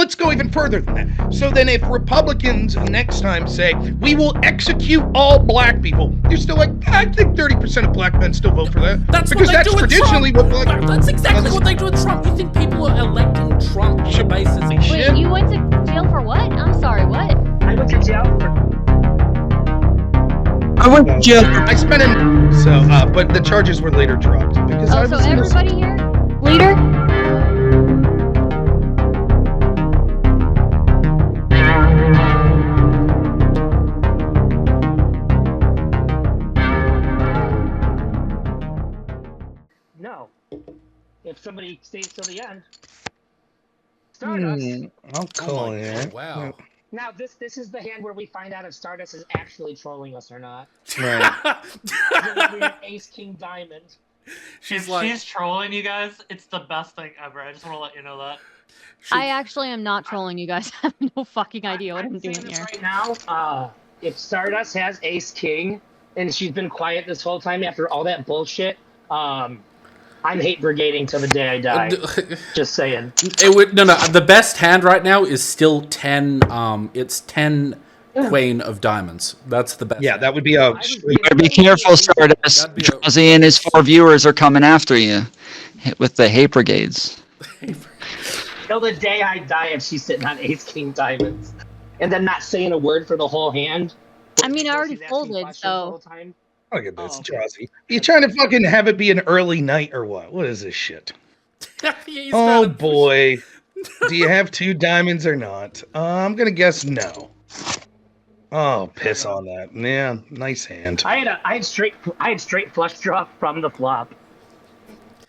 let's go even further than that. So then if Republicans next time say, we will execute all black people, you're still like, I think 30% of black men still vote for that. That's because what they that's do with traditionally Trump. what black... That's exactly what they do with Trump. You think people are electing Trump on the basis of shit? Wait, you went to jail for what? I'm sorry, what? I went to jail for... I went to jail. I spent but the charges were later dropped because I was so everybody here, leader? No. If somebody stays till the end. Stardust. I'll call Oh, wow. Now, this is the hand where we find out if Stardust is actually trolling us or not. Right. Ace King Diamond. She's trolling you guys, it's the best thing ever. I just want to let you know that. I actually am not trolling you guys. I have no fucking idea what I'm doing saying this here. right now, if Stardust has Ace King, and she's been quiet this whole time after all that bullshit, I'm hate brigading till the day I die. Just saying. The best hand right now is still 10. It's 10 Queen of Diamonds. That's the best. Yeah, hand. that would be a... You better be careful, Stardust. Drowsy and his 4 viewers are coming after you with the hate brigades. Till the day I die if she's sitting on Ace King Diamonds. And then not saying a word for the whole hand. I mean, I already folded, so... Look at this, Drowsy. You trying to fucking have it be an early night or what? What is this shit? Oh boy. Do you have 2 diamonds or not? I'm gonna guess no. Oh, piss on that. Yeah, nice hand. I had straight flush draw from the flop.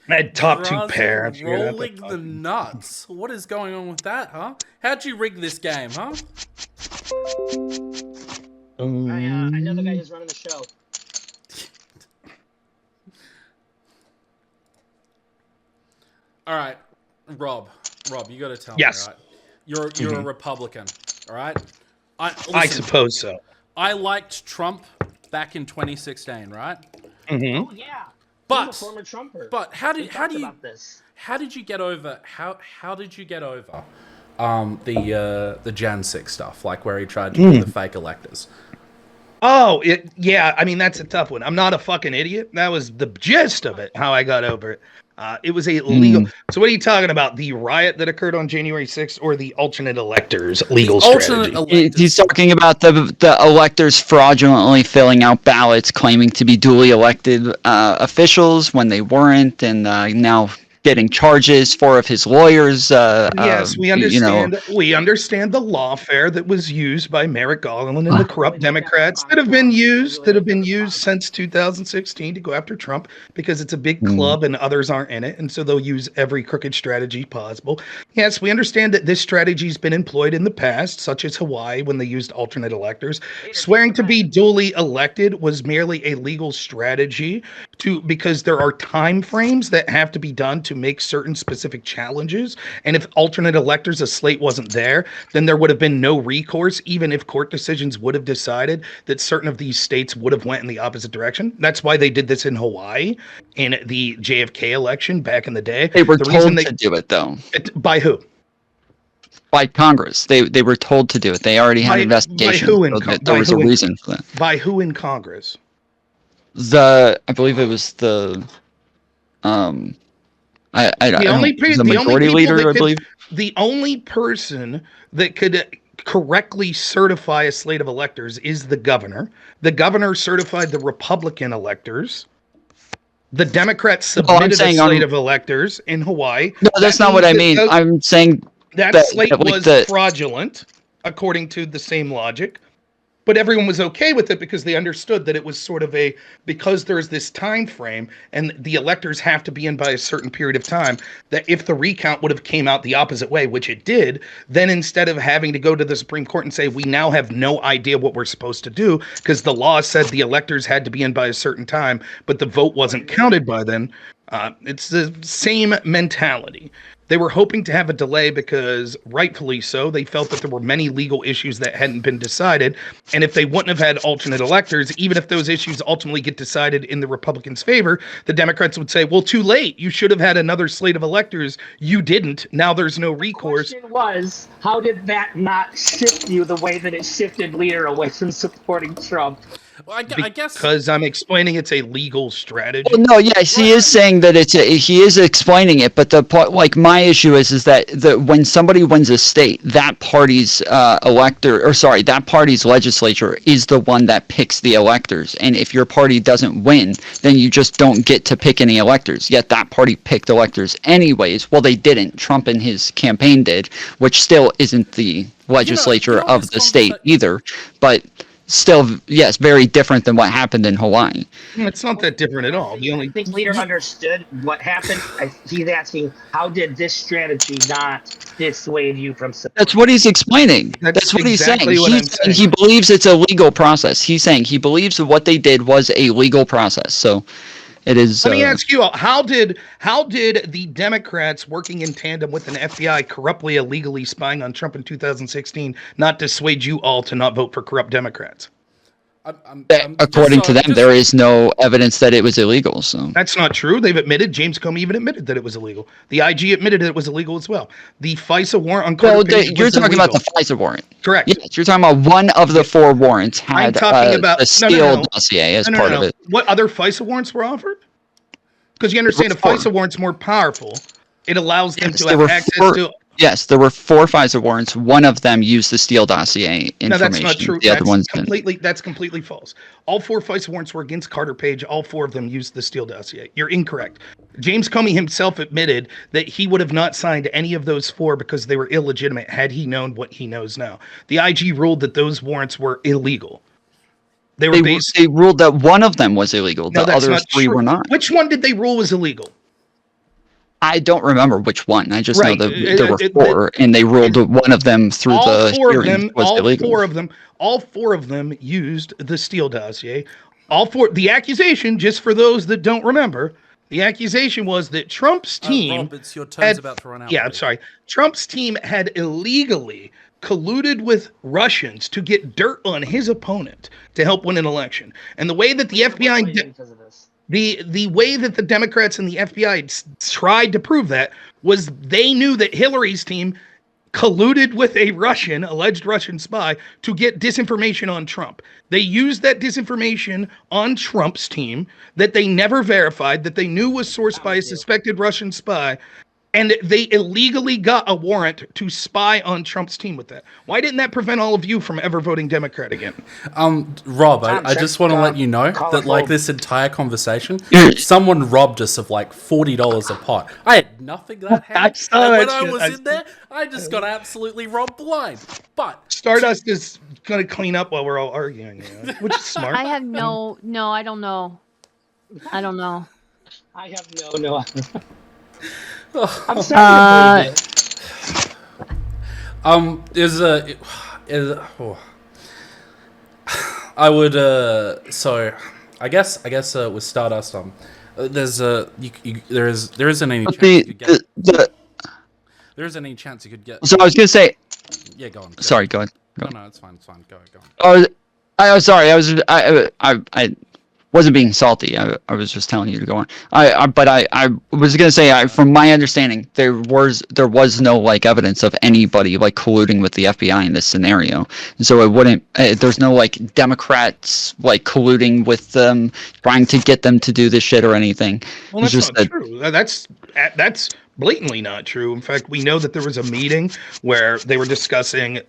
I had top 2 pair. Rolling the nuts. What is going on with that, huh? How'd you rig this game, huh? I know the guy who's running the show. All right, Rob, you got to tell yes. me, right? You're a Republican, all right? I suppose so. I liked Trump back in 2016, right? Mm-hmm. Oh yeah. But I'm a former Trumper. But how did you get over the Jan 6 stuff, like where he tried to do the fake electors? Oh, yeah. I mean, that's a tough one. I'm not a fucking idiot. That was the gist of it. How I got over it. It was a legal. So, what are you talking about? The riot that occurred on January 6th, or the alternate electors legal strategy? He's talking about the electors fraudulently filling out ballots, claiming to be duly elected officials when they weren't, and now getting charges. 4 of his lawyers. Yes, we understand. We understand the lawfare that was used by Merrick Garland and the corrupt Democrats that have been used since 2016 to go after Trump because it's a big club and others aren't in it, and so they'll use every crooked strategy possible. Yes, we understand that this strategy's been employed in the past, such as Hawaii when they used alternate electors. Swearing to be duly elected was merely a legal strategy because there are time frames that have to be done to make certain specific challenges, and if alternate electors, a slate wasn't there, then there would have been no recourse, even if court decisions would have decided that certain of these states would have went in the opposite direction. That's why they did this in Hawaii in the JFK election back in the day. They were told to do it, though. By who? By Congress. They were told to do it. They already had investigations. There was a reason for that. By who in Congress? I believe it was the majority leader, I believe. The only person that could correctly certify a slate of electors is the governor. The governor certified the Republican electors. The Democrats submitted a slate of electors in Hawaii. No, that's not what I mean. I'm saying that slate was fraudulent, according to the same logic. But everyone was okay with it because they understood that it was sort of because there's this time frame and the electors have to be in by a certain period of time, that if the recount would have came out the opposite way, which it did, then instead of having to go to the Supreme Court and say, we now have no idea what we're supposed to do because the law said the electors had to be in by a certain time, but the vote wasn't counted by then. It's the same mentality. They were hoping to have a delay because, rightfully so, they felt that there were many legal issues that hadn't been decided. And if they wouldn't have had alternate electors, even if those issues ultimately get decided in the Republicans' favor, the Democrats would say, well, too late. You should have had another slate of electors. You didn't. Now there's no recourse. The question was, how did that not shift you the way that it shifted Leader away from supporting Trump? Well, I guess because I'm explaining it's a legal strategy. Well, no, yes, he is saying that he is explaining it, but the point, like, my issue is that when somebody wins a state, that party's that party's legislature is the one that picks the electors, and if your party doesn't win, then you just don't get to pick any electors. Yet that party picked electors anyways. Well, they didn't. Trump and his campaign did, which still isn't the legislature of the state either, but. Still, yes, very different than what happened in Hawaii. It's not that different at all. I think Leader understood what happened. He's asking, how did this strategy not dissuade you from supporting? That's what he's explaining. That's what exactly he's saying. He believes it's a legal process. He's saying he believes that what they did was a legal process. So it is. Let me ask you, how did the Democrats working in tandem with an FBI corruptly, illegally spying on Trump in 2016 not dissuade you all to not vote for corrupt Democrats? According to them, there is no evidence that it was illegal. So that's not true. They've admitted. James Comey even admitted that it was illegal. The IG admitted it was illegal as well. The FISA warrant on Carter Page you're talking about the FISA warrant, correct? Yes, you're talking about one of the 4 warrants had about the Steele dossier as part of it. What other FISA warrants were offered? Because you understand, a FISA warrant's more powerful. It allows them to have access to. Yes, there were 4 FISA warrants. One of them used the Steele dossier information. No, that's not true. The other ones that's completely false. All 4 FISA warrants were against Carter Page. All 4 of them used the Steele dossier. You're incorrect. James Comey himself admitted that he would have not signed any of those 4 because they were illegitimate had he known what he knows now. The IG ruled that those warrants were illegal. They ruled that one of them was illegal. The other 3 were not. Which one did they rule was illegal? I don't remember which one. I just know that there were 4, and they ruled one of them through the hearing was illegal. All 4 of them used the Steele dossier. All 4. The accusation, just for those that don't remember, the accusation was that Trump's team. Rob, it's your turn's about to run out. Yeah, I'm sorry. Trump's team had illegally colluded with Russians to get dirt on his opponent to help win an election. And the way that the FBI the way that the Democrats and the FBI tried to prove that was they knew that Hillary's team colluded with a alleged Russian spy to get disinformation on Trump. They used that disinformation on Trump's team that they never verified, that they knew was sourced by a suspected Russian spy. And they illegally got a warrant to spy on Trump's team with that. Why didn't that prevent all of you from ever voting Democrat again? Rob, I just want to let you know that, like, this entire conversation, someone robbed us of like $40 a pot. I had nothing that happened. And when I was in there, I just got absolutely robbed blind. But Stardust is going to clean up while we're all arguing, which is smart. I have no, I don't know. I don't know. I have no. I'm sorry. I would so I guess with Stardust there isn't any chance there isn't any chance you could get. So I was gonna say. Yeah, go on. Sorry, go on. No, it's fine. Go on. Oh, I was sorry. I wasn't being salty. I was just telling you to go on. But I was gonna say, from my understanding, there was no like evidence of anybody like colluding with the FBI in this scenario. And so it wouldn't. There's no like Democrats like colluding with them, trying to get them to do this shit or anything. Well, that's just not true. That's blatantly not true. In fact, we know that there was a meeting where they were discussing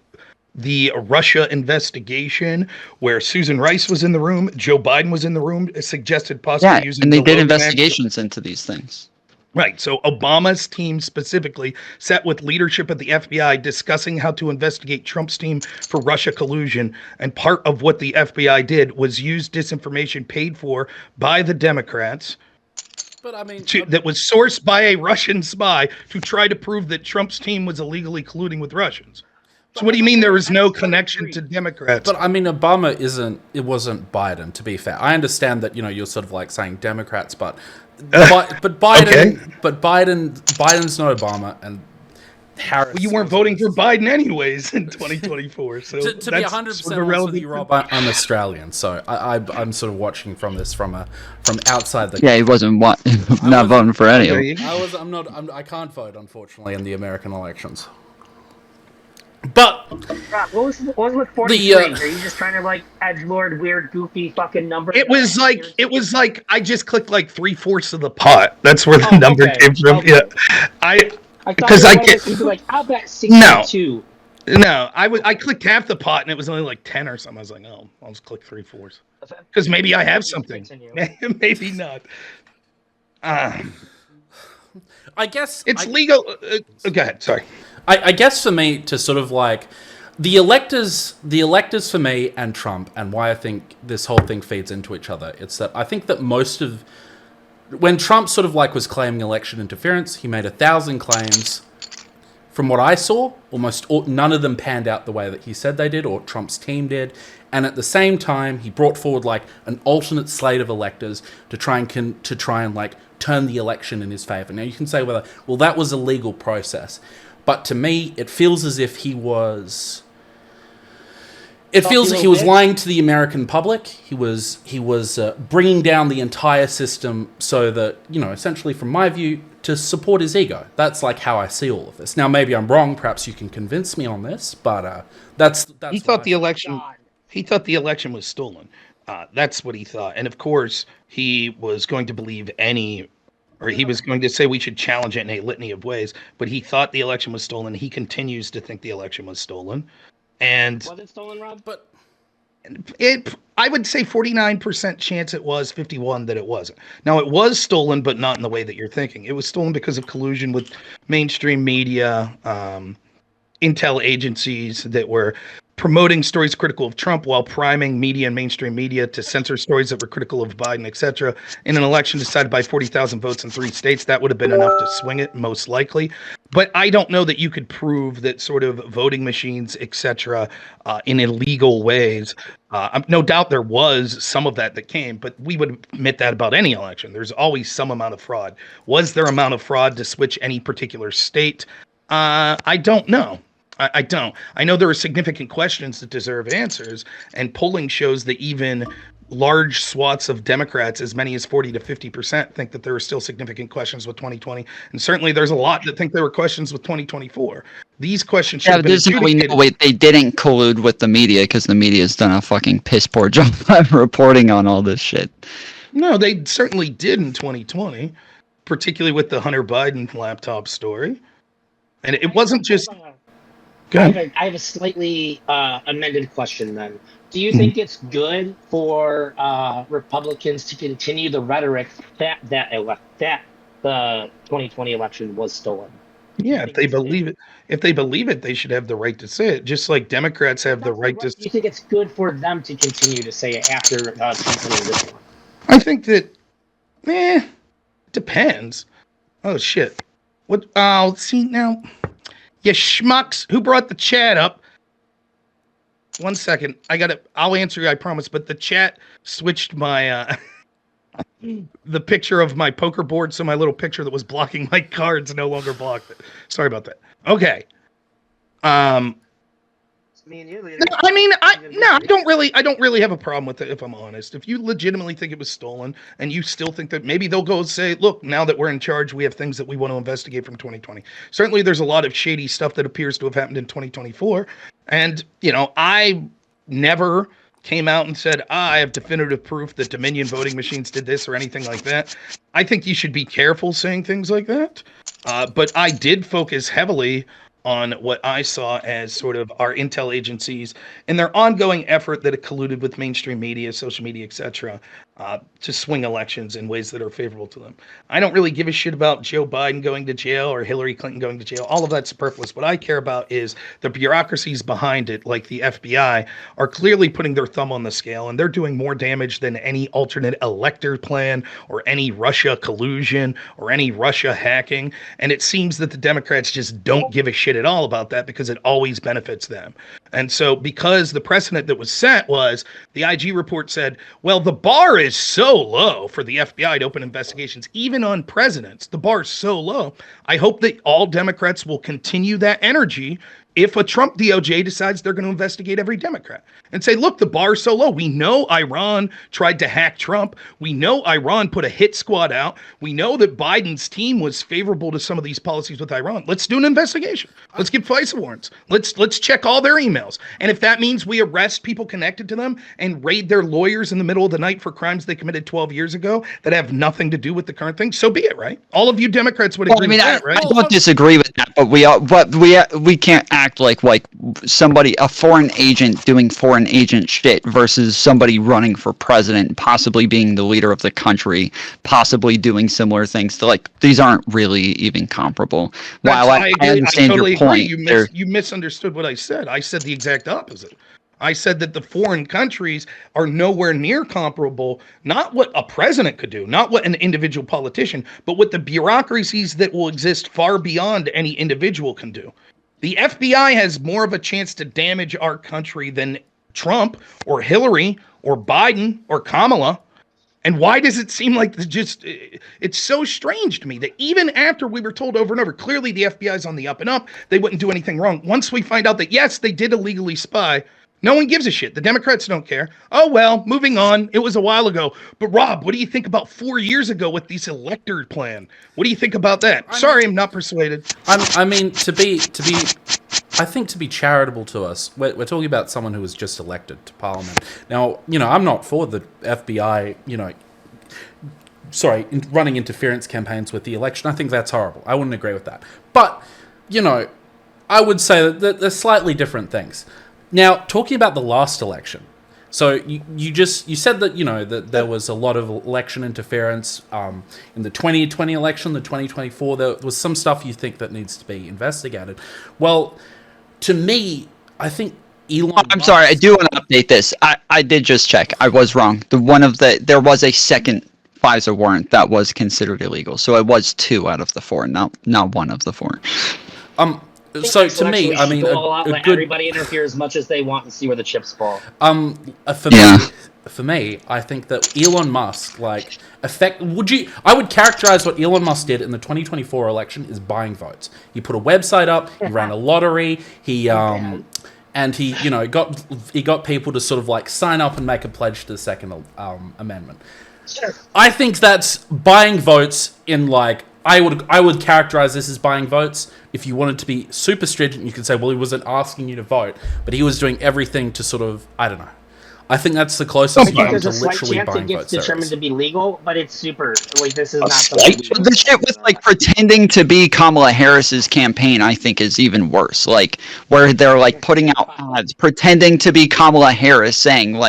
the Russia investigation, where Susan Rice was in the room, Joe Biden was in the room, suggested possibly using. And they did investigations into these things. Right. So Obama's team specifically sat with leadership of the FBI discussing how to investigate Trump's team for Russia collusion. And part of what the FBI did was use disinformation paid for by the Democrats. But I mean, that was sourced by a Russian spy to try to prove that Trump's team was illegally colluding with Russians. So what do you mean there was no connection to Democrats? But I mean, Obama wasn't Biden, to be fair. I understand that, you're sort of like saying Democrats, but Biden, okay. But Biden's not Obama, and Harris. Well, you weren't voting for Biden anyways in 2024. So to be 100% honest with you, Rob, I'm Australian, so I'm sort of watching from outside the. Yeah, he wasn't not voting for any of them. I can't vote, unfortunately, in the American elections. But what was with 43? Are you just trying to like edgelord weird goofy fucking number? It was like I just clicked like 3/4 of the pot. That's where the number came from. Okay. Yeah, because I can't. Like, I'll bet 62. No, I clicked half the pot and it was only like 10 or something. I was like, oh, I'll just click 3/4 because maybe I have something. Maybe not. I guess it's legal. Go ahead. Sorry. I guess for me to sort of like the electors for me and Trump, and why I think this whole thing feeds into each other, it's that I think that when Trump sort of like was claiming election interference, he made 1,000 claims. From what I saw, none of them panned out the way that he said they did, or Trump's team did. And at the same time, he brought forward like an alternate slate of electors to try and like turn the election in his favor. Now you can say well, that was a legal process. But to me, it feels as if he was. It feels like he was lying to the American public. He was bringing down the entire system so that, essentially from my view, to support his ego. That's like how I see all of this. Now, maybe I'm wrong. Perhaps you can convince me on this, but that's. He thought the election. He thought the election was stolen. That's what he thought, and of course, he was going to believe he was going to say we should challenge it in a litany of ways, but he thought the election was stolen. He continues to think the election was stolen. And was it stolen, Rob? But I would say 49% chance it was, 51% that it wasn't. Now, it was stolen, but not in the way that you're thinking. It was stolen because of collusion with mainstream media, intel agencies that were promoting stories critical of Trump while priming media and mainstream media to censor stories that were critical of Biden, etc. In an election decided by 40,000 votes in 3 states, that would have been enough to swing it, most likely. But I don't know that you could prove that sort of voting machines, etc., in illegal ways. No doubt there was some of that came, but we would admit that about any election. There's always some amount of fraud. Was there amount of fraud to switch any particular state? I don't know. I don't. I know there are significant questions that deserve answers, and polling shows that even large swaths of Democrats, as many as 40 to 50%, think that there are still significant questions with 2020. And certainly there's a lot that think there were questions with 2024. These questions should have been adjudicated. They didn't collude with the media because the media's done a fucking piss poor job of reporting on all this shit. No, they certainly did in 2020, particularly with the Hunter Biden laptop story. And it wasn't just... I have a slightly amended question then. Do you think it's good for Republicans to continue the rhetoric that the 2020 election was stolen? Yeah, if they believe it, they should have the right to say it, just like Democrats have the right to. Do you think it's good for them to continue to say it after 2020 this one? I think that, depends. Oh shit! What? Oh, see now. You schmucks, who brought the chat up? 1 second. I'll answer you, I promise. But the chat switched my the picture of my poker board, so my little picture that was blocking my cards no longer blocked it. Sorry about that. Okay. Me and you, no, I mean, I don't really have a problem with it, if I'm honest. If you legitimately think it was stolen and you still think that, maybe they'll go and say, look, now that we're in charge, we have things that we want to investigate from 2020. Certainly there's a lot of shady stuff that appears to have happened in 2024. And, I never came out and said, I have definitive proof that Dominion voting machines did this or anything like that. I think you should be careful saying things like that. But I did focus heavily on what I saw as sort of our intel agencies and their ongoing effort that it colluded with mainstream media, social media, etc., to swing elections in ways that are favorable to them. I don't really give a shit about Joe Biden going to jail or Hillary Clinton going to jail. All of that's superfluous. What I care about is the bureaucracies behind it, like the FBI, are clearly putting their thumb on the scale, and they're doing more damage than any alternate elector plan or any Russia collusion or any Russia hacking. And it seems that the Democrats just don't give a shit at all about that because it always benefits them. And so because the precedent that was set was the IG report said, well, the bar is so low for the FBI to open investigations, even on presidents. The bar is so low. I hope that all Democrats will continue that energy if a Trump DOJ decides they're going to investigate every Democrat and say, look, the bar is so low. We know Iran tried to hack Trump. We know Iran put a hit squad out. We know that Biden's team was favorable to some of these policies with Iran. Let's do an investigation. Let's give FISA warrants. Let's check all their emails. And if that means we arrest people connected to them and raid their lawyers in the middle of the night for crimes they committed 12 years ago that have nothing to do with the current thing, so be it, right? All of you Democrats would agree with that, right? I don't disagree with that, but we can't act like somebody, a foreign agent doing foreign agent shit versus somebody running for president, possibly being the leader of the country, possibly doing similar things. These aren't really even comparable. While I understand your point, you misunderstood what I said. I said the exact opposite. I said that the foreign countries are nowhere near comparable, not what a president could do, not what an individual politician, but what the bureaucracies that will exist far beyond any individual can do. The FBI has more of a chance to damage our country than Trump or Hillary or Biden or Kamala. And why does it seem like it's so strange to me that even after we were told over and over, clearly the FBI is on the up and up, they wouldn't do anything wrong. Once we find out that, yes, they did illegally spy, no one gives a shit. The Democrats don't care. Oh, well, moving on. It was a while ago. But Rob, what do you think about 4 years ago with this elector plan? What do you think about that? I'm not persuaded. I mean, to be charitable to us, we're talking about someone who was just elected to Parliament. Now, I'm not for the FBI, running interference campaigns with the election. I think that's horrible. I wouldn't agree with that. But, I would say that they're slightly different things. Now, talking about the last election, so you said that that there was a lot of election interference in the 2020 election, the 2024. There was some stuff you think that needs to be investigated. Well, to me, I think Elon. I'm sorry, I do want to update this. I did just check. I was wrong. There was a second FISA warrant that was considered illegal, so it was 2 out of the 4, not 1 of the 4. So to me, I mean, everybody interfere as much as they want and see where the chips fall. For me, I think that Elon Musk, I would characterize what Elon Musk did in the 2024 election is buying votes. He put a website up, he ran a lottery, he got people to sort of sign up and make a pledge to the Second Amendment. Sure. I think that's buying votes in I would characterize this as buying votes. If you wanted to be super stringent, you could say, well, he wasn't asking you to vote, but he was doing everything to sort of, I don't know. I think that's the closest you come to literally buying votes. It's determined to be legal, but it's super. This is not something. The shit with pretending to be Kamala Harris's campaign, I think, is even worse. Where they're putting out ads, pretending to be Kamala Harris, saying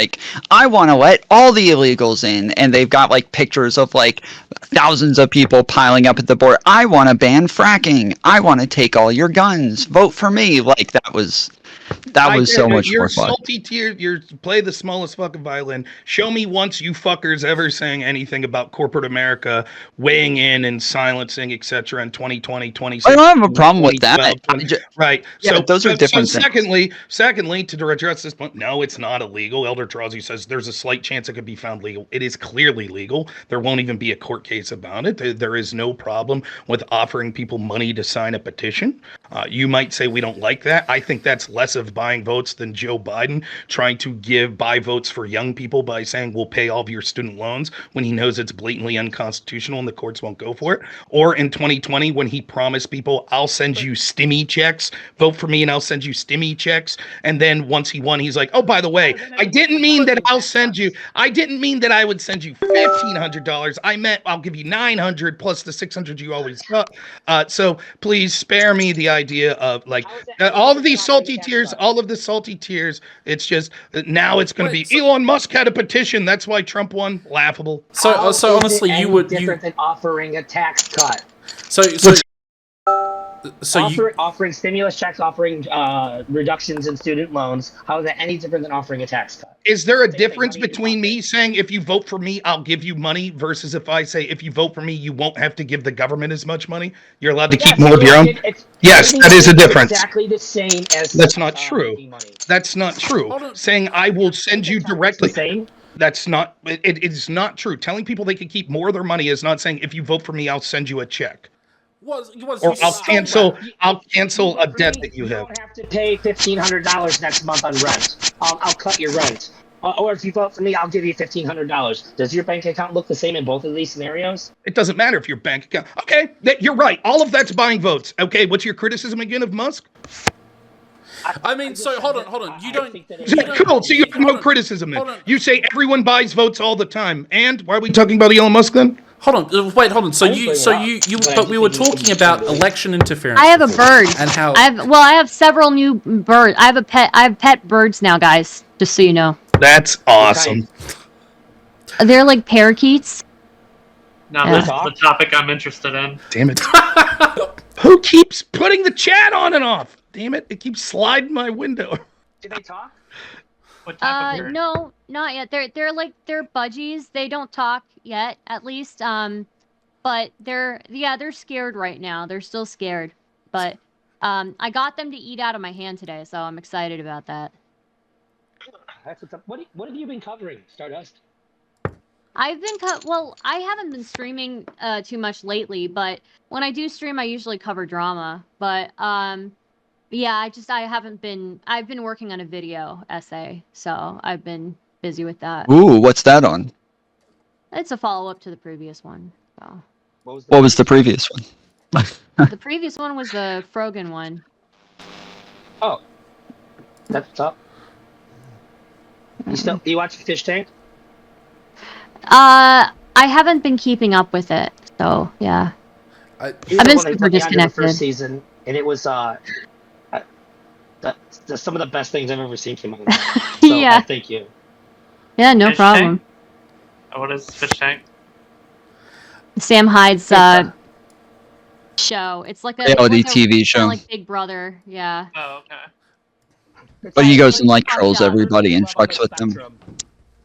I want to let all the illegals in, and they've got pictures of thousands of people piling up at the border. I want to ban fracking. I want to take all your guns. Vote for me. That was so much more fun. You're salty tear. You play the smallest fucking violin. Show me once you fuckers ever saying anything about corporate America weighing in and silencing, etc. in 2020, 2016. I don't have a problem with that. Right. Yeah, so those are different things. Secondly, to address this point, no, it's not illegal. Elder Drowsy says there's a slight chance it could be found legal. It is clearly legal. There won't even be a court case about it. There is no problem with offering people money to sign a petition. You might say we don't like that. I think that's less of buying votes than Joe Biden trying to buy votes for young people by saying we'll pay all of your student loans when he knows it's blatantly unconstitutional and the courts won't go for it. Or in 2020 when he promised people, I'll send you stimmy checks, vote for me and I'll send you stimmy checks. And then once he won, he's like, oh, by the way, I didn't mean that I would send you $1,500. I meant I'll give you $900 plus the $600 you always got. So please spare me the idea of all of these salty tears, all all of the salty tears. It's just now it's going to be Elon Musk had a petition. That's why Trump won. Laughable. So honestly, you would different than offering a tax cut. Offering stimulus checks, offering reductions in student loans. How is that any different than offering a tax cut? Is there a difference between me saying if you vote for me, I'll give you money versus if I say if you vote for me, you won't have to give the government as much money? You're allowed to keep more of your own? Yes, that is a difference. Exactly the same as that's not true. That's not true. Saying I will send you directly. That's not. It is not true. Telling people they can keep more of their money is not saying if you vote for me, I'll send you a check. Or I'll cancel a debt that you have. You don't have to pay $1,500 next month on rent. I'll cut your rent. Or if you vote for me, I'll give you $1,500. Does your bank account look the same in both of these scenarios? It doesn't matter if your bank account. Okay, you're right. All of that's buying votes. Okay, what's your criticism again of Musk? I mean, so hold on. You don't. Cool. So you have no criticism then. You say everyone buys votes all the time, and why are we talking about Elon Musk then? Hold on. But we were talking about election interference. I have a bird. And how? I have several new birds. I have pet birds now, guys. Just so you know. That's awesome. They're like parakeets. Now this is the topic I'm interested in. Damn it! Who keeps putting the chat on and off? Damn it! It keeps sliding my window. Do they talk? What type of bird? No, not yet. They're budgies. They don't talk yet, at least. But they're scared right now. They're still scared. But I got them to eat out of my hand today, so I'm excited about that. That's what's up. What have you been covering, Stardust? I've been I haven't been streaming too much lately, but when I do stream, I usually cover drama. But yeah, I've been working on a video essay, so I've been busy with that. Ooh, what's that on? It's a follow-up to the previous one. So. What was the previous one? The previous one was the Frogan one. Oh, that's up. You watch Fish Tank? I haven't been keeping up with it, so yeah. I've been super disconnected. The first season, and it was some of the best things I've ever seen from my life. So, yeah. Thank you. Yeah, no problem. Tank? What is Fish Tank? Sam Hyde's show. It's like a reality TV show. Like Big Brother, yeah. Oh, okay. But he goes and like trolls everybody and fucks with them.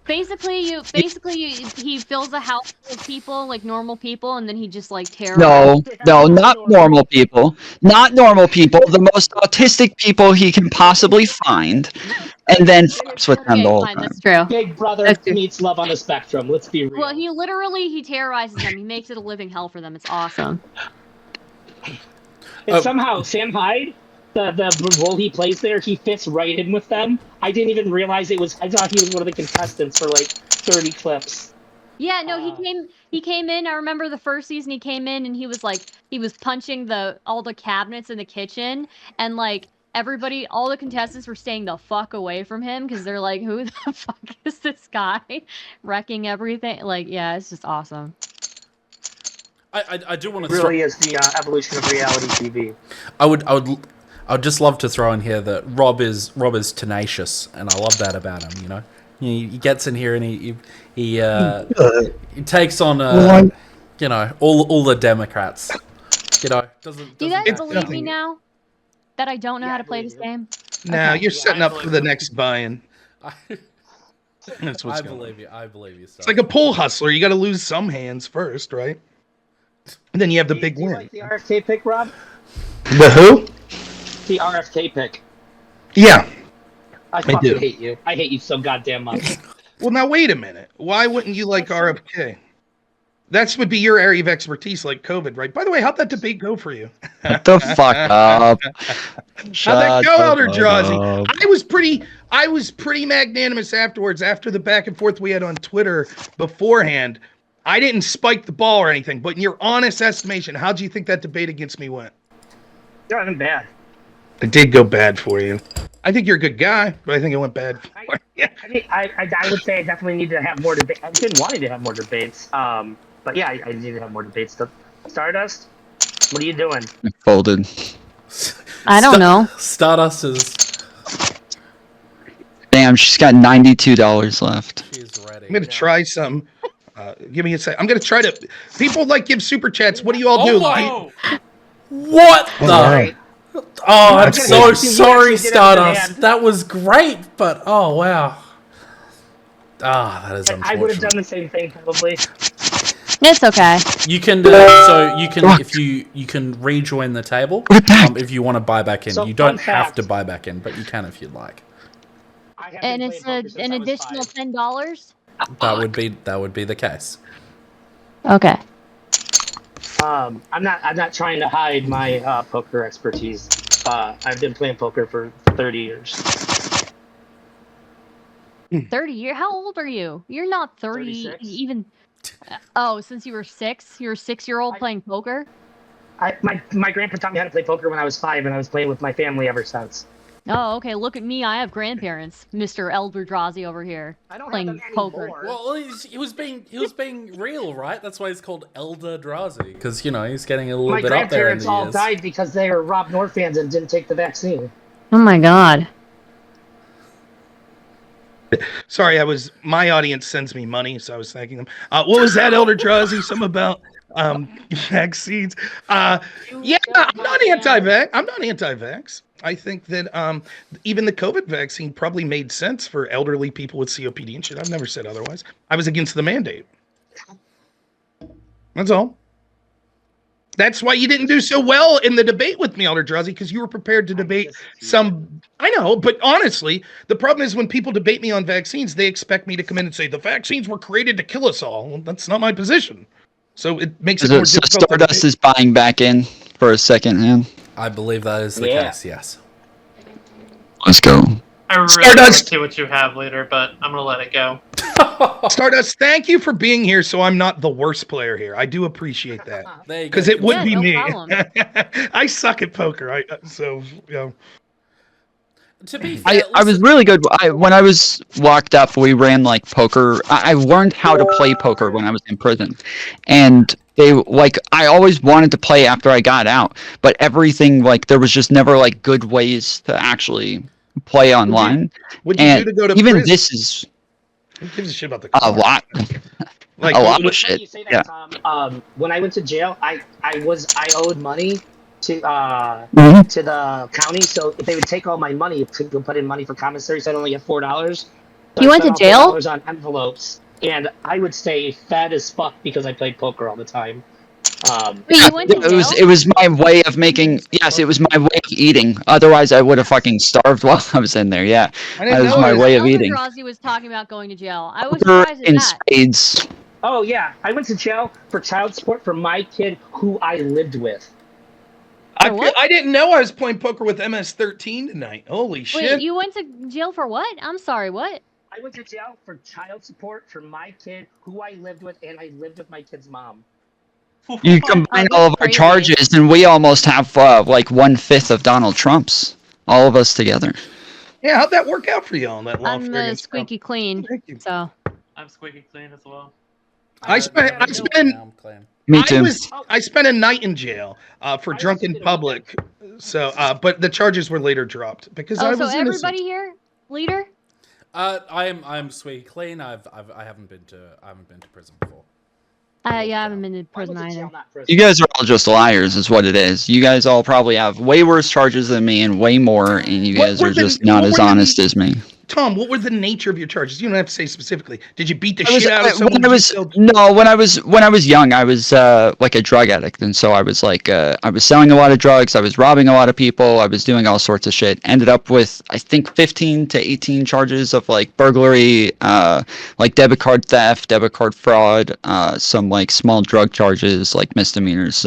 Basically, he fills a house with people, like normal people, and then he just like terrorizes. No, not normal people. Not normal people. The most autistic people he can possibly find, and then fucks with them the whole time. That's true. Big Brother meets Love on the Spectrum. Let's be real. Well, he terrorizes them. He makes it a living hell for them. It's awesome. And somehow Sam Hyde, the role he plays there, he fits right in with them. I didn't even realize I thought he was one of the contestants for like 30 clips. Yeah, no, he came in. I remember the first season he came in and he was punching all the cabinets in the kitchen, and like all the contestants were staying the fuck away from him because they're like, who the fuck is this guy wrecking everything? Like, yeah, it's just awesome. I do want to. It really is the evolution of reality TV. I would just love to throw in here that Rob is tenacious, and I love that about him. You know, he gets in here and he takes on all the Democrats. You know, doesn't. Do you guys believe me now that I don't know how to play this game? No, you're setting up for the next buy-in. That's what's going on. I believe you. It's like a pool hustler. You got to lose some hands first, right? And then you have the big win. Do you like the RFK pick, Rob? The who? The RFK pick. Yeah. I fucking hate you. I hate you so goddamn much. Well, now wait a minute. Why wouldn't you like RFK? That would be your area of expertise, like COVID, right? By the way, how'd that debate go for you? What the fuck up? How'd that go, Elder Drazi? I was pretty magnanimous afterwards, after the back and forth we had on Twitter beforehand. I didn't spike the ball or anything, but in your honest estimation, how'd you think that debate against me went? It wasn't bad. It did go bad for you. I think you're a good guy, but I think it went bad for you. I would say I definitely need to have more debates. I've been wanting to have more debates. But yeah, I need to have more debates. Stardust, what are you doing? Folded. I don't know. Stardust is Damn, she's got $92 left. She's ready. I'm gonna try some. Give me a sec. I'm gonna try to. People give super chats. What do you all do? Oh, What the? Right. Oh, I'm That's so good. sorry, Stardust. That was great, but oh wow. Ah, that is unfortunate. I would have done the same thing probably. It's okay. You can so you can if you can rejoin the table if you want to buy back in. So, you don't fun have fact. to buy back in, but you can if you'd like. I have And been it's playing poker since an I was additional 5. $10. That would be the case. Okay. I'm not trying to hide my poker expertise. I've been playing poker for 30 years. 30 years? How old are you? You're not 30 36. even. Oh, since you were 6? You're a 6-year-old playing poker? My grandpa taught me how to play poker when I was 5, and I was playing with my family ever since. Oh, okay. Look at me. I have grandparents. Mr. Eldrazi over here I don't playing have them poker. anymore. Well, he was being real, right? That's why he's called Elder Drazi, because he's getting a little My bit up there in grandparents the all years. died because they were Rob Noerr fans and didn't take the vaccine. Oh my god. Sorry, my audience sends me money, so I was thanking them. What was that, Elder Drazi? Something about vaccines. Yeah, I'm not anti-vax. I'm not anti-vax. I think that even the COVID vaccine probably made sense for elderly people with COPD and shit. I've never said otherwise. I was against the mandate. That's all. That's why you didn't do so well in the debate with me, Elder Drazi, because you were prepared to debate some. I know, but honestly, the problem is when people debate me on vaccines, they expect me to come in and say the vaccines were created to kill us all. Well, that's not my position. So it makes it more difficult. So Stardust is buying back in for a second hand. I believe that is the case. Yes. Let's go. I really Stardust. want to see what you have later, but I'm gonna let it go. Stardust, thank you for being here, so I'm not the worst player here. I do appreciate that because it would be no me. problem. I suck at poker. To be fair, I was really good. When I was locked up, we ran like poker. I learned how to play poker when I was in prison, and I always wanted to play after I got out, but everything there was just never good ways to actually play online. What'd you do to go to even prison? this is Who gives a shit about the a lot. A lot of shit. You say that, Tom, when I went to jail, I owed money to the county, so if they would take all my money to go put in money for commissary, so I'd only get $4. So You went to jail? $4 on envelopes, and I would stay fat as fuck because I played poker all the time. Wait, you went to jail? It was my way of making. Yes, it was my way of eating. Otherwise, I would have fucking starved while I was in there. Yeah, that was my way of eating. Eldrazi was talking about going to jail. I was Poker surprised at in that. spades. Oh yeah, I went to jail for child support for my kid who I lived with. I didn't know I was playing poker with MS-13 tonight. Holy shit! Wait, you went to jail for what? I'm sorry, what? I went to jail for child support for my kid who I lived with, and I lived with my kid's mom. You combine all of our crazy. charges, and we almost have 1/5 of Donald Trump's. All of us together. Yeah, how'd that work out for you on that law? I'm squeaky clean. Thank you. So I'm squeaky clean as well. I spent Me too. I spent a night in jail for drunken public. So, but the charges were later dropped because I was so innocent. everybody here, leader? I'm sweet clean. I haven't been to prison before. Yeah, I haven't been to prison either. You guys are all just liars, is what it is. You guys all probably have way worse charges than me and way more, and you guys are just not as honest as me. Tom, what were the nature of your charges? You don't have to say specifically. Did you beat the shit out of someone? When I was young, I was like a drug addict, and so I was I was selling a lot of drugs, I was robbing a lot of people, I was doing all sorts of shit. Ended up with I think 15 to 18 charges of burglary, debit card theft, debit card fraud, some small drug charges, misdemeanors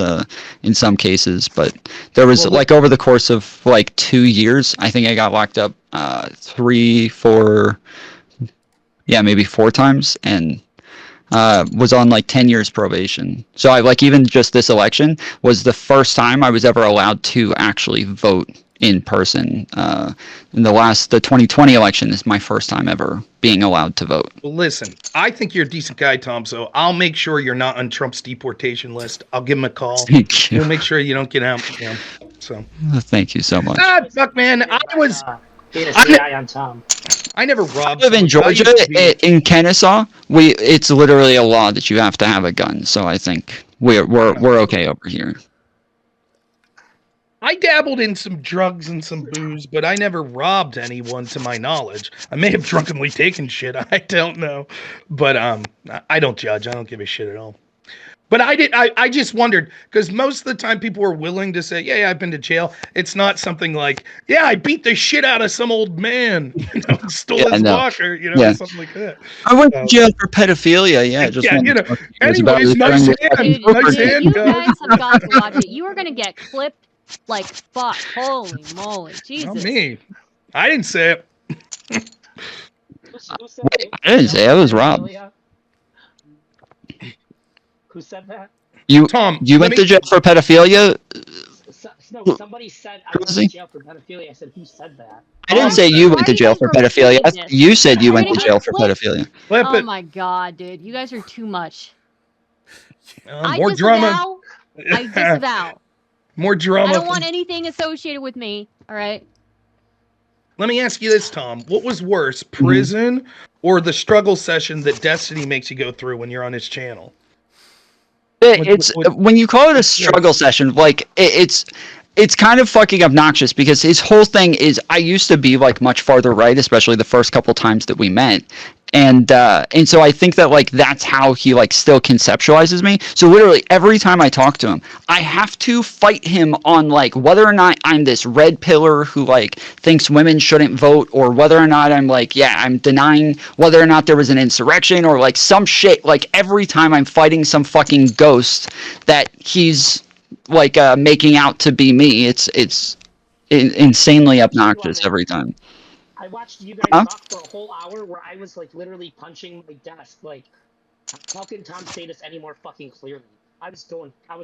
in some cases. But there was over the course of 2 years, I think I got locked up 3, 4, maybe 4 times, and was on 10 years probation. So I even just this election was the first time I was ever allowed to actually vote in person. In the 2020 election is my first time ever being allowed to vote. Well, listen, I think you're a decent guy, Tom, so I'll make sure you're not on Trump's deportation list. I'll give him a call. Thank you. We'll make sure you don't get out. So Thank you so much. fuck, man. Being a CI on Tom. I never robbed. I live in Georgia, in Kennesaw. It's literally a law that you have to have a gun. So I think we're okay over here. I dabbled in some drugs and some booze, but I never robbed anyone to my knowledge. I may have drunkenly taken shit. I don't know, but I don't judge. I don't give a shit at all. But I just wondered, because most of the time people were willing to say, yeah, I've been to jail. It's not something like, yeah, I beat the shit out of some old man, stole his walker, something like that. I went to jail for pedophilia, yeah. Just anyways, nice hand, you guys have got to watch it. You are going to get clipped like fuck. Holy moly. Jesus. Not me. I didn't say it. I didn't say it. I was Rob. Who said that? Tom. You went to jail for pedophilia? No, somebody said I went to jail for pedophilia. I said, who said that? I didn't say you went to jail for pedophilia. You said you went to jail for pedophilia. Oh my god, dude. You guys are too much. More drama. I disavow. More drama. I don't want anything associated with me. All right. Let me ask you this, Tom. What was worse, prison or the struggle session that Destiny makes you go through when you're on his channel? It's when you call it a struggle session, like it's kind of fucking obnoxious because his whole thing is I used to be like much farther right, especially the first couple times that we met. And so I think that like that's how he like still conceptualizes me. So literally every time I talk to him, I have to fight him on like whether or not I'm this red pillar who like thinks women shouldn't vote, or whether or not I'm like, yeah, I'm denying whether or not there was an insurrection or like some shit. Like every time I'm fighting some fucking ghost that he's like making out to be me. It's insanely obnoxious every time. I watched you guys talk for a whole hour where I was like literally punching my desk. Like, how can Tom say this any more fucking clearly?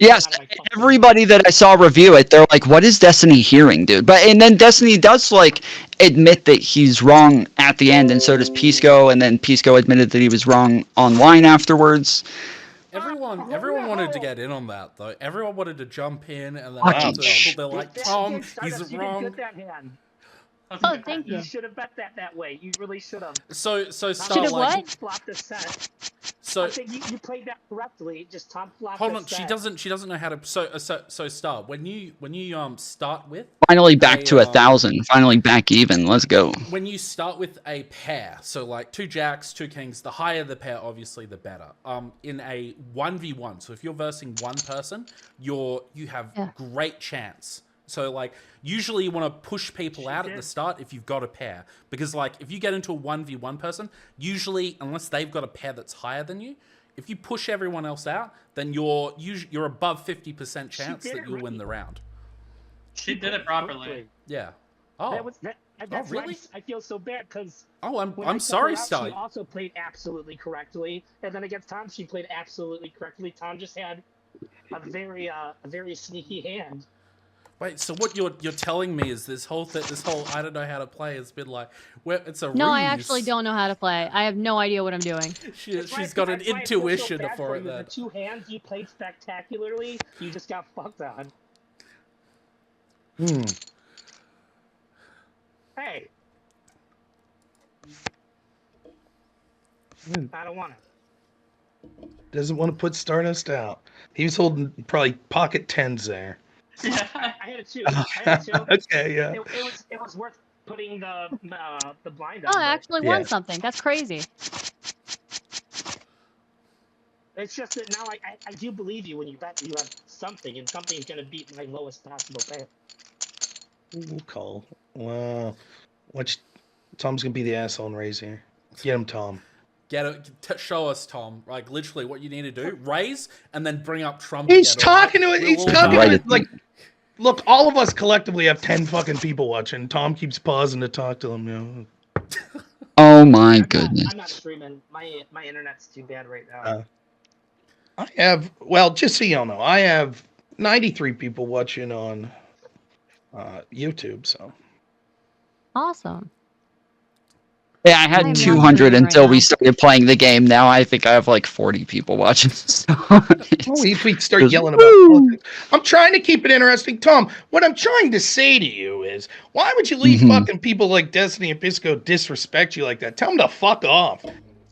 Yes, everybody that I saw review it, they're like, "What is Destiny hearing, dude?" And then Destiny does like admit that he's wrong at the end, and so does Pisco. And then Pisco admitted that he was wrong online afterwards. Everyone wanted to get in on that though. Everyone wanted to jump in, and then they're like, "Tom, he's wrong." Oh, thank you. You should have bet that way. You really should have. So Should have what? Flopped the set. So I think you played that correctly. Just Tom flopped. Hold on, she doesn't know how to. So Star, when you start with finally back to 1,000, finally back even. Let's go. When you start with a pair, so like 2 jacks, 2 kings, the higher the pair, obviously the better. In a 1v1, so if you're versing one person, you have great chance. So, like, usually you want to push people out at the start if you've got a pair. Because, like, if you get into a 1v1 person, usually, unless they've got a pair that's higher than you, if you push everyone else out, then you're above 50% chance that you'll win the round. She did it properly. Yeah. Oh. That's really? I feel so bad because... Oh, I'm sorry, Star. She also played absolutely correctly. And then against Tom, she played absolutely correctly. Tom just had a very sneaky hand. Wait, so what you're telling me is this whole I don't know how to play has been like, it's a No, ruse. I actually don't know how to play. I have no idea what I'm doing. She's got an intuition for it. The 2 hands you played spectacularly, you just got fucked on. Hey. I don't want it. Doesn't want to put Stardust out. He was holding probably pocket 10s there. Yeah. I had it too. Okay, yeah. It was worth putting the blind on. Oh, I actually won something. That's crazy. It's just that now I do believe you when you bet you have something, and something's going to beat my lowest possible pair. We'll call. Wow. Tom's going to be the asshole and raise here. Get him, Tom. Show us, Tom. Like, literally what you need to do. Raise, and then bring up Trump. He's talking to it. He's talking to it. Like, look, all of us collectively have 10 fucking people watching. Tom keeps pausing to talk to them, Oh my goodness. I'm not streaming. My internet's too bad right now. I have, well, just so y'all know, I have 93 people watching on YouTube, so. Awesome. Yeah, I had 200 until we started playing the game. Now I think I have like 40 people watching. So if we start yelling about politics, I'm trying to keep it interesting. Tom, what I'm trying to say to you is, why would you leave fucking people like Destiny and Pisco disrespect you like that? Tell them to fuck off.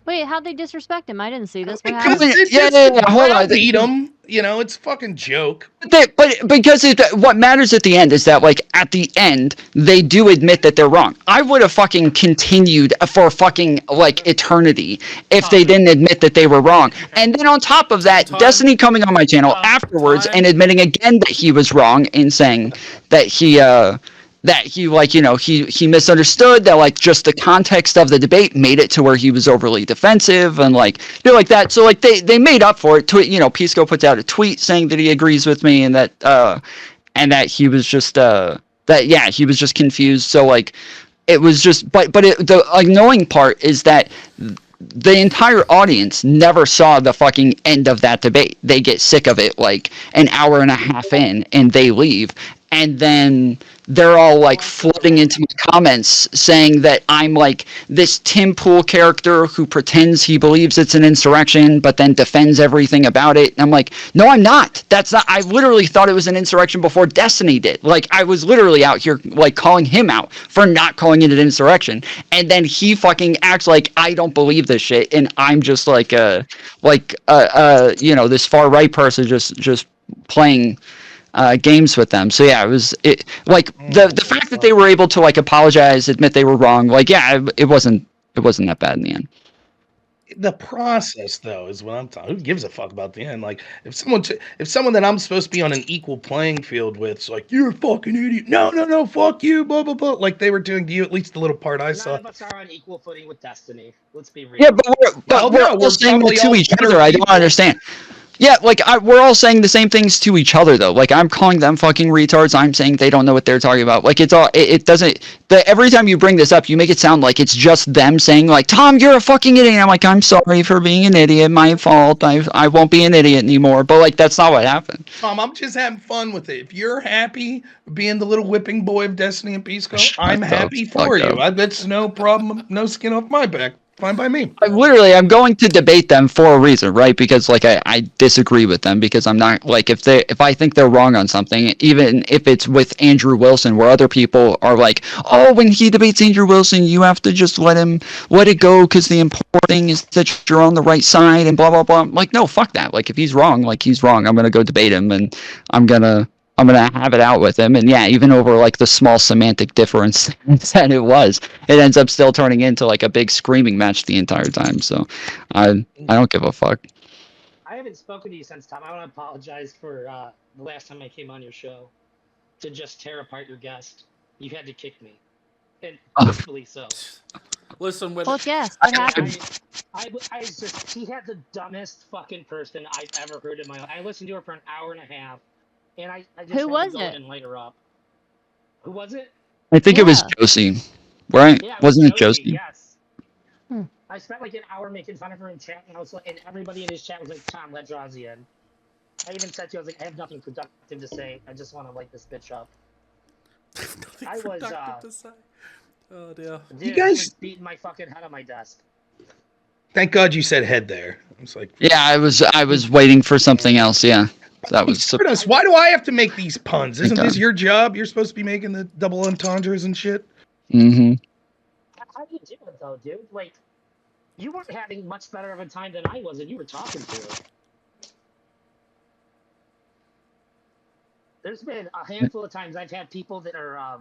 Wait, how'd they disrespect him? I didn't see this. What Because happened? hold on. Beat him. You know, it's a fucking joke. But because what matters at the end is that, like, at the end, they do admit that they're wrong. I would have fucking continued for fucking, like, eternity if they didn't admit that they were wrong. And then on top of that, Destiny coming on my channel afterwards and admitting again that he was wrong in saying that he like, you know, he misunderstood, that like just the context of the debate made it to where he was overly defensive and like they're like that. So like they made up for it. You know, Pisco puts out a tweet saying that he agrees with me and that he was just he was just confused. So like it was just the annoying part is that the entire audience never saw the fucking end of that debate. They get sick of it like an hour and a half in and they leave. And then they're all like flooding into my comments saying that I'm like this Tim Pool character who pretends he believes it's an insurrection but then defends everything about it. And I'm like, no, I'm not. That's not. I literally thought it was an insurrection before Destiny did. Like I was literally out here like calling him out for not calling it an insurrection. And then he fucking acts like I don't believe this shit and I'm just like you know, this far right person just playing games with them. So yeah, the fact that they were able to like apologize, admit they were wrong, like yeah, it wasn't that bad in the end. The process though is what I'm talking. Who gives a fuck about the end? Like if someone that I'm supposed to be on an equal playing field with is like, you're a fucking idiot. No, fuck you, blah blah blah. Like they were doing to you, at least the little part I saw. None of us are on equal footing with Destiny. Let's be real. Yeah, but we're all saying it to each other. I don't understand. Yeah, like we're all saying the same things to each other though. Like I'm calling them fucking retards. I'm saying they don't know what they're talking about. Like it's all it doesn't. Every time you bring this up, you make it sound like it's just them saying like, Tom, you're a fucking idiot. I'm like, I'm sorry for being an idiot. My fault. I won't be an idiot anymore. But like that's not what happened. Tom, I'm just having fun with it. If you're happy being the little whipping boy of Destiny and Pisco, I'm happy for you. That's no problem. No skin off my back. Fine by me. I'm going to debate them for a reason, right? Because like I disagree with them because I'm not like if I think they're wrong on something, even if it's with Andrew Wilson, where other people are like, oh, when he debates Andrew Wilson, you have to just let it go because the important thing is that you're on the right side and blah blah blah. I'm like, no, fuck that. Like if he's wrong, like he's wrong. I'm gonna go debate him and I'm gonna have it out with him. And yeah, even over like the small semantic difference that it ends up still turning into like a big screaming match the entire time. So I don't give a fuck. I haven't spoken to you since, Tom. I want to apologize for the last time I came on your show to just tear apart your guest. You had to kick me. And peacefully so. Listen, well, yes, what happened? He had the dumbest fucking person I've ever heard in my life. I listened to her for an hour and a half. And I just Who was it? And light her up. Who was it? I think it was Josie, right? Yeah, Wasn't it Josie? Yes. I spent like an hour making fun of her in chat, and and everybody in his chat was like, "Tom, let Josie in." I even said to you, I was like, "I have nothing productive to say. I just want to light this bitch up." I was. To say. Oh dear. Dude, you guys beating my fucking head on my desk. Thank God you said head there. I was like, yeah, I was waiting for something else. Yeah. That was why do I have to make these puns? Isn't this your job? You're supposed to be making the double entendres and shit. Mm-hmm. How do you do it though, dude? Like, you weren't having much better of a time than I was, and you were talking to her. There's been a handful of times I've had people that are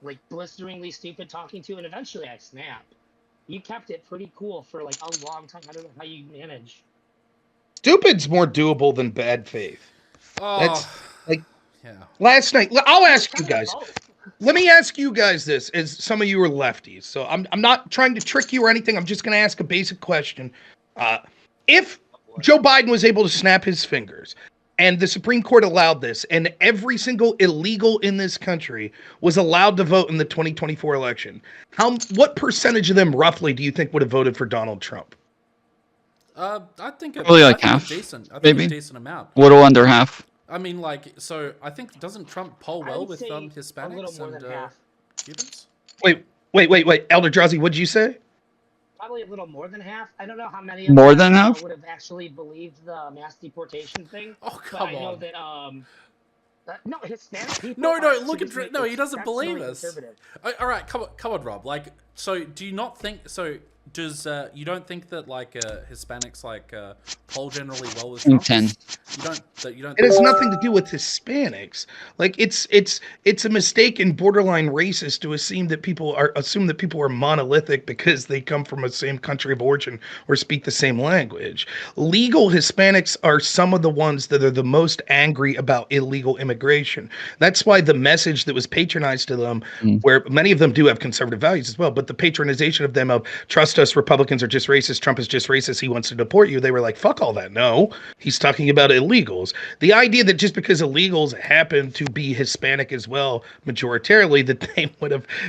like blisteringly stupid talking to, and eventually I snap. You kept it pretty cool for like a long time. I don't know how you manage. Stupid's more doable than bad faith. Oh, that's like last night. I'll ask you guys. Let me ask you guys this, as some of you are lefties. So I'm not trying to trick you or anything. I'm just going to ask a basic question. If Joe Biden was able to snap his fingers and the Supreme Court allowed this and every single illegal in this country was allowed to vote in the 2024 election, what percentage of them roughly do you think would have voted for Donald Trump? I think probably like half, maybe a decent amount. A little under half. I mean, like, so I think doesn't Trump poll well with Hispanics a little more and than half. Cubans? Wait, Wait. Elder Drazi, what'd you say? Probably a little more than half. I don't know how many of more than half would have actually believed the mass deportation thing. Oh, but come I know on. that no, Hispanic people. No, look at no. He doesn't believe us. All right, come on, Rob. Like, so do you not think so? Does you don't think that like Hispanics like poll generally well with Trump? 10. You don't. It has nothing to do with Hispanics. Like it's a mistake and borderline racist to assume that people are monolithic because they come from the same country of origin or speak the same language. Legal Hispanics are some of the ones that are the most angry about illegal immigration. That's why the message that was patronized to them, where many of them do have conservative values as well, but the patronization of them of trust us, Republicans are just racist, Trump is just racist, he wants to deport you. They were like, fuck all that. No, he's talking about illegals. The idea that just because illegals happen to be Hispanic as well, majoritarily, that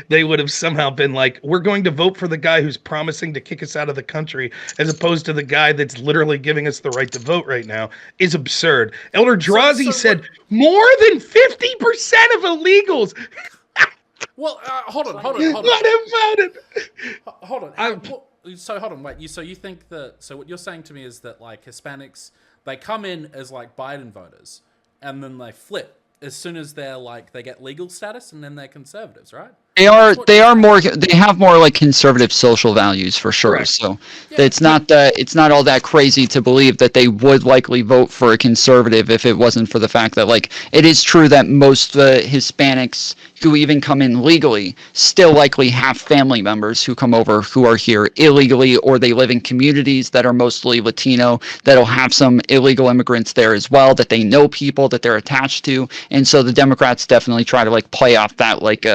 they would have somehow been like, we're going to vote for the guy who's promising to kick us out of the country, as opposed to the guy that's literally giving us the right to vote right now, is absurd. Elder Drazi said more than 50% of illegals. Well, hold on. Let him vote. Hold on. So hold on, wait. So you think that? So what you're saying to me is that like Hispanics, they come in as like Biden voters, and then they flip as soon as they're like they get legal status, and then they're conservatives, right? They have more like conservative social values for sure. Correct. So it's not all that crazy to believe that they would likely vote for a conservative if it wasn't for the fact that like it is true that most Hispanics who even come in legally still likely have family members who come over who are here illegally, or they live in communities that are mostly Latino that'll have some illegal immigrants there as well, that they know people that they're attached to. And so the Democrats definitely try to like play off that like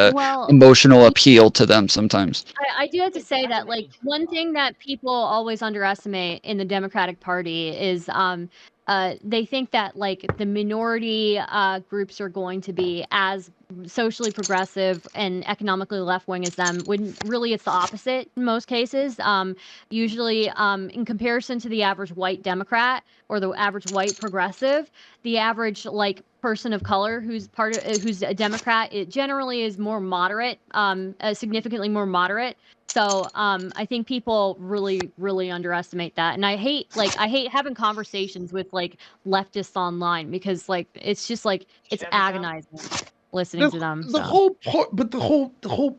emotional appeal to them sometimes. I do have to say that like one thing that people always underestimate in the Democratic Party is they think that like the minority groups are going to be as socially progressive and economically left-wing as them, when really it's the opposite in most cases. Usually in comparison to the average white Democrat or the average white progressive, the average like person of color who's a Democrat, it generally is more moderate, significantly more moderate. So I think people really, really underestimate that, and I hate having conversations with like leftists online because like it's just like it's agonizing listening to them. The whole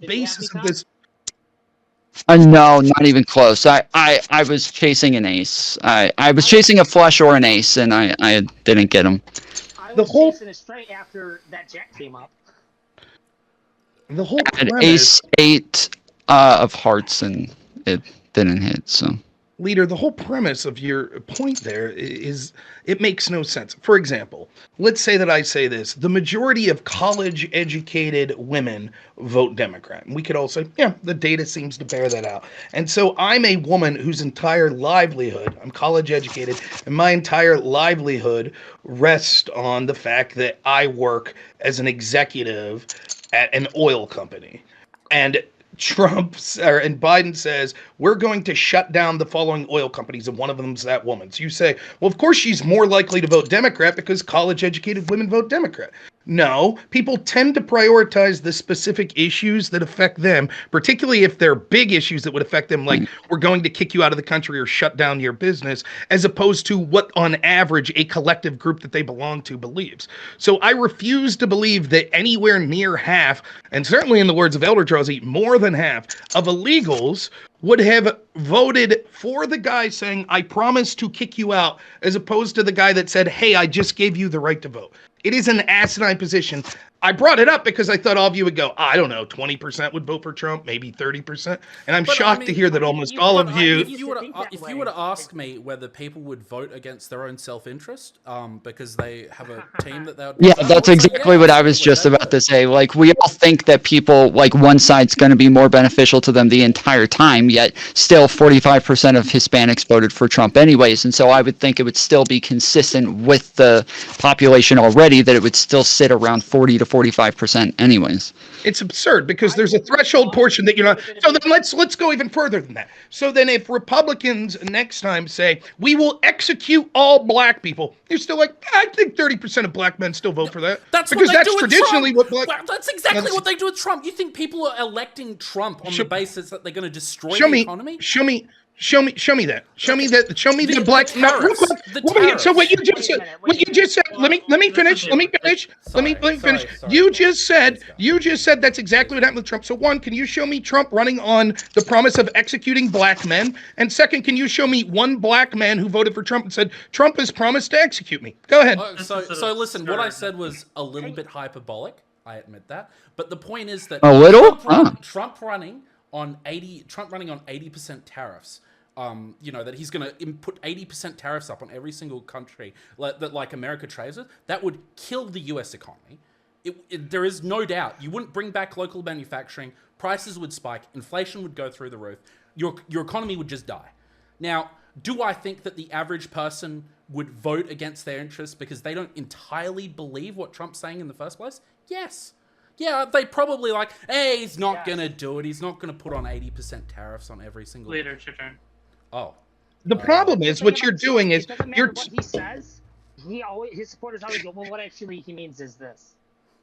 basis of this. No, not even close. I was chasing an ace. I was chasing a flush or an ace, and I didn't get him. I was chasing it straight after that jack came up. The whole ace 8 of hearts, and it didn't hit. So, Leader, the whole premise of your point there is it makes no sense. For example, let's say that I say this: the majority of college-educated women vote Democrat. And we could all say, yeah, the data seems to bear that out. And so I'm a woman whose entire livelihood, I'm college-educated, and my entire livelihood rests on the fact that I work as an executive at an oil company. And and Biden says, we're going to shut down the following oil companies, and one of them's that woman. So you say, well, of course she's more likely to vote Democrat because college-educated women vote Democrat. No, people tend to prioritize the specific issues that affect them, particularly if they're big issues that would affect them, like we're going to kick you out of the country or shut down your business, as opposed to what, on average, a collective group that they belong to believes. So I refuse to believe that anywhere near half, and certainly in the words of Elder Drazi, more than half of illegals would have voted for the guy saying, I promise to kick you out, as opposed to the guy that said, hey, I just gave you the right to vote. It is an asinine position. I brought it up because I thought all of you would go, I don't know, 20% would vote for Trump, maybe 30%. And I'm shocked to hear that almost all of you... If you were to ask me whether people would vote against their own self-interest because they have a team that they would... Yeah, that's exactly what I was just about to say. Like, we all think that people, like, one side's going to be more beneficial to them the entire time, yet still 45% of Hispanics voted for Trump anyways. And so I would think it would still be consistent with the population already, that it would still sit around 40 to 45% anyways. It's absurd because there's a threshold portion that you're not. So then let's go even further than that. So then if Republicans next time say, we will execute all black people, you're still like, I think 30% of black men still vote for that. That's because what they that's do with traditionally Trump. what black. Well, that's exactly what they do with Trump. You think people are electing Trump on the basis that they're going to destroy the economy? Show me that. Show me the black. So what you just said. Let me finish. You just said that's exactly what happened with Trump. So one, can you show me Trump running on the promise of executing black men? And second, can you show me one black man who voted for Trump and said Trump has promised to execute me? Go ahead. So listen, what I said was a little bit hyperbolic. I admit that. But the point is that Trump running on 80% tariffs. That he's going to put 80% tariffs up on every single country like America trades with, that would kill the U.S. economy. There is no doubt. You wouldn't bring back local manufacturing. Prices would spike. Inflation would go through the roof. Your economy would just die. Now, do I think that the average person would vote against their interests because they don't entirely believe what Trump's saying in the first place? Yes. Yeah, they probably like, hey, he's not going to do it. He's not going to put on 80% tariffs on every single... Leader, it's your turn. Oh. The problem is what you're doing is what he says. His supporters always go, well, what actually he means is this.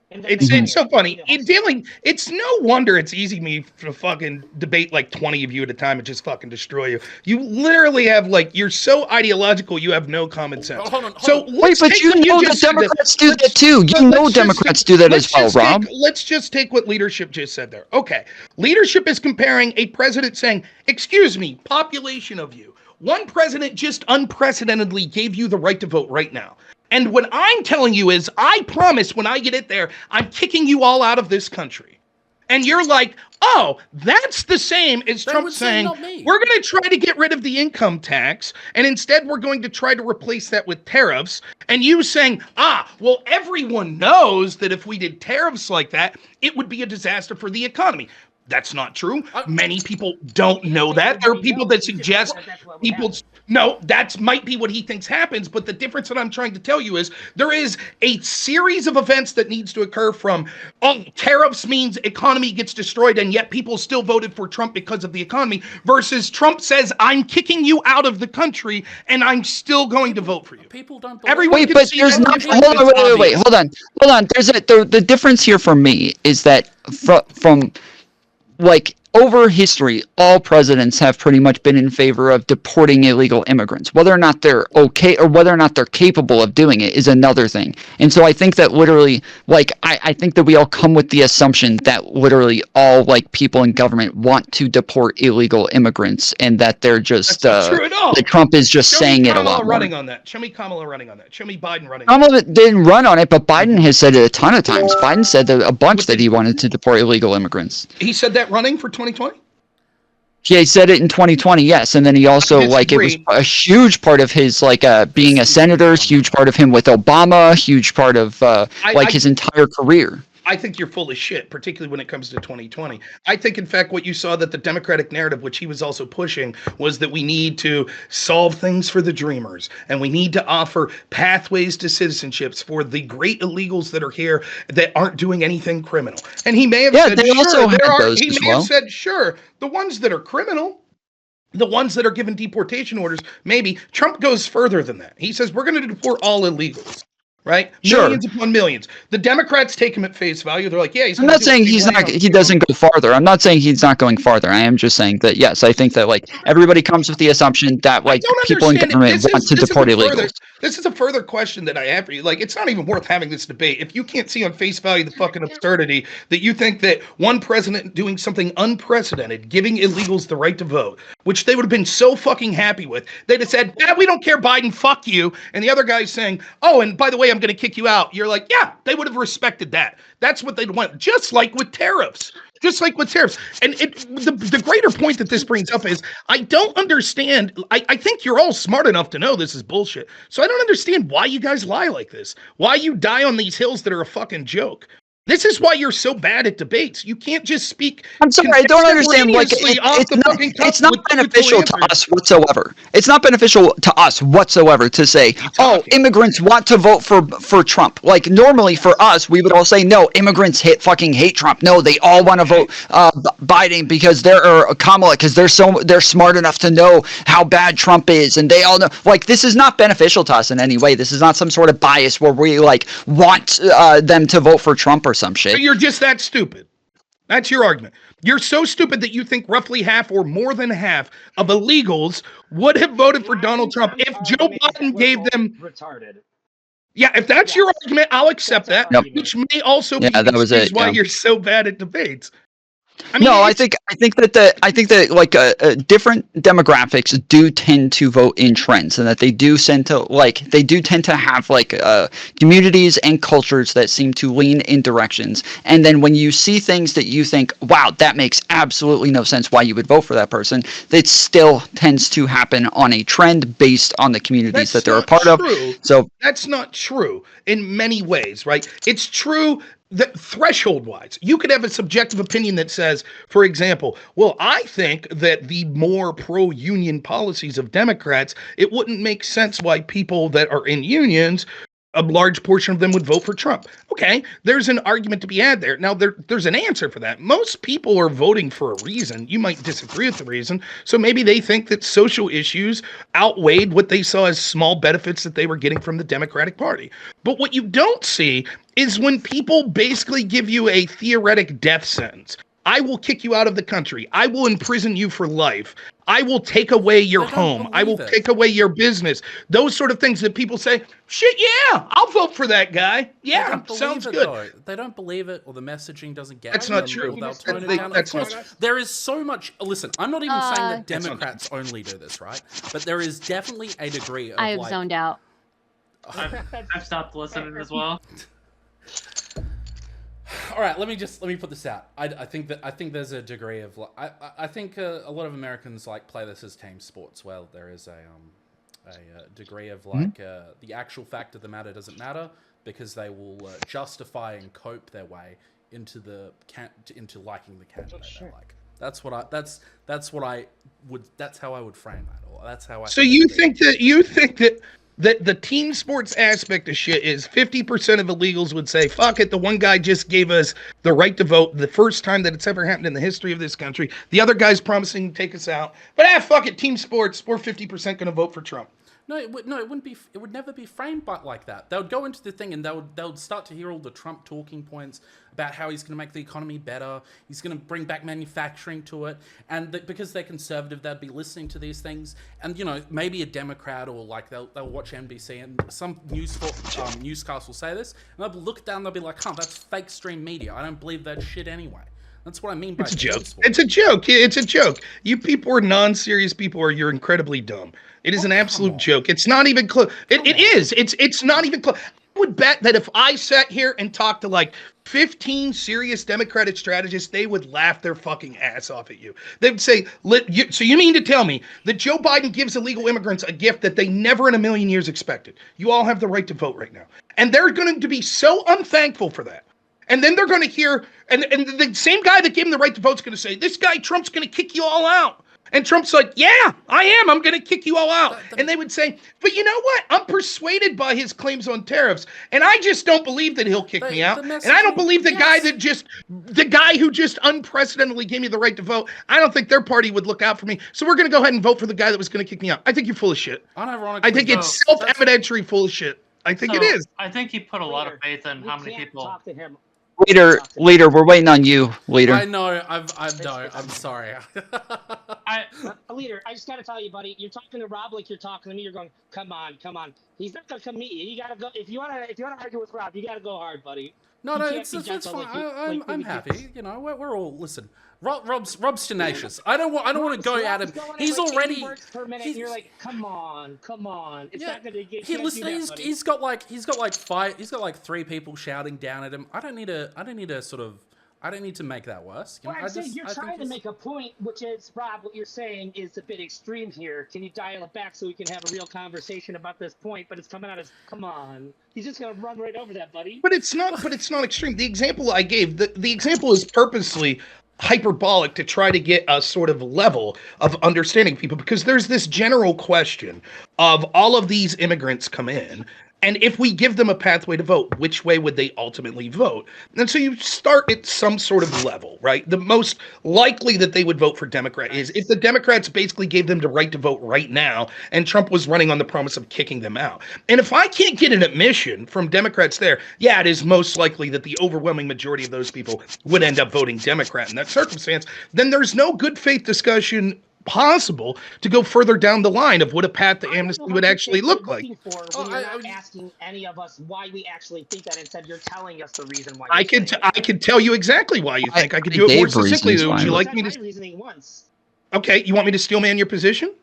It's so funny. It's no wonder it's easy me to fucking debate like 20 of you at a time and just fucking destroy you. You literally have you're so ideological you have no common sense. Hold on. Wait, but you know that Democrats do that too. You know Democrats do that as well, Rob. Let's just take what leadership just said there. Okay. Leadership is comparing a president saying, excuse me, population of you. One president just unprecedentedly gave you the right to vote right now. And what I'm telling you is, I promise when I get it there, I'm kicking you all out of this country. And you're like, oh, that's the same as Trump saying, we're going to try to get rid of the income tax, and instead we're going to try to replace that with tariffs. And you saying, well, everyone knows that if we did tariffs like that, it would be a disaster for the economy. That's not true. Many people don't know that. There are people that suggest that might be what he thinks happens. But the difference that I'm trying to tell you is there is a series of events that needs to occur from, tariffs means economy gets destroyed and yet people still voted for Trump because of the economy versus Trump says, I'm kicking you out of the country and I'm still going to vote for you. People don't believe Wait, but there's not, hold on. There's the difference here for me is that from over history, all presidents have pretty much been in favor of deporting illegal immigrants. Whether or not they're okay or whether or not they're capable of doing it is another thing. And so I think that literally, I think that we all come with the assumption that literally all people in government want to deport illegal immigrants and that they're just That's not true at all. That Trump is just saying it a lot more. Running on that. Show me Kamala running on that. Show me Biden running. Kamala didn't run on it, but Biden has said it a ton of times. Biden said a bunch that he wanted to deport illegal immigrants. He said that running for 2020? Yeah, he said it in 2020, yes. And then he also, it was a huge part of his, being a senator, huge part of him with Obama, huge part of, his entire career. I think you're full of shit, particularly when it comes to 2020. I think, in fact, what you saw that the Democratic narrative, which he was also pushing, was that we need to solve things for the dreamers, and we need to offer pathways to citizenships for the great illegals that are here that aren't doing anything criminal. And he may have said, sure, the ones that are criminal, the ones that are given deportation orders, maybe. Trump goes further than that. He says, we're going to deport all illegals. Right? Sure. Millions upon millions. The Democrats take him at face value. They're like, yeah, he's. I'm not saying he doesn't go farther. I'm not saying he's not going farther. I am just saying that, yes, I think that everybody comes with the assumption that people in government want to deport illegals. This is a further question that I have for you. It's not even worth having this debate. If you can't see on face value the fucking absurdity that you think that one president doing something unprecedented, giving illegals the right to vote, which they would have been so fucking happy with, they'd have said, we don't care, Biden, fuck you. And the other guy's saying, oh, and by the way, I'm going to kick you out. You're like, yeah, they would have respected that. That's what they'd want. Just like with tariffs. And the greater point that this brings up is, I don't understand. I think you're all smart enough to know this is bullshit. So I don't understand why you guys lie like this. Why you die on these hills that are a fucking joke. This is why you're so bad at debates. You can't just speak. I'm sorry, I don't understand. Like, it's not beneficial to us whatsoever. It's not beneficial to us whatsoever to say, oh, immigrants want to vote for Trump. Like, normally for us, we would all say, no, immigrants fucking hate Trump. No, they all want to vote Biden because they're Kamala because they're smart enough to know how bad Trump is, and they all know. Like, this is not beneficial to us in any way. This is not some sort of bias where we like want them to vote for Trump or some shit. So you're just that stupid. That's your argument. You're so stupid that you think roughly half or more than half of illegals would have voted for Donald Trump if Joe Biden gave them retarded. Yeah, if that's your argument, I'll accept that. Nope. Which may also be that was it, why you're so bad at debates. I mean, I think that different demographics do tend to vote in trends, and that they do tend to have communities and cultures that seem to lean in directions. And then when you see things that you think, wow, that makes absolutely no sense why you would vote for that person, that still tends to happen on a trend based on the communities that they're a part of. So that's not true in many ways, right? It's true that threshold-wise, you could have a subjective opinion that says, for example, well, I think that the more pro-union policies of Democrats, it wouldn't make sense why people that are in unions, a large portion of them would vote for Trump. Okay, there's an argument to be had there. Now, there's an answer for that. Most people are voting for a reason. You might disagree with the reason. So maybe they think that social issues outweighed what they saw as small benefits that they were getting from the Democratic Party. But what you don't see is when people basically give you a theoretic death sentence. I will kick you out of the country. I will imprison you for life. I will take away your home. I will take away your business. Those sort of things that people say, shit, yeah, I'll vote for that guy. Yeah, sounds good. Though. They don't believe it, or the messaging doesn't get That's not true. That's not true. There is so much. Listen, I'm not even saying that Democrats only do this, right? But there is definitely a degree of I have zoned out. I've stopped listening as well. All right, let me put this out. I think there's a degree of I think a lot of Americans play this as team sports. Well, there is a degree of the actual fact of the matter doesn't matter because they will justify and cope their way into liking the candidate they like. That's how I would frame that, or that's how I. So you think that the team sports aspect of shit is 50% of illegals would say, fuck it, the one guy just gave us the right to vote the first time that it's ever happened in the history of this country. The other guy's promising to take us out. But fuck it, team sports, we're 50% going to vote for Trump. No, it wouldn't be. It would never be framed like that. They would go into the thing and they would start to hear all the Trump talking points about how he's going to make the economy better. He's going to bring back manufacturing to it, and because they're conservative, they'd be listening to these things. And maybe a Democrat or they'll watch NBC and some newscast will say this, and they'll look down. They'll be like, "Huh, that's fake stream media. I don't believe that shit anyway." That's what I mean by it's a joke. It's a joke. It's a joke. You people are non-serious people, or you're incredibly dumb. It is an absolute joke. It's not even close. It is. It's not even close. I would bet that if I sat here and talked to 15 serious Democratic strategists, they would laugh their fucking ass off at you. They would say, so you mean to tell me that Joe Biden gives illegal immigrants a gift that they never in a million years expected? You all have the right to vote right now. And they're going to be so unthankful for that. And then they're going to hear, and the same guy that gave him the right to vote is going to say, this guy Trump's going to kick you all out. And Trump's like, yeah, I am. I'm going to kick you all out. And they would say, but you know what? I'm persuaded by his claims on tariffs. And I just don't believe that he'll kick me out. And I don't believe the guy who just unprecedentedly gave me the right to vote. I don't think their party would look out for me. So we're going to go ahead and vote for the guy that was going to kick me out. I think you're full of shit. I think it's self-evidentiary full of shit. I think it is. I think he put a lot of faith in how many people. Talk to him. Leader, we're waiting on you, leader. I know. I'm sorry. Leader, I just gotta tell you, buddy. You're talking to Rob like you're talking to me. You're going, come on. He's not gonna come meet you. You gotta go. If you wanna argue with Rob, you gotta go hard, buddy. No, it's fine. I'm happy. We're all listen. Rob's tenacious. I don't want to go at him. He's already. Per minute, you're like, come on. It's not gonna get. He's got 3 people shouting down at him. I don't need to sort of I don't need to make that worse. Well, I'm saying you're trying to make a point, which is, Rob, what you're saying is a bit extreme here. Can you dial it back so we can have a real conversation about this point? But it's coming out as, come on. He's just going to run right over that, buddy. But it's not extreme. The example I gave, the example is purposely hyperbolic to try to get a sort of level of understanding people, because there's this general question of all of these immigrants come in, and if we give them a pathway to vote, which way would they ultimately vote? And so you start at some sort of level, right? The most likely that they would vote for Democrat is if the Democrats basically gave them the right to vote right now, and Trump was running on the promise of kicking them out. And if I can't get an admission from Democrats there, yeah, it is most likely that the overwhelming majority of those people would end up voting Democrat in that circumstance. Then there's no good faith discussion possible to go further down the line of what a path to amnesty would actually look like. You're not asking any of us why we actually think that. Instead, you're telling us the reason why. I can tell you exactly why you think. I could do it more succinctly. Would you like me to? Reasoning once. Okay, you want me to steelman your position?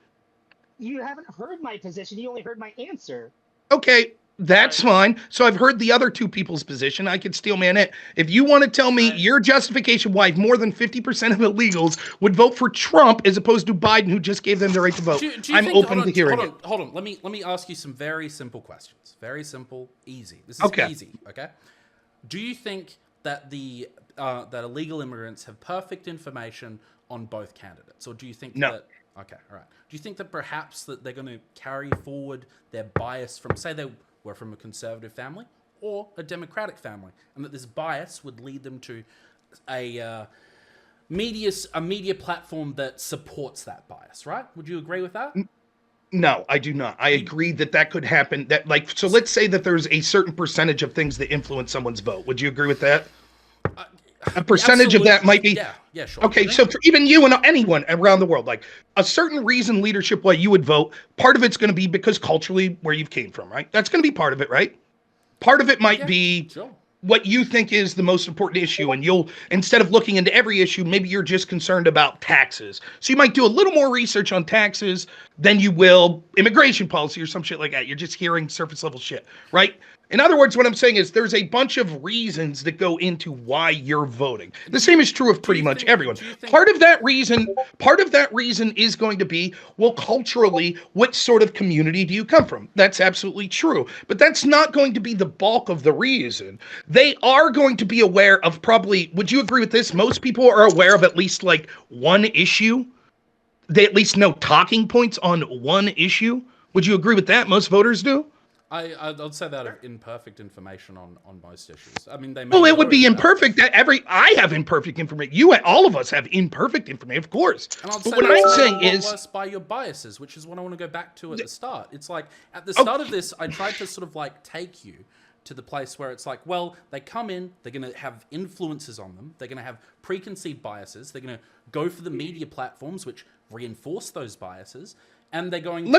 You haven't heard my position. You only heard my answer. Okay, that's fine. So I've heard the other two people's position. I could steelman it. If you want to tell me your justification why more than 50% of illegals would vote for Trump as opposed to Biden, who just gave them the right to vote, I'm open to hearing it. Hold on. Let me ask you some very simple questions. Very simple, easy. This is easy. Okay. Do you think that that illegal immigrants have perfect information on both candidates, or do you think that? Okay, all right. Do you think that perhaps that they're going to carry forward their bias from, say, they were from a conservative family or a Democratic family, and that this bias would lead them to a media platform that supports that bias, right? Would you agree with that? No, I do not. I agree that could happen. So let's say that there's a certain percentage of things that influence someone's vote. Would you agree with that? A percentage of that might be. Yeah, sure. Okay, so for even you and anyone around the world, like a certain reason leadership why you would vote, part of it's going to be because culturally where you came from, right? That's going to be part of it, right? Part of it might be what you think is the most important issue, and you'll, instead of looking into every issue, maybe you're just concerned about taxes. So you might do a little more research on taxes than you will immigration policy or some shit like that. You're just hearing surface level shit, right? In other words, what I'm saying is there's a bunch of reasons that go into why you're voting. The same is true of pretty much everyone. Part of that reason is going to be, well, culturally, what sort of community do you come from? That's absolutely true. But that's not going to be the bulk of the reason. They are going to be aware of probably, would you agree with this? Most people are aware of at least like one issue. They at least know talking points on one issue. Would you agree with that? Most voters do? I'd say that of imperfect information on most issues. I mean, they. Well, it would be imperfect. I have imperfect information. All of us have imperfect information, of course. But what I'm saying is, worse by your biases, which is what I want to go back to at the start. It's like at the start of this, I tried to sort of like take you to the place where it's like, well, they come in, they're going to have influences on them, they're going to have preconceived biases, they're going to go for the media platforms which reinforce those biases, and they're going.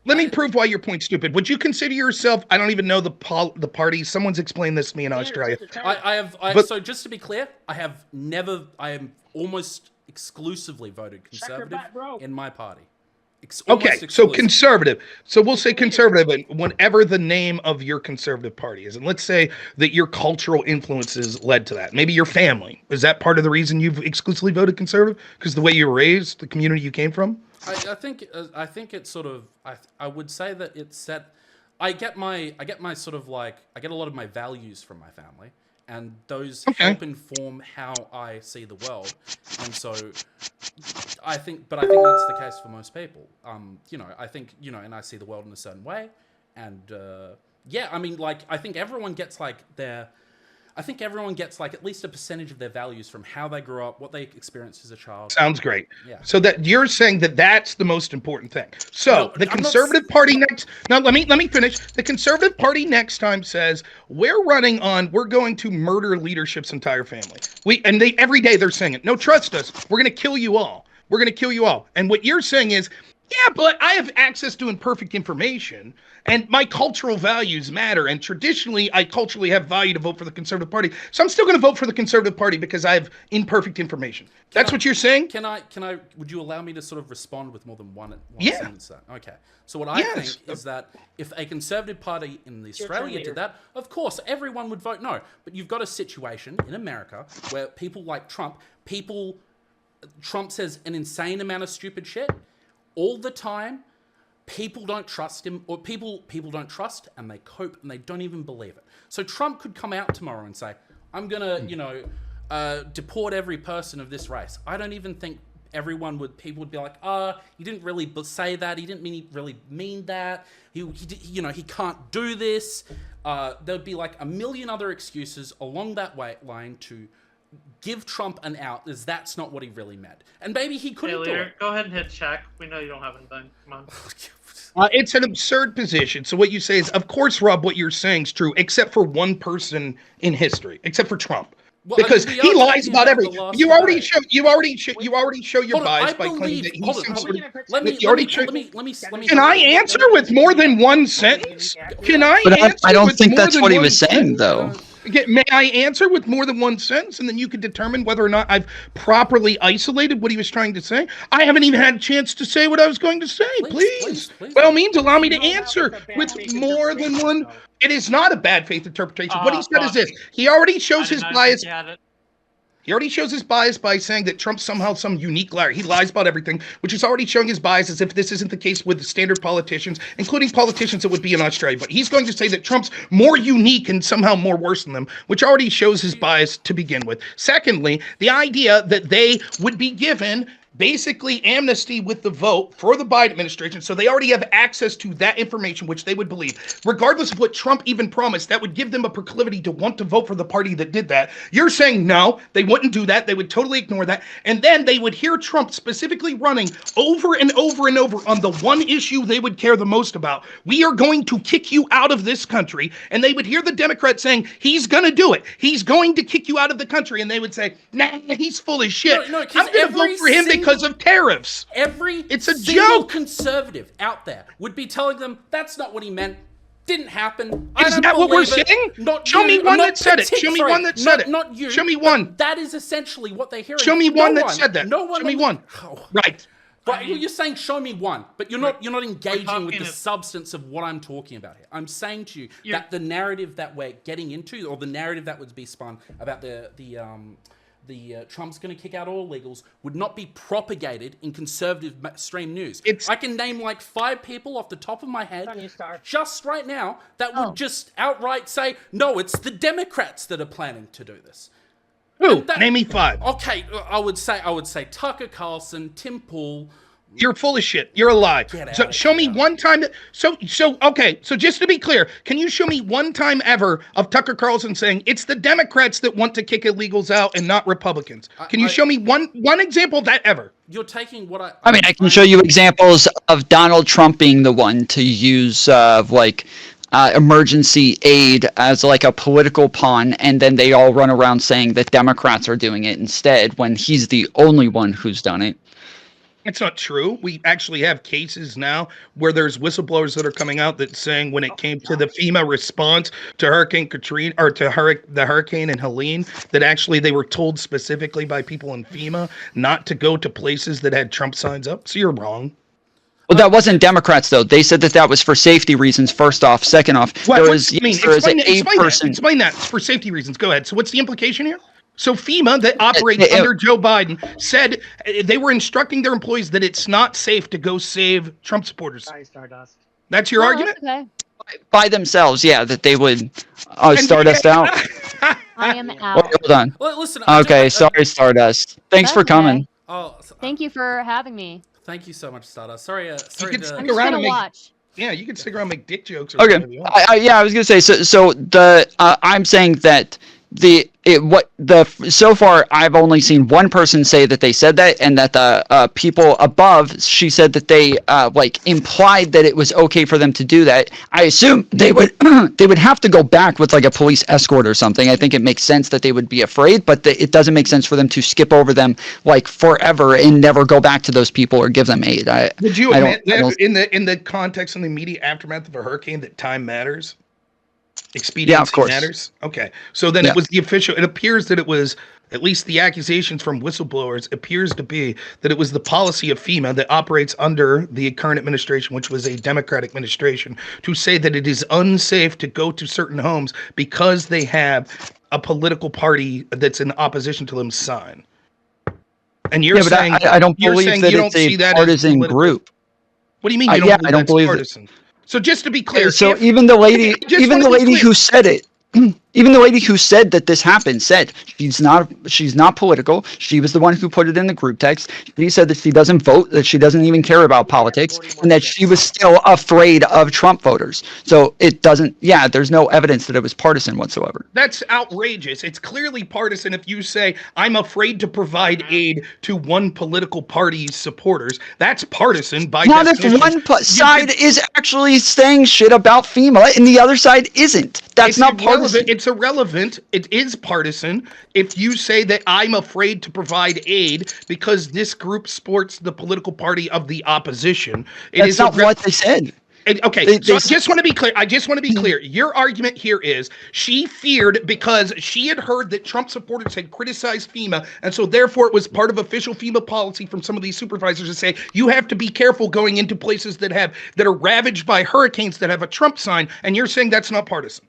Let me prove why your point's stupid. Would you consider yourself? I don't even know the party. Someone's explained this to me in Australia. So just to be clear, I am almost exclusively voted conservative in my party. Okay, so conservative. So we'll say conservative, and whatever the name of your conservative party is, and let's say that your cultural influences led to that. Maybe your family. Is that part of the reason you've exclusively voted conservative? Because the way you were raised, the community you came from? I think it's sort of. I would say that it's set. I get a lot of my values from my family, and those help inform how I see the world. And so, I think that's the case for most people. I think, and I see the world in a certain way, and I think everyone gets at least a percentage of their values from how they grew up, what they experienced as a child. Sounds great. Yeah. So that you're saying that's the most important thing. So the Conservative Party next. Now let me finish. The Conservative Party next time says we're going to murder leadership's entire family. Every day they're saying it. No, trust us. We're going to kill you all. We're going to kill you all. And what you're saying is, Yeah, but I have access to imperfect information, and my cultural values matter. And traditionally, I culturally have value to vote for the Conservative Party. So I'm still going to vote for the Conservative Party because I have imperfect information. That's what you're saying? Can I? Would you allow me to sort of respond with more than one sentence? Okay. So what I think is that if a Conservative Party in Australia did that, of course everyone would vote no. But you've got a situation in America where people like Trump says an insane amount of stupid shit all the time. People don't trust him, or people don't trust, and they cope, and they don't even believe it. So Trump could come out tomorrow and say, I'm gonna, deport every person of this race. I don't even think people would be like, he didn't really say that. He didn't really mean that. He can't do this. There'd be like a million other excuses along that line to give Trump an out, as that's not what he really meant. And maybe he couldn't do it. Go ahead and hit check. We know you don't have anything. Come on. It's an absurd position. So what you say is, of course, Rob, what you're saying is true, except for one person in history, except for Trump. Well, because he lies about everything. You already show your bias by claiming that he's some sort of. Let me. Can I answer with more than one sentence? Can I? But I don't think that's what he was saying, though. May I answer with more than one sentence, and then you can determine whether or not I've properly isolated what he was trying to say? I haven't even had a chance to say what I was going to say. Please. By all means, allow me to answer with more than one. It is not a bad faith interpretation. What he said is this. He already shows his bias. He already shows his bias by saying that Trump's somehow some unique liar. He lies about everything, which is already showing his bias, as if this isn't the case with the standard politicians, including politicians that would be in Australia. But he's going to say that Trump's more unique and somehow more worse than them, which already shows his bias to begin with. Secondly, the idea that they would be given basically amnesty with the vote for the Biden administration, so they already have access to that information, which they would believe. Regardless of what Trump even promised, that would give them a proclivity to want to vote for the party that did that. You're saying no, they wouldn't do that. They would totally ignore that. And then they would hear Trump specifically running over and over and over on the one issue they would care the most about. We are going to kick you out of this country. And they would hear the Democrats saying, he's going to do it. He's going to kick you out of the country. And they would say, nah, he's full of shit. I'm going to vote for him because of tariffs. It's a joke. Conservative out there would be telling them that's not what he meant. Didn't happen. Is that what we're saying? Show me one that said it. Show me one that said it. Not you. Show me one. That is essentially what they're hearing. Show me one that said that. No one. Show me one. Right. But you're saying show me one, but you're not engaging with the substance of what I'm talking about here. I'm saying to you that the narrative that we're getting into, or the narrative that would be spun about the Trump's going to kick out all illegals, would not be propagated in conservative stream news. I can name like 5 people off the top of my head just right now that would just outright say, no, it's the Democrats that are planning to do this. Who? Name me 5. Okay, I would say Tucker Carlson, Tim Pool. You're full of shit. You're a lie. So show me one time that. So just to be clear, can you show me one time ever of Tucker Carlson saying it's the Democrats that want to kick illegals out and not Republicans? Can you show me one example of that ever? You're taking what I mean, I can show you examples of Donald Trump being the one to use emergency aid as like a political pawn, and then they all run around saying that Democrats are doing it instead when he's the only one who's done it. It's not true. We actually have cases now where there's whistleblowers that are coming out that saying when it came to the FEMA response to Hurricane Katrina, or to the hurricane in Helene, that actually they were told specifically by people in FEMA not to go to places that had Trump signs up. So you're wrong. Well, that wasn't Democrats, though. They said that was for safety reasons, first off. Second off, explain that. It's for safety reasons. Go ahead. So what's the implication here? So FEMA, that operates under Joe Biden, said they were instructing their employees that it's not safe to go save Trump supporters. Sorry, Stardust. That's your argument? Okay. By themselves, yeah, that they would Stardust out. I am out. Hold on. Well, listen. Okay, sorry, Stardust. Thanks for coming. Thank you for having me. Thank you so much, Stardust. Sorry you to... can stick around and watch. Yeah, you can stick around and make dick jokes. Okay. I was gonna say, so I'm saying that so far I've only seen one person say that they said that, and that the people above, she said that they like implied that it was okay for them to do that. I assume they would they would have to go back with like a police escort or something. I think it makes sense that they would be afraid, but it doesn't make sense for them to skip over them like forever and never go back to those people or give them aid. Would you admit that in the context and the immediate aftermath of a hurricane that time matters? Expediency matters? Okay. So then it was the official, it appears that it was, at least the accusations from whistleblowers appears to be that it was the policy of FEMA that operates under the current administration, which was a Democratic administration, to say that it is unsafe to go to certain homes because they have a political party that's in opposition to them sign. And you're saying I don't believe that it's a partisan group. What do you mean you don't believe that's partisan? So just to be clear, so even the lady who said it, even the lady who said that this happened said she's not political. She was the one who put it in the group text. She said that she doesn't vote, that she doesn't even care about politics, and that she was still afraid of Trump voters. So it doesn't. Yeah, there's no evidence that it was partisan whatsoever. That's outrageous. It's clearly partisan if you say I'm afraid to provide aid to one political party's supporters. That's partisan by definition. Not if one side is actually saying shit about FEMA and the other side isn't. That's not partisan. It's irrelevant. It is partisan if you say that I'm afraid to provide aid because this group supports the political party of the opposition. That's not what they said. Okay, so I just want to be clear. Your argument here is she feared because she had heard that Trump supporters had criticized FEMA, and so therefore it was part of official FEMA policy from some of these supervisors to say you have to be careful going into places that are ravaged by hurricanes that have a Trump sign, and you're saying that's not partisan.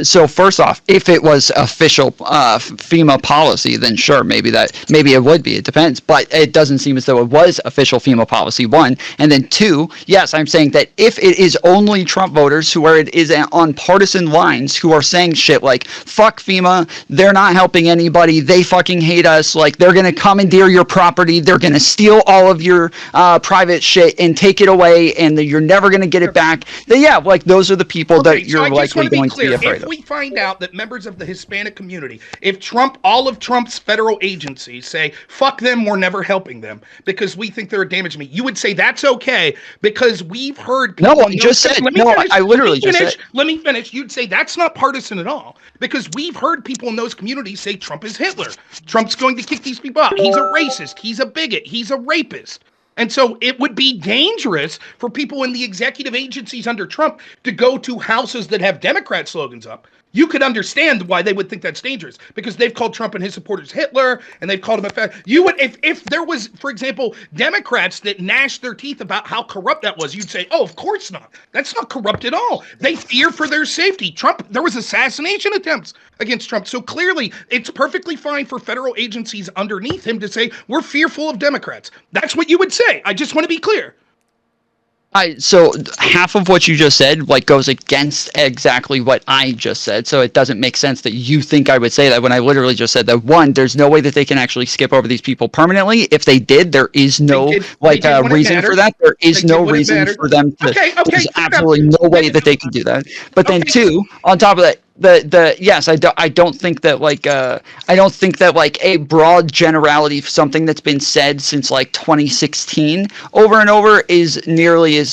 So first off, if it was official FEMA policy, then sure, maybe it would be. It depends, but it doesn't seem as though it was official FEMA policy. One, and then two, yes, I'm saying that if it is only Trump voters who is on partisan lines who are saying shit like "fuck FEMA," they're not helping anybody, they fucking hate us, like they're gonna commandeer your property, they're gonna steal all of your private shit and take it away, and you're never gonna get it back. Then yeah, like those are the people that you're likely going to be afraid. If we find out that members of the Hispanic community, if all of Trump's federal agencies say, fuck them, we're never helping them because we think they're a damage to me, you would say that's okay because we've heard people. No, I just said. I literally just said. Let me finish. You'd say that's not partisan at all because we've heard people in those communities say Trump is Hitler. Trump's going to kick these people out. He's a racist. He's a bigot. He's a rapist. And so it would be dangerous for people in the executive agencies under Trump to go to houses that have Democrat slogans up. You could understand why they would think that's dangerous because they've called Trump and his supporters Hitler and they've called him a fat. You would, if there was, for example, Democrats that gnashed their teeth about how corrupt that was, you'd say, oh, of course not. That's not corrupt at all. They fear for their safety. There was assassination attempts against Trump. So clearly it's perfectly fine for federal agencies underneath him to say, we're fearful of Democrats. That's what you would say. I just want to be clear. So half of what you just said goes against exactly what I just said. So it doesn't make sense that you think I would say that when I literally just said that. One, there's no way that they can actually skip over these people permanently. If they did, there is no reason for that. There is no reason for them to. There's absolutely no way that they can do that. But then two, on top of that, yes, I don't think that a broad generality of something that's been said since 2016 over and over is nearly as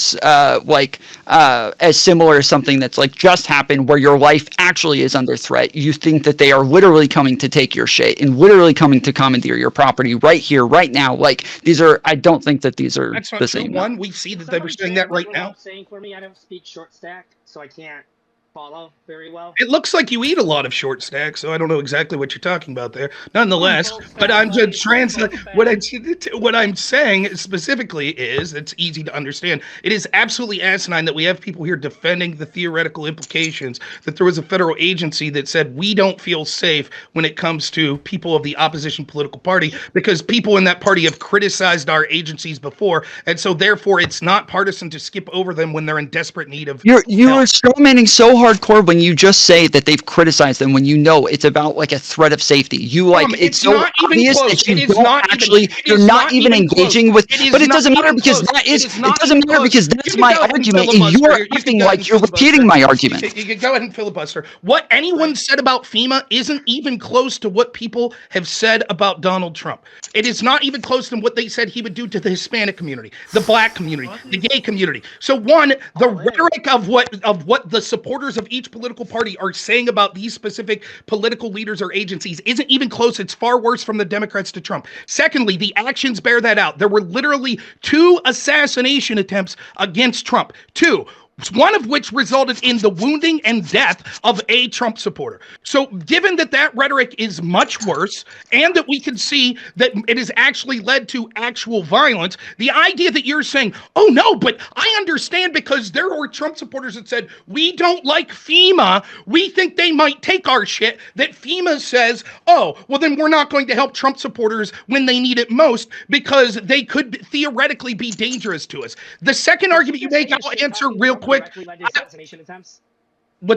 similar as something that's just happened where your life actually is under threat. You think that they are literally coming to take your shit and literally coming to commandeer your property right here, right now. I don't think that these are the same. One, we see that they were saying that right now. Saying for me, I don't speak short stack, so I can't follow very well. It looks like you eat a lot of short stack, so I don't know exactly what you're talking about there. Nonetheless, but I'm just translating what I'm saying specifically is it's easy to understand. It is absolutely asinine that we have people here defending the theoretical implications that there was a federal agency that said we don't feel safe when it comes to people of the opposition political party because people in that party have criticized our agencies before, and so therefore it's not partisan to skip over them when they're in desperate need of. You are strawmanning so hardcore when you just say that they've criticized them when you know it's about like a threat of safety. You like it's so obvious that you don't actually you're not even engaging with. But it doesn't matter because it doesn't matter because that's my argument, and you're acting like you're repeating my argument. You can go ahead and filibuster. What anyone said about FEMA isn't even close to what people have said about Donald Trump. It is not even close to what they said he would do to the Hispanic community, the Black community, the gay community. So one, the rhetoric of what the supporters of each political party are saying about these specific political leaders or agencies isn't even close. It's far worse from the Democrats to Trump. Secondly, the actions bear that out. There were literally 2 assassination attempts against Trump. 2. One of which resulted in the wounding and death of a Trump supporter. So given that that rhetoric is much worse and that we can see that it has actually led to actual violence, the idea that you're saying, oh no, but I understand because there were Trump supporters that said, we don't like FEMA, we think they might take our shit, that FEMA says, oh, well then we're not going to help Trump supporters when they need it most because they could theoretically be dangerous to us. The second argument you make, I'll answer real quick. What's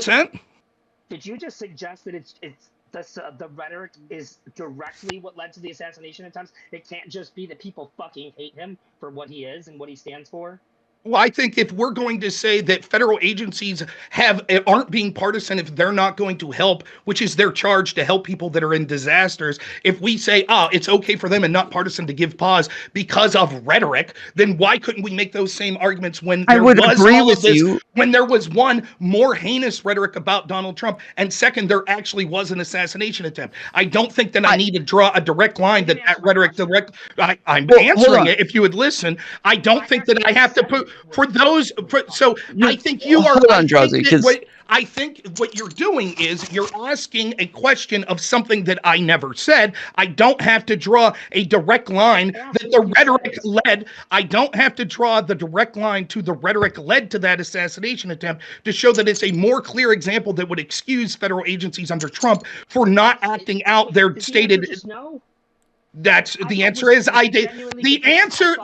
that? Did you just suggest that the rhetoric is directly what led to the assassination attempts? It can't just be that people fucking hate him for what he is and what he stands for? Well, I think if we're going to say that federal agencies aren't being partisan if they're not going to help, which is their charge to help people that are in disasters, if we say, it's okay for them and not partisan to give pause because of rhetoric, then why couldn't we make those same arguments when there was all of this, when there was one more heinous rhetoric about Donald Trump, and second, there actually was an assassination attempt? I don't think that I need to draw a direct line that rhetoric I'm answering it if you would listen. I don't think that I have to put I think you are. Hold on, Drowsy. I think what you're doing is you're asking a question of something that I never said. I don't have to draw a direct line that the rhetoric led. I don't have to draw the direct line to the rhetoric led to that assassination attempt to show that it's a more clear example that would excuse federal agencies under Trump for not acting out their stated. That's the answer is I did. The answer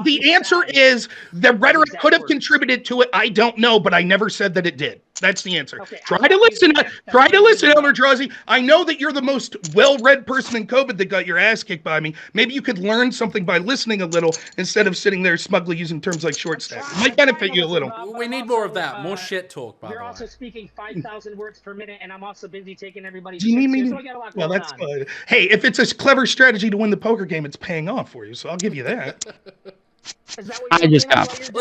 is the rhetoric could have contributed to it. I don't know, but I never said that it did. That's the answer. Okay, try to listen, Elder Drowsy. I know that you're the most well-read person in COVID that got your ass kicked by me. Maybe you could learn something by listening a little instead of sitting there smugly using terms like short stack. It might benefit you a little. We need more of that. More shit talk, by the way. You're also speaking 5,000 words per minute, and I'm also busy taking everybody's shit. Well, that's fine. Hey, if it's a clever strategy to win the poker game, it's paying off for you, so I'll give you that. I just got. The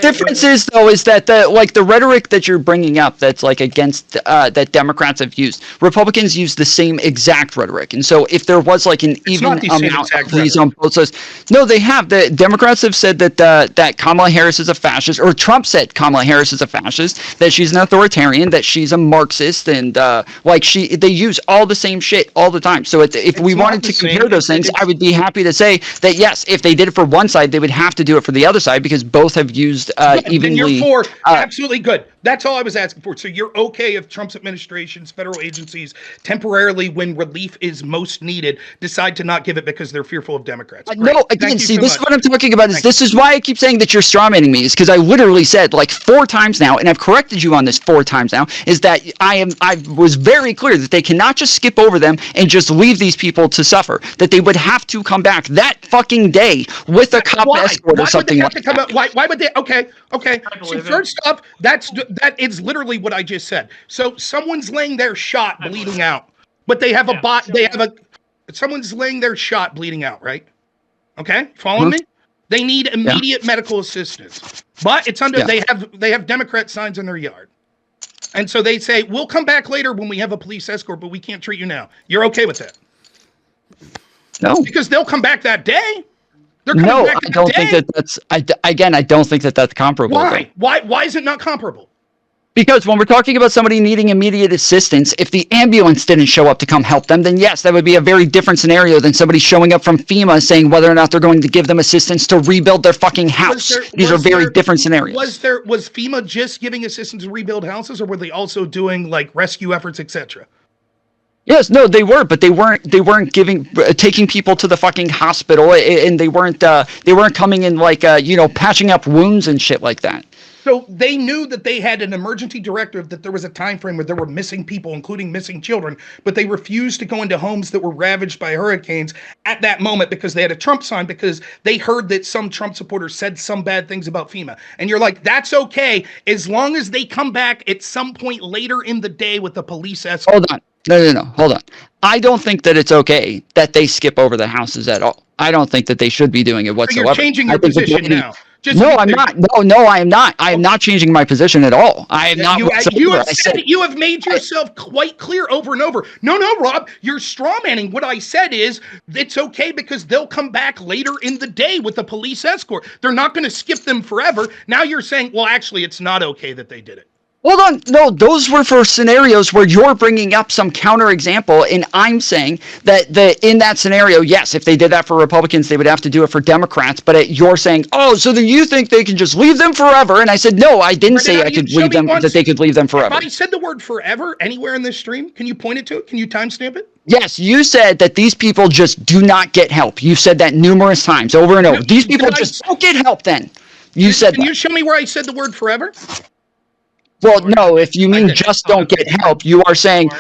difference is though is that the rhetoric that you're bringing up that's like against that Democrats have used, Republicans use the same exact rhetoric, and so if there was like an even amount of these on both sides, no, they have. The Democrats have said that Kamala Harris is a fascist, or Trump said Kamala Harris is a fascist, that she's an authoritarian, that she's a Marxist, and they use all the same shit all the time. So if we wanted to compare those things, I would be happy to say that yes, if they did it for one side, they would have to do it for the other side because both have used evenly. Then you're for absolutely good. That's all I was asking for. So you're okay if Trump's administration's federal agencies temporarily, when relief is most needed, decide to not give it because they're fearful of Democrats? No, again, see, this is what I'm talking about. This is why I keep saying that you're strawmanning me, is because I literally said like 4 times now, and I've corrected you on this 4 times now, is that I was very clear that they cannot just skip over them and just leave these people to suffer. That they would have to come back that fucking day with a cop escort or something like that. Why would they? Okay. So first off, that is literally what I just said. So someone's laying their shot bleeding out, but they have a bot. Someone's laying their shot bleeding out, right? Okay, following me? They need immediate medical assistance, but it's under. They have Democrat signs in their yard, and so they say we'll come back later when we have a police escort, but we can't treat you now. You're okay with that? No, because they'll come back that day. No, I don't think that that's. I don't think that that's comparable. Why? Why is it not comparable? Because when we're talking about somebody needing immediate assistance, if the ambulance didn't show up to come help them, then yes, that would be a very different scenario than somebody showing up from FEMA saying whether or not they're going to give them assistance to rebuild their fucking house. These are very different scenarios. Was FEMA just giving assistance to rebuild houses, or were they also doing like rescue efforts, etc.? Yes, no, they were, but they weren't taking people to the fucking hospital, and they weren't coming in like patching up wounds and shit like that. So they knew that they had an emergency directive, that there was a time frame where there were missing people, including missing children, but they refused to go into homes that were ravaged by hurricanes at that moment because they had a Trump sign, because they heard that some Trump supporters said some bad things about FEMA. And you're like, that's okay, as long as they come back at some point later in the day with the police escort. Hold on. No. Hold on. I don't think that it's okay that they skip over the houses at all. I don't think that they should be doing it whatsoever. So you're changing your position now. No, I'm not. No, I am not. I am not changing my position at all. I am not. You have made yourself quite clear over and over. No, Rob, you're strawmanning. What I said is it's okay because they'll come back later in the day with the police escort. They're not going to skip them forever. Now you're saying, well, actually, it's not okay that they did it. Hold on. No, those were for scenarios where you're bringing up some counterexample, and I'm saying that in that scenario, yes, if they did that for Republicans, they would have to do it for Democrats. But you're saying, oh, so then you think they can just leave them forever? And I said, no, I didn't say I could leave them, that they could leave them forever. If I said the word forever anywhere in this stream, can you point it to it? Can you timestamp it? Yes, you said that these people just do not get help. You said that numerous times, over and over. These people just don't get help then. You said Can you show me where I said the word forever? Well, no, if you mean just don't get help, you are saying,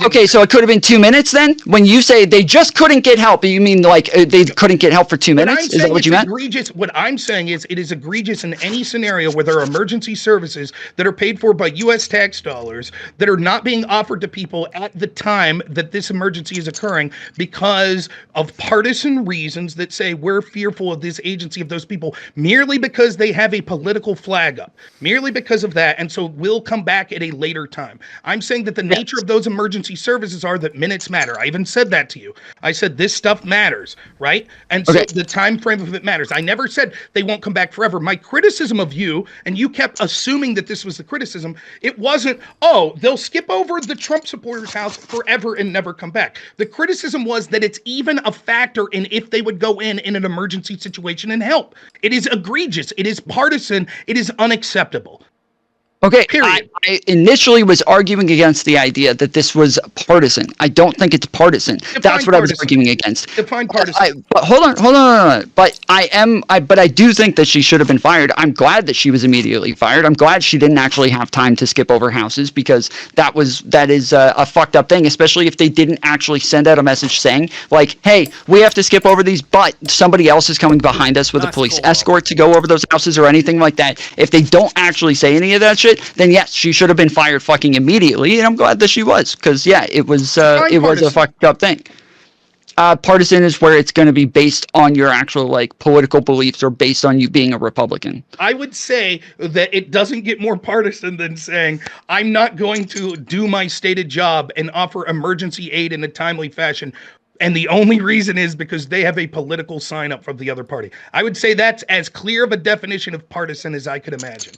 okay, so it could have been 2 minutes then? When you say they just couldn't get help, you mean like they couldn't get help for 2 minutes? Is that what you meant? Egregious. What I'm saying is it is egregious in any scenario where there are emergency services that are paid for by U.S. tax dollars that are not being offered to people at the time that this emergency is occurring because of partisan reasons that say we're fearful of this agency, of those people, merely because they have a political flag up, merely because of that, and so we'll come back at a later time. I'm saying that the nature of those emergency services are that minutes matter. I even said that to you. I said this stuff matters, right? And so the time frame of it matters. I never said they won't come back forever. My criticism of you, and you kept assuming that this was the criticism, it wasn't, oh, they'll skip over the Trump supporters' house forever and never come back. The criticism was that it's even a factor in if they would go in an emergency situation and help. It is egregious. It is partisan. It is unacceptable. Okay, I initially was arguing against the idea that this was partisan. I don't think it's partisan. That's what I was arguing against. Define partisan. But hold on. But I do think that she should have been fired. I'm glad that she was immediately fired. I'm glad she didn't actually have time to skip over houses, because that is a fucked up thing, especially if they didn't actually send out a message saying, like, hey, we have to skip over these, but somebody else is coming behind us with a police escort to go over those houses or anything like that. If they don't actually say any of that shit, then yes, she should have been fired fucking immediately, and I'm glad that she was, because it was a fucked up thing. Partisan is where it's going to be based on your actual political beliefs or based on you being a Republican. I would say that it doesn't get more partisan than saying I'm not going to do my stated job and offer emergency aid in a timely fashion, and the only reason is because they have a political sign up from the other party. I would say that's as clear of a definition of partisan as I could imagine.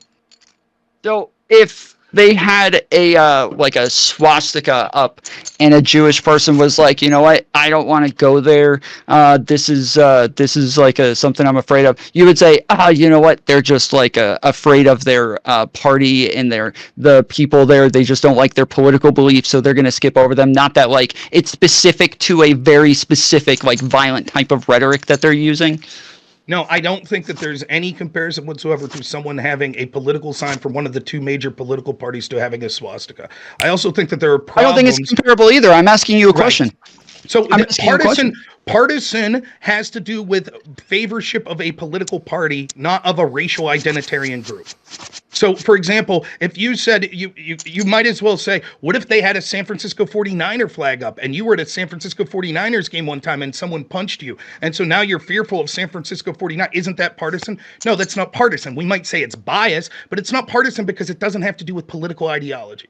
So if they had a swastika up and a Jewish person was like, you know what, I don't want to go there. This is something I'm afraid of. You would say, you know what, they're just afraid of their party and the people there. They just don't like their political beliefs, so they're going to skip over them. Not that it's specific to a very specific violent type of rhetoric that they're using. No, I don't think that there's any comparison whatsoever to someone having a political sign from one of the two major political parties to having a swastika. I also think that there are problems. I don't think it's comparable either. I'm asking you a question. So partisan has to do with favorship of a political party, not of a racial identitarian group. So, for example, if you said you might as well say, what if they had a San Francisco 49er flag up and you were at a San Francisco 49ers game one time and someone punched you, and so now you're fearful of San Francisco 49? Isn't that partisan? No, that's not partisan. We might say it's bias, but it's not partisan because it doesn't have to do with political ideology.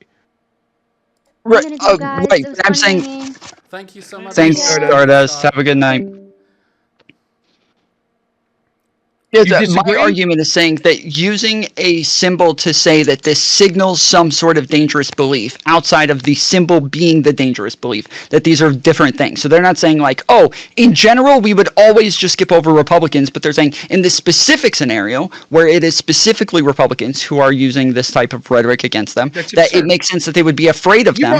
Right. Right. I'm saying. Thank you so much. Thanks, Stardust. Have a good night. My argument is saying that using a symbol to say that this signals some sort of dangerous belief outside of the symbol being the dangerous belief, that these are different things. So they're not saying in general, we would always just skip over Republicans, but they're saying in this specific scenario where it is specifically Republicans who are using this type of rhetoric against them, that it makes sense that they would be afraid of them.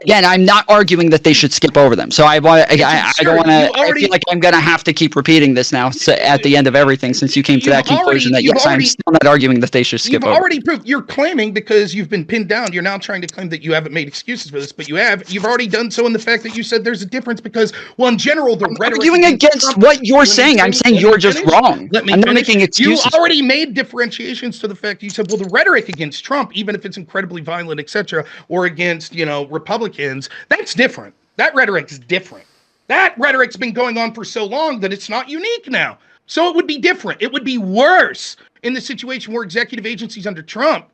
Again, I'm not arguing that they should skip over them. So I don't want to, I feel like I'm going to have to keep repeating this now at the end of everything anything since you came to that conclusion that, yes, I'm still not arguing that they should skip over. You've already proved, you're claiming because you've been pinned down, you're now trying to claim that you haven't made excuses for this, but you've already done so in the fact that you said there's a difference because, well, in general, the rhetoric... I'm arguing against what you're saying. I'm saying you're just wrong. I'm not making excuses. You already made differentiations to the fact you said, well, the rhetoric against Trump, even if it's incredibly violent, etc., or against, Republicans, that's different. That rhetoric's different. That rhetoric's been going on for so long that it's not unique now. So it would be different. It would be worse in the situation where executive agencies under Trump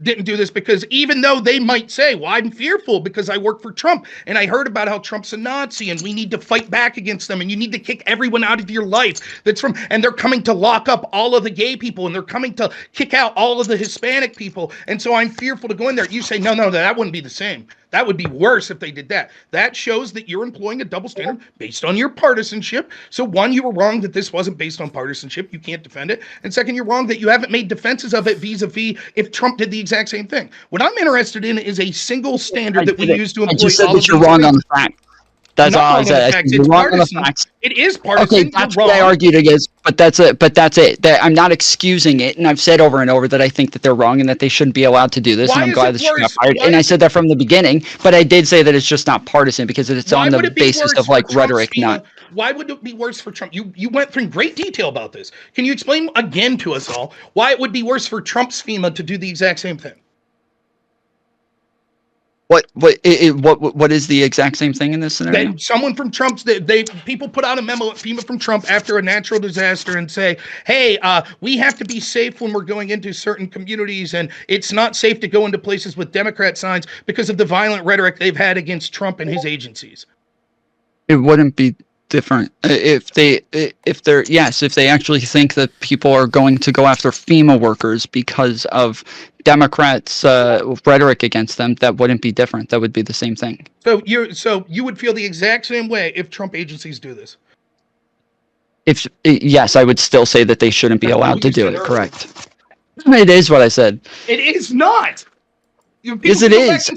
didn't do this, because even though they might say, well, I'm fearful because I work for Trump and I heard about how Trump's a Nazi and we need to fight back against them and you need to kick everyone out of your life and they're coming to lock up all of the gay people and they're coming to kick out all of the Hispanic people. And so I'm fearful to go in there. You say, no, that wouldn't be the same. That would be worse if they did that. That shows that you're employing a double standard based on your partisanship. So one, you were wrong that this wasn't based on partisanship. You can't defend it. And second, you're wrong that you haven't made defenses of it vis-a-vis if Trump did the exact same thing. What I'm interested in is a single standard that we use to employ all of these. I just said that you're wrong on the fact. That's all I said. You're wrong on the facts. It is partisan. Okay, that's what I argued against, but that's it. I'm not excusing it, and I've said over and over that I think that they're wrong and that they shouldn't be allowed to do this, and I'm glad that she got fired. And I said that from the beginning, but I did say that it's just not partisan because it's on the basis of rhetoric, not. Why would it be worse for Trump? You went through great detail about this. Can you explain again to us all why it would be worse for Trump's FEMA to do the exact same thing? What is the exact same thing in this scenario? That someone from Trump's, people put out a memo at FEMA from Trump after a natural disaster and say, hey, we have to be safe when we're going into certain communities, and it's not safe to go into places with Democrat signs because of the violent rhetoric they've had against Trump and his agencies. It wouldn't be different if they actually think that people are going to go after FEMA workers because of Democrats' rhetoric against them. That wouldn't be different. That would be the same thing. So you would feel the exact same way if Trump agencies do this? Yes, I would still say that they shouldn't be allowed to do it. Correct. It is what I said. It is not. Yes, it is.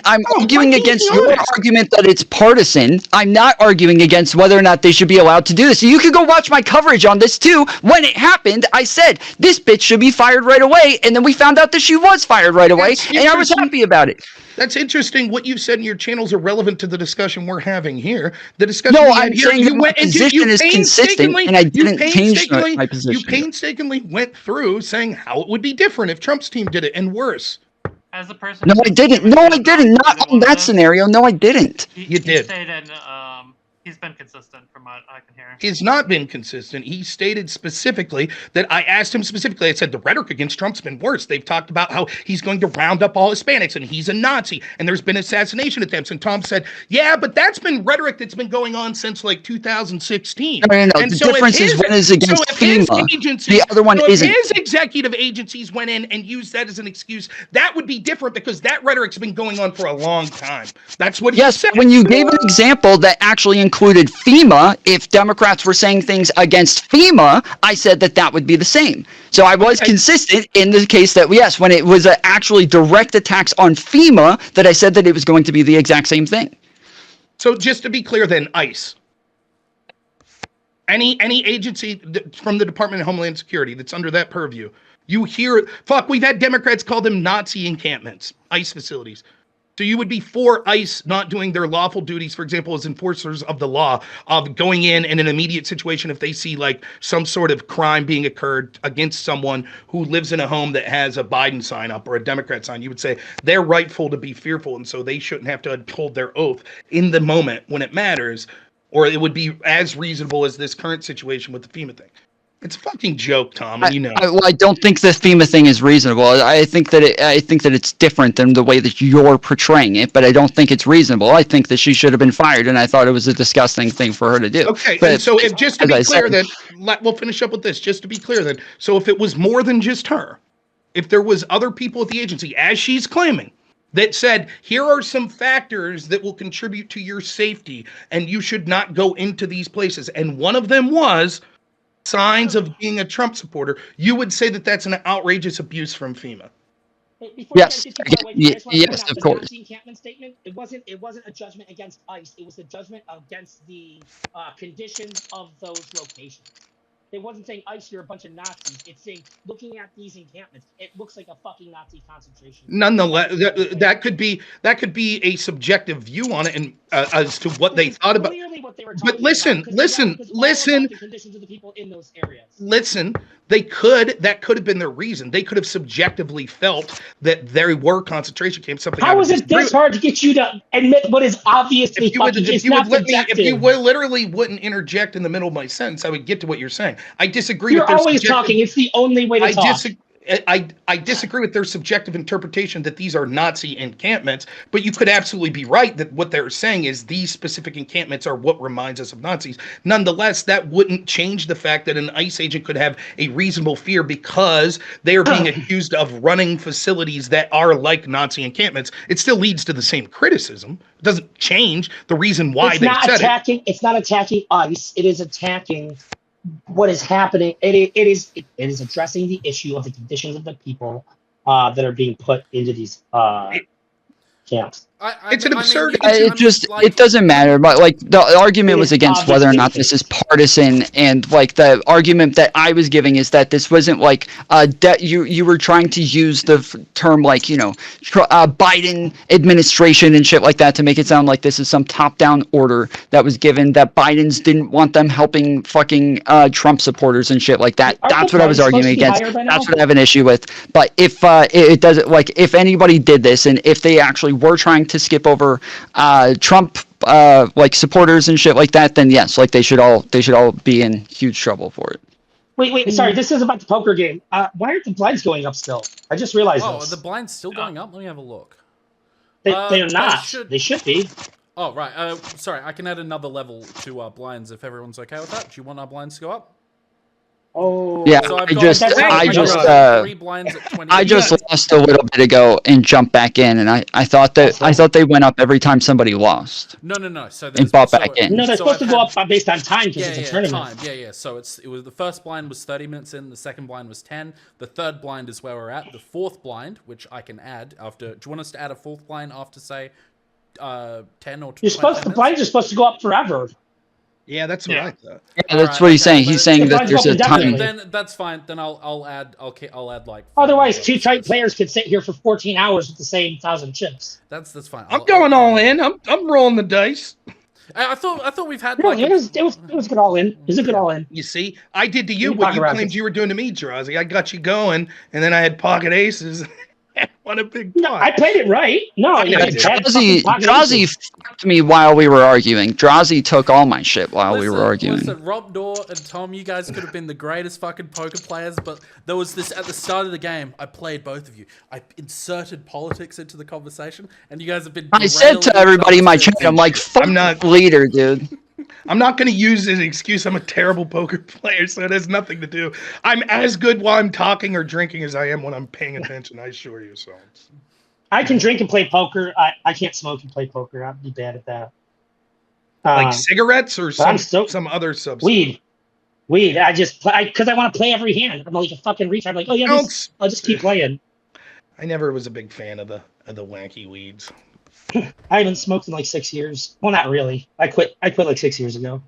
I'm arguing against your argument that it's partisan. I'm not arguing against whether or not they should be allowed to do this. So you can go watch my coverage on this too. When it happened, I said, this bitch should be fired right away. And then we found out that she was fired right away. And I was happy about it. That's interesting. What you've said in your channel is irrelevant to the discussion we're having here. The discussion I'm saying your position is consistent, and I didn't change my position. You painstakingly went through saying how it would be different if Trump's team did it, and worse. As a person, no, I didn't. Not on that scenario. No, I didn't. You did. Stated, he's been consistent from what I can hear. He's not been consistent. He stated specifically that I asked him specifically. I said the rhetoric against Trump's been worse. They've talked about how he's going to round up all Hispanics and he's a Nazi and there's been assassination attempts. And Tom said, yeah, but that's been rhetoric that's been going on since like 2016. No. And the difference is one is against FEMA. The other one isn't. If his executive agencies went in and used that as an excuse, that would be different because that rhetoric's been going on for a long time. That's what he said. Yes, when you gave an example that actually included FEMA, if Democrats were saying things against FEMA, I said that would be the same. So I was consistent in the case that, yes, when it was actually direct attacks on FEMA, that I said that it was going to be the exact same thing. So just to be clear then, ICE, any agency from the Department of Homeland Security that's under that purview, you hear, we've had Democrats call them Nazi encampments, ICE facilities. So you would be for ICE not doing their lawful duties, for example, as enforcers of the law, of going in an immediate situation if they see like some sort of crime being occurred against someone who lives in a home that has a Biden sign up or a Democrat sign. You would say they're rightful to be fearful, and so they shouldn't have to uphold their oath in the moment when it matters, or it would be as reasonable as this current situation with the FEMA thing. It's a fucking joke, Tom, and you know. I don't think the FEMA thing is reasonable. I think that it's different than the way that you're portraying it, but I don't think it's reasonable. I think that she should have been fired, and I thought it was a disgusting thing for her to do. Okay, and so if just to be clear, then we'll finish up with this. Just to be clear, then, so if it was more than just her, if there was other people at the agency, as she's claiming, that said, here are some factors that will contribute to your safety, and you should not go into these places, and one of them was signs of being a Trump supporter, you would say that that's an outrageous abuse from FEMA. Yes, yes, of course. The encampment statement, it wasn't a judgment against ICE. It was a judgment against the conditions of those locations. It wasn't saying ICE, you're a bunch of Nazis. It's saying, looking at these encampments, it looks like a fucking Nazi concentration. Nonetheless, that could be a subjective view on it, and as to what they thought about. Clearly, what they were but listen. The conditions of the people in those areas. Listen, that could have been their reason. They could have subjectively felt that there were concentration camps. Something. How is it this hard to get you to admit what is obviously fucking? If you literally wouldn't interject in the middle of my sentence, I would get to what you're saying. I disagree. You're always talking. It's the only way to talk. I disagree with their subjective interpretation that these are Nazi encampments, but you could absolutely be right that what they're saying is these specific encampments are what reminds us of Nazis. Nonetheless, that wouldn't change the fact that an ICE agent could have a reasonable fear because they are being accused of running facilities that are like Nazi encampments. It still leads to the same criticism. It doesn't change the reason why they said it. It's not attacking ICE. It is attacking what is happening. It is addressing the issue of the conditions of the people that are being put into these camps. It's an absurd. It doesn't matter. But like the argument was against whether or not this is partisan, and like the argument that I was giving is that this wasn't like you were trying to use the term like Biden administration and shit like that to make it sound like this is some top-down order that was given, that Biden's didn't want them helping fucking Trump supporters and shit like that. That's what I was arguing against. That's what I have an issue with. But if it doesn't, like if anybody did this and if they actually were trying to skip over Trump like supporters and shit like that, then yes, like they should all be in huge trouble for it. Wait, sorry, this is about the poker game. Why aren't the blinds going up still? I just realized this. Are the blinds still going up? Let me have a look. They are not. They should be. Oh, right. Sorry, I can add another level to our blinds if everyone's okay with that. Do you want our blinds to go up? Oh yeah, so I just lost a little bit ago and jumped back in, and I thought they went up every time somebody lost. No. So and bought back in. No, they're supposed to go up based on time because it's a tournament. Time. Yeah. So it was the first blind was 30 minutes in, the second blind was 10, the third blind is where we're at, the fourth blind, which I can add after. Do you want us to add a fourth blind after say 10 or 20 The blinds are supposed to go up forever. Yeah, that's what I thought. Yeah, that's what he's saying. He's saying that there's a time. Then that's fine. Then I'll add like. Otherwise, two tight players could sit here for 14 hours with the same 1,000 chips. That's fine. I'm going all in. I'm rolling the dice. I thought we've had. No, it was good all in. It was a good all in. You see, I did to you what you claimed you were doing to me, Drazi. I got you going, and then I had pocket aces. What a big pot. No, I played it right. No, Drazi fucked me while we were arguing. Drazi took all my shit while we were arguing. Listen, Rob, Noerr, and Tom, you guys could have been the greatest fucking poker players, but there was this at the start of the game. I played both of you. I inserted politics into the conversation, and you guys have been. I said to everybody in my chat, I'm like, fuck I'm not leader, dude. I'm not going to use as an excuse I'm a terrible poker player, so it has nothing to do. I'm as good while I'm talking or drinking as I am when I'm paying attention, I assure you. So I can drink and play poker. I can't smoke and play poker. I'd be bad at that. Like cigarettes or some other substance? Weed. I just play because I want to play every hand. I'm like a fucking retard. I'm like, oh yeah, I'll just keep playing. I never was a big fan of the wacky weeds. I haven't smoked in like 6 years. Well, not really. I quit like 6 years ago.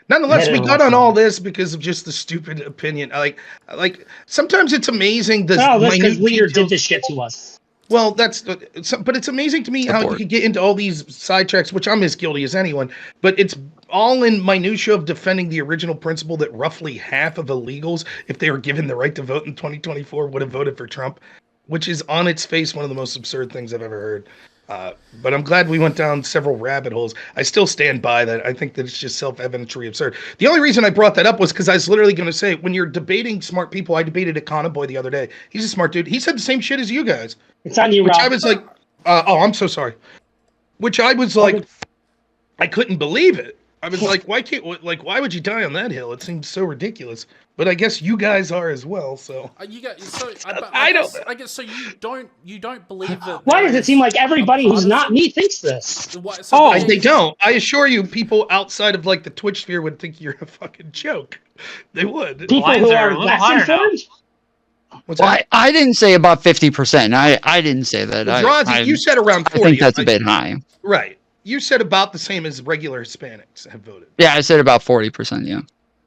Nonetheless, we got on all this because of just the stupid opinion. Like sometimes it's amazing. That's because Leader did this shit to us. Well, but it's amazing to me how you could get into all these sidetracks, which I'm as guilty as anyone. But it's all in minutia of defending the original principle that roughly half of illegals, if they were given the right to vote in 2024, would have voted for Trump, which is on its face one of the most absurd things I've ever heard. But I'm glad we went down several rabbit holes. I still stand by that. I think that it's just self-evidently absurd. The only reason I brought that up was because I was literally going to say, when you're debating smart people, I debated Econoboy the other day. He's a smart dude. He said the same shit as you guys. It's on you, Rob. I was like, I'm so sorry. Which I was like, I couldn't believe it. I was like, why would you die on that hill? It seems so ridiculous. But I guess you guys are as well. So I guess so. You don't believe that. Why does it seem like everybody who's not me thinks this? They don't. I assure you, people outside of like the Twitch sphere would think you're a fucking joke. They would. People who are less informed. I didn't say about 50%. I didn't say that. Drazi, you said around 40. I think that's a bit high. Right. You said about the same as regular Hispanics have voted. Yeah, I said about 40%. Yeah.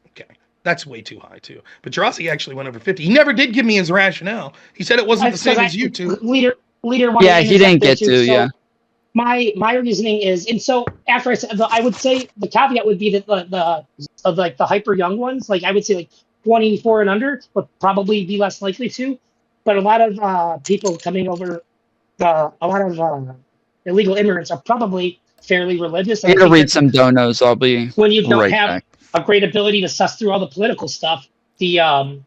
Okay. That's way too high too. But Drosy actually went over 50. He never did give me his rationale. He said it wasn't the same as you two. Leader. Yeah, he didn't get to. Yeah. My reasoning is, and so after I said, I would say the caveat would be that the hyper young ones, like I would say like 24 and under, would probably be less likely to. But a lot of people coming over, a lot of illegal immigrants are probably fairly religious. I'm gonna read some donos. I'll be when you don't right have back. a great ability to suss through all the political stuff. The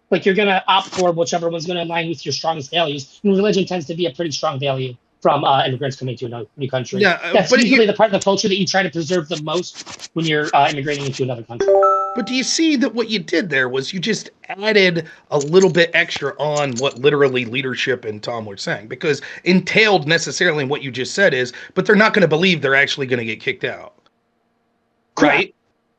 like you're gonna opt for whichever one's gonna align with your strongest values. And religion tends to be a pretty strong value from immigrants coming to a new country. Yeah, that's usually the part of the culture that you try to preserve the most when you're immigrating into another country. But do you see that what you did there was you just added a little bit extra on what literally leadership and Tom were saying, because entailed necessarily in what you just said is, but they're not going to believe they're actually going to get kicked out. Right?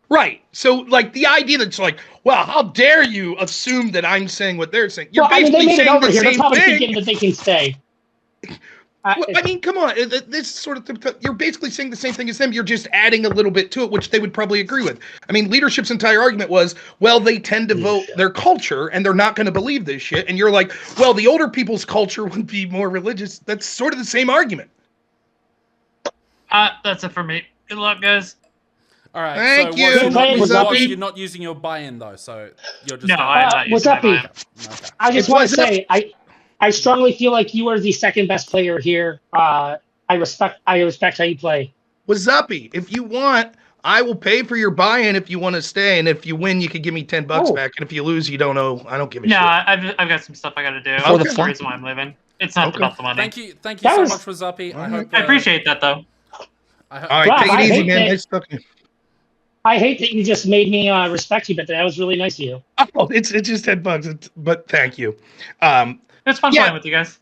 Right. So, like, the idea that's like, well, how dare you assume that I'm saying what they're saying? You're basically they made saying it over the here. They're same probably thing. thinking that they can stay. Well, I mean, come on. This sort of you're basically saying the same thing as them. You're just adding a little bit to it, which they would probably agree with. I mean, leadership's entire argument was, well, they tend to vote their culture, and they're not going to believe this shit. And you're like, well, the older people's culture would be more religious. That's sort of the same argument. That's it for me. Good luck, guys. All right. Thank so you. you're not using your buy-in though, so you're just. No, I'm not what's using up, my buy-in. Okay. I just want to say, I strongly feel like you are the second best player here. I respect how you play. Wazuppy, if you want, I will pay for your buy-in if you want to stay, and if you win, you can give me $10 back, and if you lose, you don't owe. I don't give a shit. I've got some stuff I got to do. Okay. That's the reason why I'm leaving. It's not about the money. Thank you so much, Wazuppy. I appreciate that though. All right, take it easy, man. Nice talking. I hate that you just made me respect you, but that was really nice of you. Oh, it's just $10, but thank you. It's fun playing with you guys.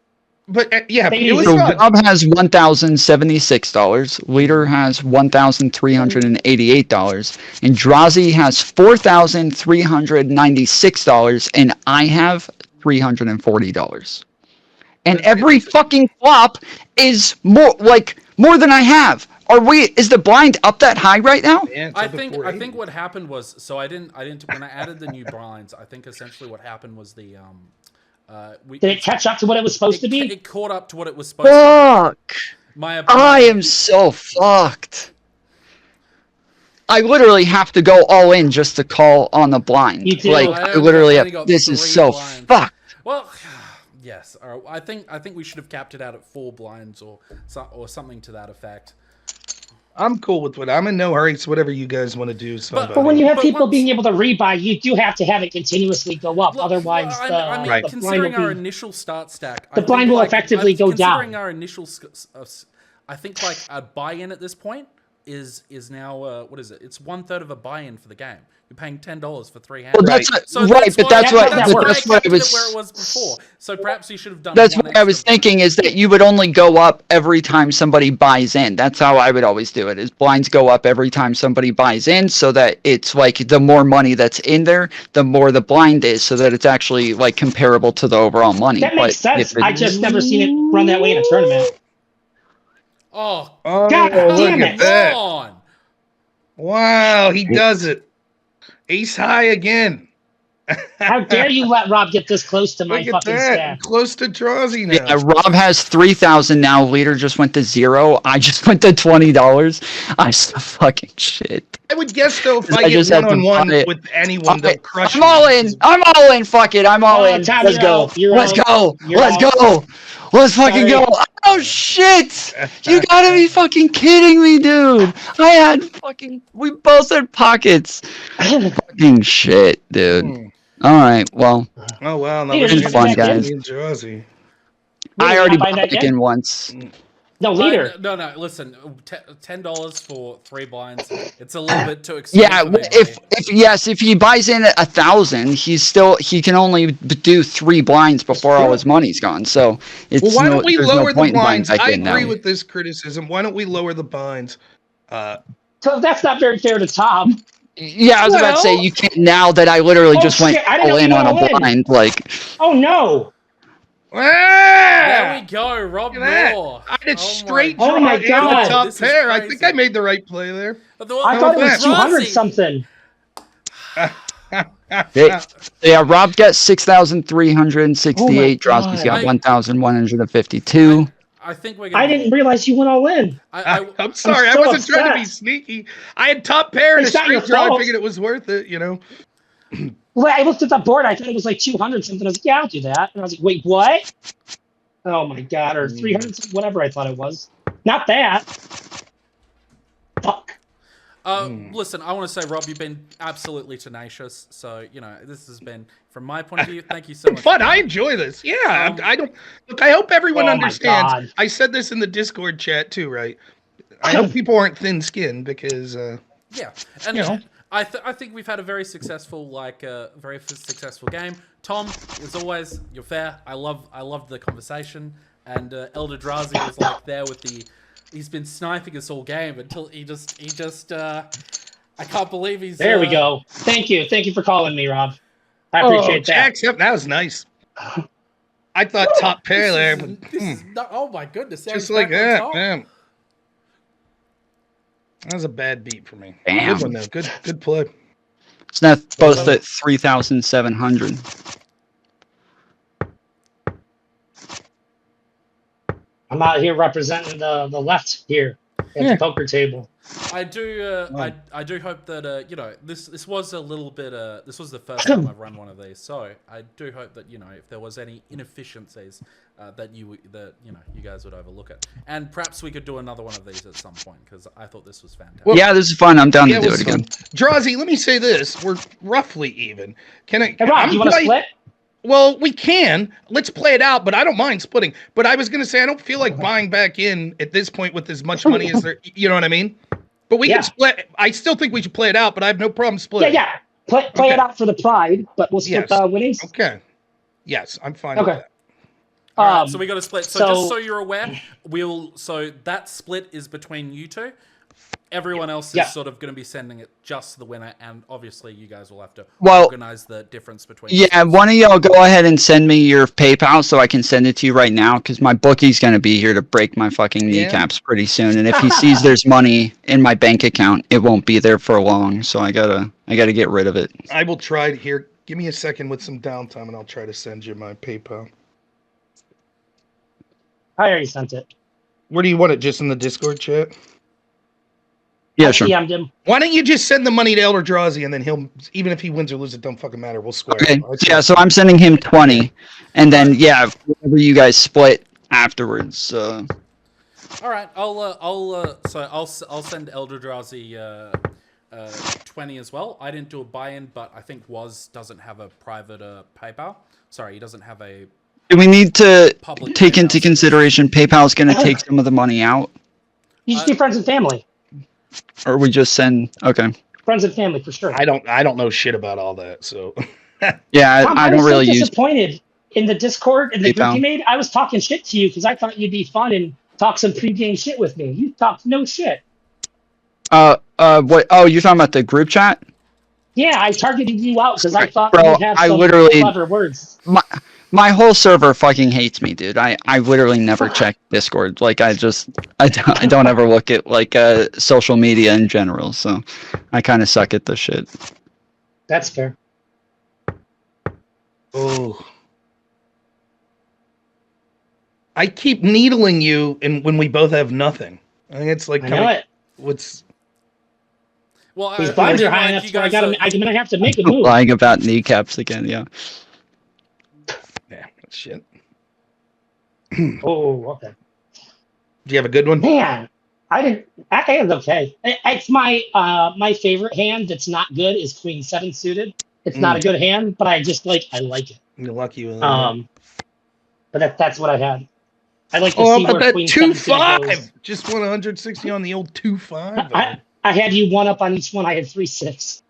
But it was so fun. Rob has $1,076. Leader has $1,388, and Drazi has $4,396, and I have $340. And every fucking flop is more than I have. Is the blind up that high right now? Yeah, I think what happened was, so I didn't when I added the new blinds, I think essentially what happened was the did it catch up to what it was supposed to be? It caught up to what it was supposed to be. I am so fucked. I literally have to go all in just to call on the blind. You do. I literally have, this is so fucked. Well, yes. All right. I think we should have capped it out at 4 blinds or something to that effect. I'm cool with what I'm in no hurry. So whatever you guys want to do. But when you have people being able to rebuy, you do have to have it continuously go up. Otherwise, considering our initial start stack, the blind will effectively go down. Considering our initial, I think like a buy-in at this point is now what is it? It's 1/3 of a buy-in for the game. You're paying $10 for 3 hands. Well, that's where it was before. So perhaps you should have done. That's what I was thinking, is that you would only go up every time somebody buys in. That's how I would always do it. Is blinds go up every time somebody buys in, so that it's like the more money that's in there, the more the blind is, so that it's actually like comparable to the overall money. That makes sense. I just never seen it run that way in a tournament. Oh God damn it! That. Come on! Wow, he does it. Ace high again. How dare you let Rob get this close to my fucking stack? Close to Drazi now. Yeah, Rob has 3,000 now. Leader just went to 0. I just went to $20. I'm so fucking shit. I would guess though, if I get one-on-one with anyone, they'll crush I'm all in. I'm all in. Fuck it. I'm all in. Tom, Let's go. Let's go. Let's go. Let's fucking go. Oh shit! You gotta be fucking kidding me, dude. We both had pockets. Fucking shit, dude. Alright, well. Oh wow, now it's been fun, guys. I already bought back in once. No, Leader. No, listen, $10 for 3 blinds. It's a little bit too expensive. Yeah, if he buys in 1,000, he can only do 3 blinds before all his money's gone. So it's why don't we lower the blinds? I agree now. with this criticism. Why don't we lower the blinds? So that's not very fair to Tom. Yeah, I was about to say, you can't, now that I literally just went all in on a blind, like. Oh no. There we go, Rob Noerr. I did straight oh my God. top pair. I think I made the right play there. I thought it was 200 something. Rob got 6,368. Drosky's got 1,152. I think we're. I didn't realize you went all in. I'm sorry. I wasn't trying to be sneaky. I had top pair and a straight draw. I figured it was worth it, you know. Well, I looked at the board. I thought it was like 200 something. I was like, yeah, I'll do that. And I was like, wait, what? Oh my god, or 300, whatever I thought it was. Not that. Fuck. Listen, I want to say, Rob, you've been absolutely tenacious. So, you know, this has been, from my point of view, thank you so much. Fun. I enjoy this. Yeah. I don't look. I hope everyone understands. I said this in the Discord chat too, right? I hope people aren't thin-skinned because. Yeah, and you know. I think we've had a very successful game. Tom, as always, you're fair. I loved the conversation, and Elder Drazi was like there with the. He's been sniping us all game until he just. I can't believe he's. There we go. Thank you for calling me, Rob. I appreciate that. That was nice. I thought top pair there, but oh my goodness! Just like that, damn. That was a bad beat for me. Damn. Good one though. Good play. It's not both at 3,700. I'm out here representing the left here at the poker table. I do hope that you know this was a little bit this was the first time I've run one of these, so I do hope that you know if there was any inefficiencies that you guys would overlook it, and perhaps we could do another one of these at some point because I thought this was fantastic. Well, yeah, this is fun. I'm down to do it again. Drazi, let me say this: we're roughly even. Can I? Hey, Rob, you want to split? Well, we can. Let's play it out, but I don't mind splitting. But I was going to say I don't feel like buying back in at this point with as much money as there. You know what I mean? But we can split. I still think we should play it out, but I have no problem splitting. Yeah. Play it out for the pride, but we'll split the winnings. Okay. Yes, I'm fine with that. Right, so we got to split. So just so you're aware, so that split is between you two. Everyone else is sort of going to be sending it just to the winner, and obviously you guys will have to organize the difference between. Yeah, one of y'all go ahead and send me your PayPal so I can send it to you right now, because my bookie's going to be here to break my fucking kneecaps pretty soon, and if he sees there's money in my bank account, it won't be there for long. So I gotta get rid of it. I will try to here. Give me a second with some downtime, and I'll try to send you my PayPal. I already sent it. Where do you want it? Just in the Discord chat? Yeah, sure. Why don't you just send the money to Elder Drazi, and then he'll, even if he wins or loses, it don't fucking matter. We'll square. Okay. Yeah, so I'm sending him 20, and then whatever you guys split afterwards. All right, I'll send Elder Drazi 20 as well. I didn't do a buy-in, but I think Woz doesn't have a private PayPal. Sorry, he doesn't have a. Do we need to take into consideration PayPal's going to take some of the money out? You just do friends and family. Or we just send friends and family for sure. I don't know shit about all that, so yeah, Tom, I don't really use. Disappointed in the Discord and the group you made. I was talking shit to you because I thought you'd be fun and talk some pregame shit with me. You talked no shit. What? Oh, you're talking about the group chat? Yeah, I targeted you out because I thought you'd have some clever words. My whole server fucking hates me, dude. I literally never check Discord. Like I don't ever look at like social media in general. So I kind of suck at this shit. That's fair. Oh, I keep needling you, and when we both have nothing, I think it's like I know it. What's well, these blinds are high enough. I'm gonna have to make a move. Lying about kneecaps again, yeah. Shit. Oh, okay. Do you have a good one? Man, I didn't. I think it's okay. It's my my favorite hand that's not good is Queen 7 suited. It's not a good hand, but I like it. You're lucky with that. But that's what I had. I like to see where that Queen 2-5. Just won 160 on the old 2-5. I had you one up on each one. I had 3-6.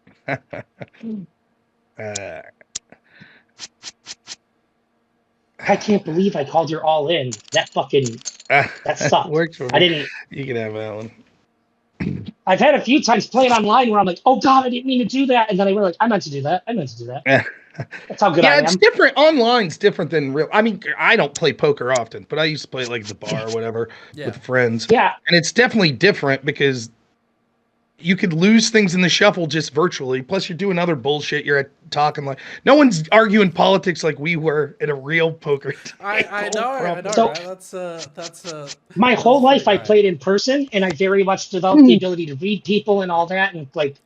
I can't believe I called your all in. That fucking that sucked. Worked for me. I didn't. You can have that one. I've had a few times playing online where I'm like, oh god, I didn't mean to do that, and then I realized I meant to do that. That's how good I am. Yeah, it's different. Online's different than real. I mean, I don't play poker often, but I used to play like the bar or whatever with friends. Yeah, and it's definitely different because you could lose things in the shuffle just virtually. Plus, you're doing other bullshit. You're talking like no one's arguing politics like we were at a real poker. I know. So, right? That's my whole life I played in person, and I very much developed the ability to read people and all that, and like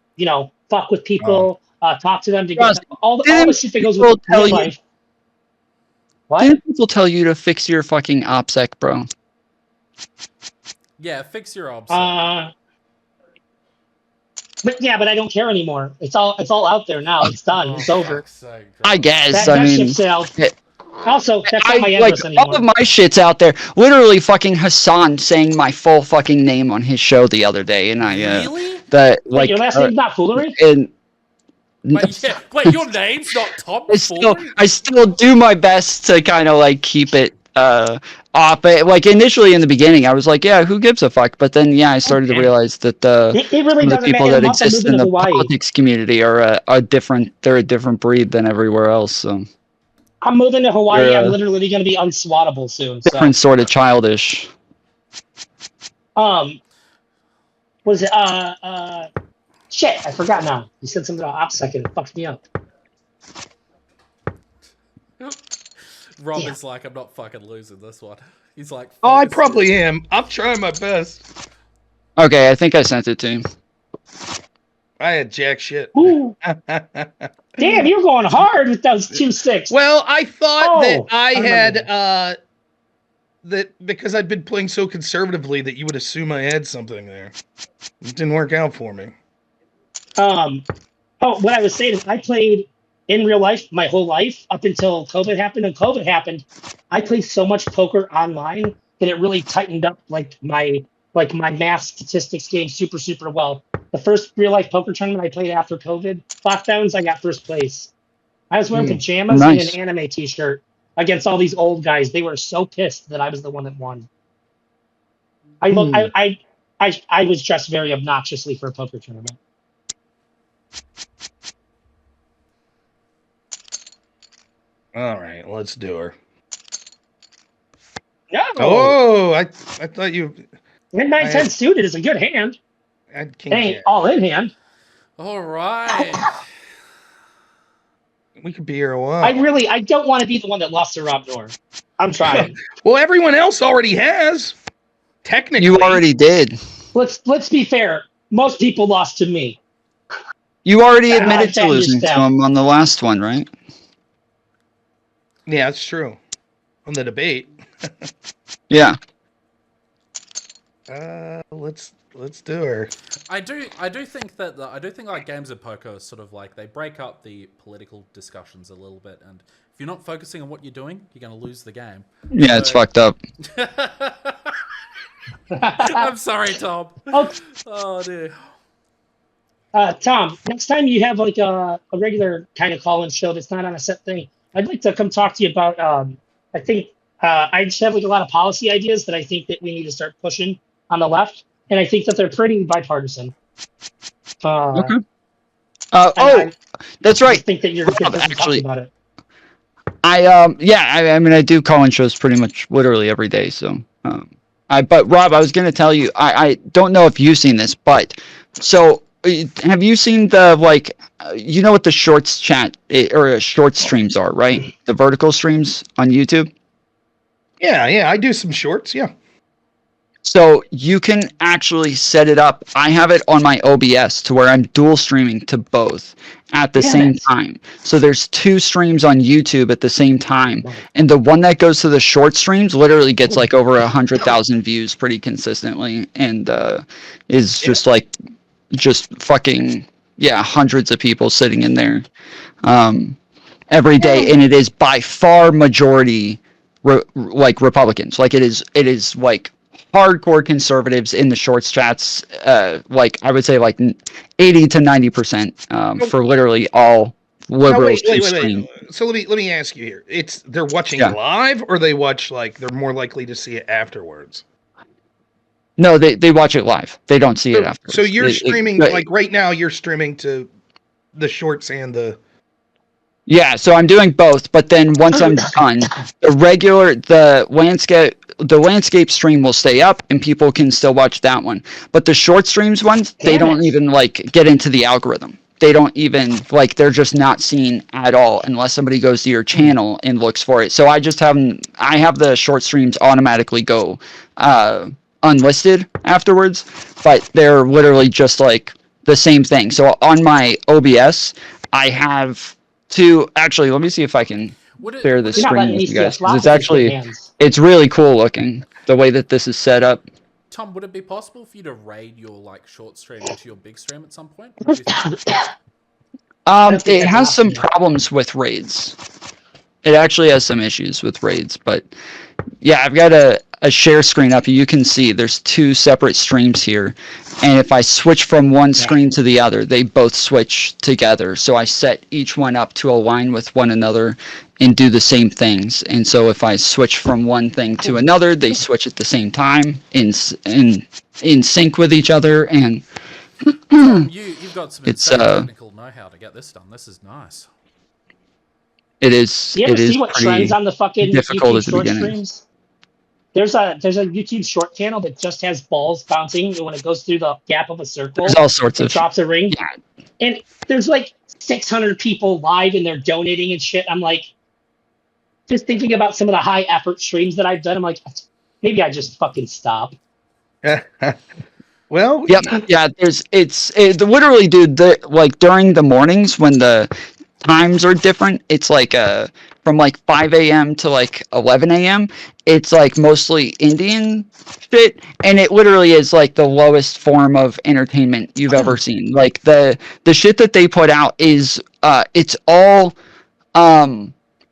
fuck with people, talk to them to get all the shit that goes with real life. What? Didn't people tell you to fix your fucking OPSEC, bro? Yeah, fix your OPSEC. But I don't care anymore. It's all out there now. It's done. It's over. I guess. That ship sailed. Also, that's not my address anymore. All of my shit's out there. Literally, fucking Hassan saying my full fucking name on his show the other day, and I really? Wait, your last name's not Foolery? And wait, your name's not Tom Foolery? I still do my best to kind of like keep it off. But like initially in the beginning, I was like, yeah, who gives a fuck? But then I started to realize that it really the people that once exist in the politics community are different. They're a different breed than everywhere else. So I'm moving to Hawaii. I'm literally going to be unswattable soon. Different sort of childish. Was it shit? I forgot now. You said something about OPSEC and it fucked me up. Rob is like, I'm not fucking losing this one. He's like, oh, I probably am. I'm trying my best. Okay, I think I sent it to him. I had jack shit. Damn, you're going hard with those 2-6. Well, I thought that I had that because I'd been playing so conservatively that you would assume I had something there. It didn't work out for me. What I was saying is I played in real life my whole life up until COVID happened. And COVID happened, I played so much poker online that it really tightened up my math statistics game super, super well. The first real life poker tournament I played after COVID lockdowns, I got first place. I was wearing pajamas and an anime t-shirt against all these old guys. They were so pissed that I was the one that won. I was dressed very obnoxiously for a poker tournament. All right, let's do her. No. Oh, I thought you. Midnight 10 suited is a good hand. It ain't all in hand. All right. We could be here a while. I don't want to be the one that lost to Rob Noerr. I'm trying. Well, everyone else already has. Technically, you already did. Let's be fair. Most people lost to me. You already admitted to losing to him on the last one, right? Yeah, it's true. On the debate. Yeah. Let's do her. I do think that like games of poker are sort of like they break up the political discussions a little bit, and if you're not focusing on what you're doing, you're going to lose the game. Yeah, it's fucked up. I'm sorry, Tom. Oh dear. Tom, next time you have like a regular kind of call-in show that's not on a set thing, I'd like to come talk to you about. I think I just have like a lot of policy ideas that I think that we need to start pushing on the left, and I think that they're pretty bipartisan. Okay. That's right. I think that you're talking about it. I mean, I do call-in shows pretty much literally every day. So, but Rob, I was going to tell you, I don't know if you've seen this, but so have you seen the you know what the shorts chat or short streams are, right? The vertical streams on YouTube. Yeah, I do some shorts. Yeah. So you can actually set it up. I have it on my OBS to where I'm dual streaming to both at the same time. So there's 2 streams on YouTube at the same time. And the one that goes to the short streams literally gets like over 100,000 views pretty consistently. And is just fucking, hundreds of people sitting in there every day. And it is by far majority Republicans. Like it is like hardcore conservatives in the shorts chats, I would say 80 to 90% for literally all liberals. Wait. So let me ask you here. They're watching live, or they watch they're more likely to see it afterwards? No, they watch it live. They don't see it afterwards. So you're streaming right now. You're streaming to the shorts and the. Yeah, so I'm doing both, but then once I'm done, the the landscape stream will stay up and people can still watch that one. But the short streams ones, they don't even like get into the algorithm. They don't even like, they're just not seen at all unless somebody goes to your channel and looks for it. So I have the short streams automatically go unlisted afterwards, but they're literally just like the same thing. So on my OBS, I have actually, let me see if I can share the screen with you guys. It's really cool looking the way that this is set up. Tom, would it be possible for you to raid your like short stream into your big stream at some point? It has some problems with raids. It actually has some issues with raids, but yeah, I've got a share screen up. You can see there's 2 separate streams here, and if I switch from one screen to the other, they both switch together. So I set each one up to align with one another and do the same things. And so if I switch from one thing to another, they switch at the same time in sync with each other. And you've got some insane technical know-how to get this done. This is nice. It is. Do you ever see what trends on the fucking difficult YouTube short streams? There's a YouTube short channel that just has balls bouncing, and when it goes through the gap of a circle, there's all sorts of drops a ring. Yeah. And there's like 600 people live, and they're donating and shit. I'm like, just thinking about some of the high effort streams that I've done. I'm like, maybe I just fucking stop. Well, yeah. It's literally, dude. Like during the mornings when the times are different, it's like from like 5 a.m. to like 11 a.m. It's like mostly Indian shit, and it literally is like the lowest form of entertainment you've ever seen. Like the shit that they put out is it's all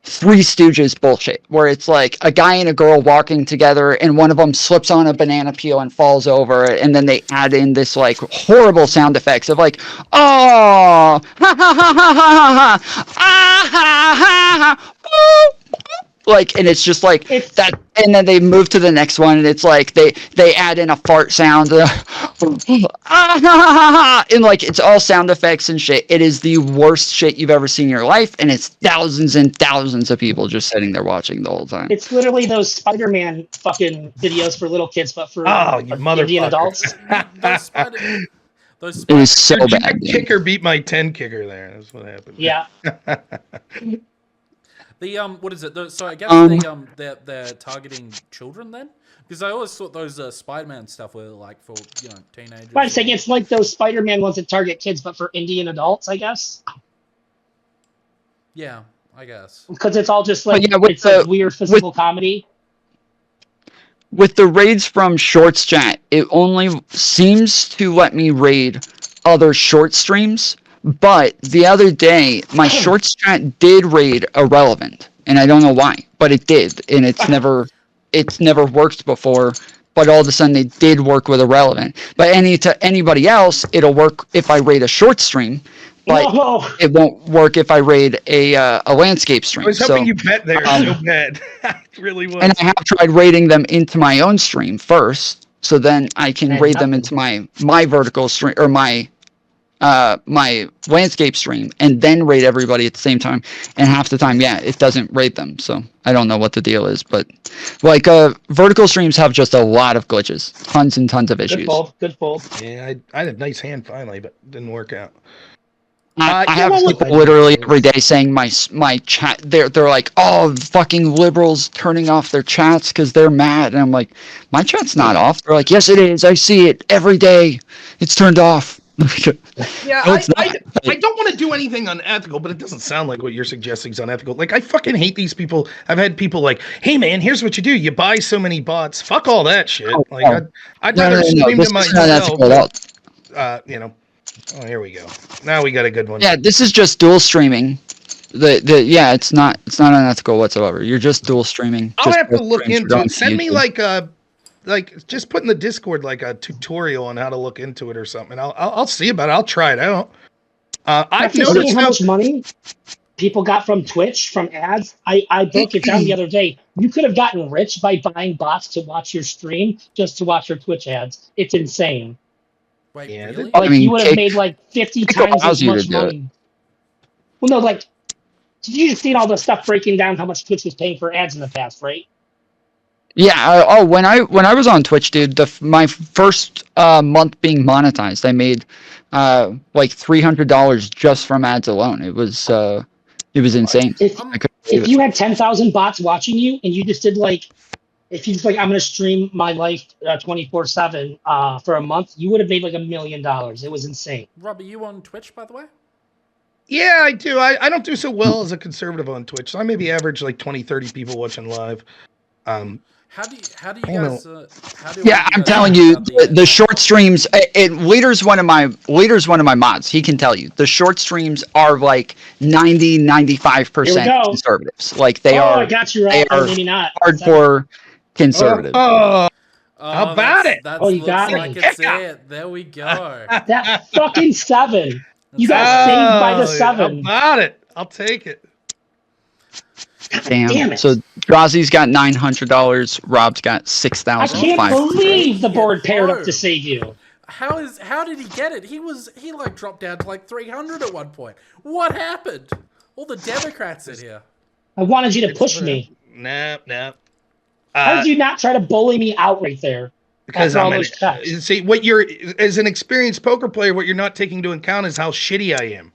Three Stooges bullshit, where it's like a guy and a girl walking together and one of them slips on a banana peel and falls over it, and then they add in this like horrible sound effects of like, oh, ha ha ha ha ha ha, ah ha ha ha, like, and it's just like that, and then they move to the next one and it's like they add in a fart sound, and like it's all sound effects and shit. It is the worst shit you've ever seen in your life, and it's thousands and thousands of people just sitting there watching the whole time. It's literally those Spider-Man fucking videos for little kids, but for Indian adults. It was so bad. Jack kicker beat my 10 kicker there. That's what happened. Yeah. What is it? So I guess they're targeting children then, because I always thought those Spider-Man stuff were like for teenagers. But I'm saying it's like those Spider-Man ones that target kids, but for Indian adults, I guess. Yeah, I guess. Because it's all just like it's like weird physical comedy. With the raids from Shorts Chat, it only seems to let me raid other short streams. But the other day, my Shorts Chat did raid Irrelevant, and I don't know why, but it did, and it's never worked before. But all of a sudden, it did work with Irrelevant. But anybody else, it'll work if I raid a short stream, but it won't work if I raid a landscape stream. I was hoping you bet there so bad. It really was. And I have tried raiding them into my own stream first, so then I can raid them into my vertical stream or my landscape stream, and then raid everybody at the same time. And half the time, it doesn't raid them. So I don't know what the deal is, but like vertical streams have just a lot of glitches, tons and tons of issues. Good fold. Yeah, I had a nice hand finally, but it didn't work out. I have people literally every day saying my chat. They're like, oh, fucking liberals turning off their chats because they're mad, and I'm like, my chat's not off. They're like, yes, it is. I see it every day. It's turned off. Yeah, I don't want to do anything unethical, but it doesn't sound like what you're suggesting is unethical. Like, I fucking hate these people. I've had people like, hey man, here's what you do. You buy so many bots. Fuck all that shit. I'd rather stream to myself. Oh, here we go. Now we got a good one. Yeah, this is just dual streaming. It's not unethical whatsoever. You're just dual streaming. I'll have to look into it. Send me like just put in the Discord like a tutorial on how to look into it or something. I'll see about it. I'll try it out. I've noticed how much money people got from Twitch from ads. I broke it down the other day. You could have gotten rich by buying bots to watch your stream just to watch your Twitch ads. It's insane. Wait, really? Like you would have made like 50 times as much money. Well, no, like you just seen all the stuff breaking down how much Twitch was paying for ads in the past, right? Yeah. When I was on Twitch, dude, my first month being monetized, I made like $300 just from ads alone. It was insane. If you had 10,000 bots watching you and you just did like, if you just like, I'm gonna stream my life 24/7 for a month, you would have made like $1 million. It was insane. Rob, are you on Twitch, by the way? Yeah, I do. I don't do so well as a conservative on Twitch. So I maybe average like 20, 30 people watching live. How do you guys? I'm telling you, the short streams. Leader's one of my mods. He can tell you the short streams are like 90-95% conservatives. Like they are. I got you right. Maybe not Hardcore conservative. How about it? You got like me. It's it. There we go. That fucking 7. You got saved by the 7. How about it? I'll take it. Damn it. So Drazi's got $900. Rob's got $6,500. I can't believe the board paired up to save you. How did he get it? He like dropped down to like 300 at one point. What happened? All the Democrats in here. I wanted you to push me. Nah. How did you not try to bully me out right there? Because see what you're as an experienced poker player, what you're not taking into account is how shitty I am.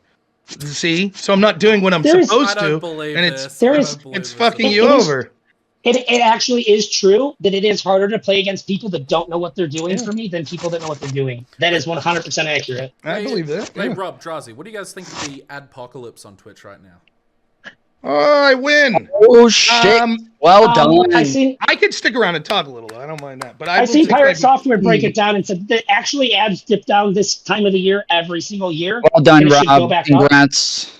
See, so I'm not doing what I'm supposed to, and it's fucking you over. It actually is true that it is harder to play against people that don't know what they're doing for me than people that know what they're doing. That is 100% accurate. I believe that. Hey, Rob, Drazi, what do you guys think of the adpocalypse on Twitch right now? Oh, I win! Oh shit! Well done. I could stick around and talk a little. I don't mind that. But I've seen Pirate Software break it down and said that actually ads dip down this time of the year every single year. Well done, Rob. Congrats.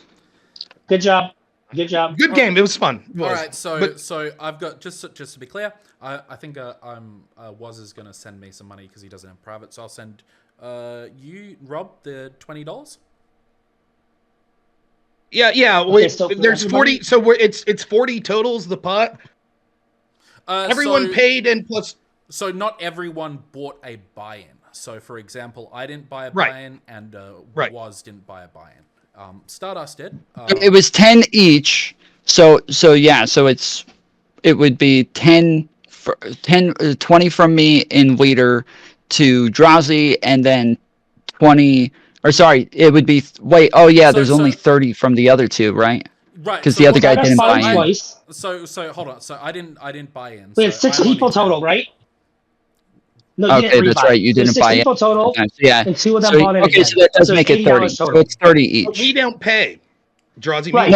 Good job. Good job. Good game. It was fun. All right. So I've got just to be clear, I think Waz is gonna send me some money because he doesn't have private. So I'll send you, Rob, the $20. Yeah. Wait, there's 40. So it's 40 totals. The pot. Everyone paid and plus. So not everyone bought a buy-in. So for example, I didn't buy a buy-in, and Waz didn't buy a buy-in. Stardust did. It was 10 each. So it would be 20 from me in leader to Drazi, and then 20. Or sorry, it would be there's only 30 from the other two, right? Right. Because the other guy didn't buy in. So hold on. So I didn't buy in. We had 6 people total, right? No, okay, that's right. You didn't buy it. 6 people total. Yeah. And 2 of them bought it. Okay, so that does make it 30. So it's 30 each. But we don't pay. Drazi. Right.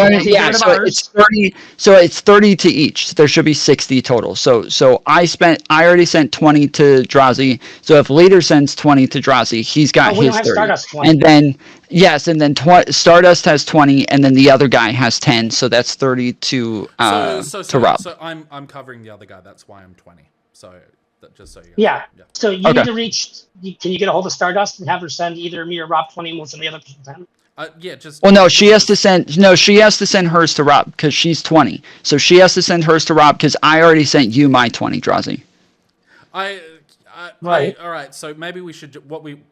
So it's 30. So it's 30 to each. There should be 60 total. So I already sent 20 to Drazi. So if leader sends 20 to Drazi, he's got his 30. And then Stardust has 20, and then the other guy has 10. So that's 30 to Rob. So I'm covering the other guy. That's why I'm 20. So just so you. Yeah. So you need to reach. Can you get a hold of Stardust and have her send either me or Rob 20 and we'll send the other person 10? Well, no, she has to send hers to Rob because she's 20. So she has to send hers to Rob because I already sent you my 20, Drazi. Right. All right. So maybe we should.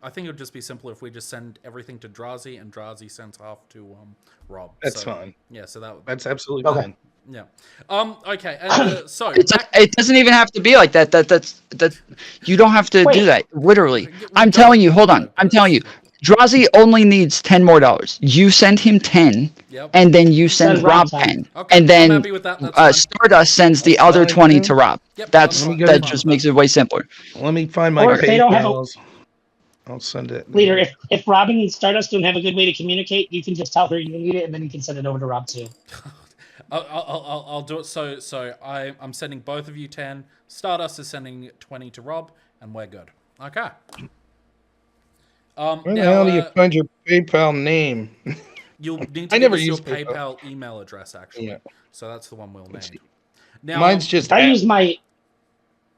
I think it would just be simpler if we just send everything to Drazi and Drazi sends half to Rob. That's fine. Yeah. So that's absolutely fine. Yeah. Okay. And, so it doesn't even have to be like that. That's you don't have to do that. Literally, I'm telling you. Hold on. I'm telling you. Drazi only needs $10 more. You send him 10, and then you send Rob 10, and then Stardust sends the other 20 to Rob. Yep, that just makes it way simpler. Let me find my PayPal. I'll send it. Leader, if Rob and Stardust don't have a good way to communicate, you can just tell her you need it, and then you can send it over to Rob too. I'll do it. So I'm sending both of you 10. Stardust is sending 20 to Rob, and we're good. Okay. Where the hell do you find your PayPal name? You'll need to give us your PayPal email address, actually. Yeah. So that's the one we'll name. Now, mine's just. I use my.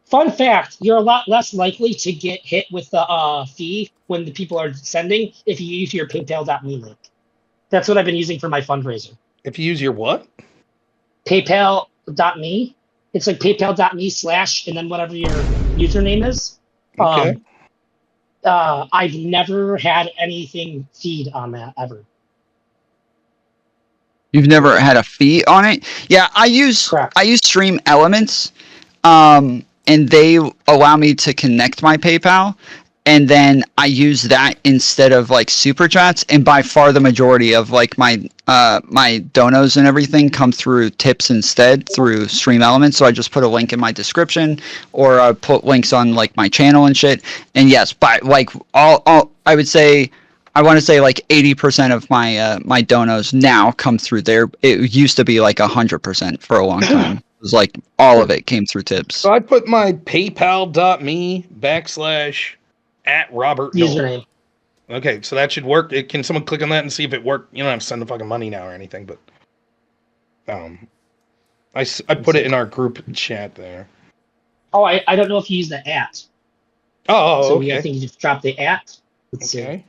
Fun fact: you're a lot less likely to get hit with the fee when the people are sending if you use your PayPal.me link. That's what I've been using for my fundraiser. If you use your what? PayPal.me. It's like PayPal.me/ and then whatever your username is. Okay. I've never had anything feed on that ever. You've never had a fee on it? Yeah, I use Stream Elements. and they allow me to connect my PayPal, and then I use that instead of like super chats. And by far the majority of like my my donos and everything come through tips instead through Stream Elements. So I just put a link in my description, or I put links on like my channel and shit. And yes, by like all I would say. I want to say like 80% of my my donos now come through there. It used to be like 100% for a long time. It was like all of it came through tips. So I put my paypal.me/@Robert username. Okay, so that should work. Can someone click on that and see if it worked? You don't have to send the fucking money now or anything, but I put it in our group chat there. Oh, I don't know if you use the @ Oh, so okay. I think you just dropped the @ Let's okay. See.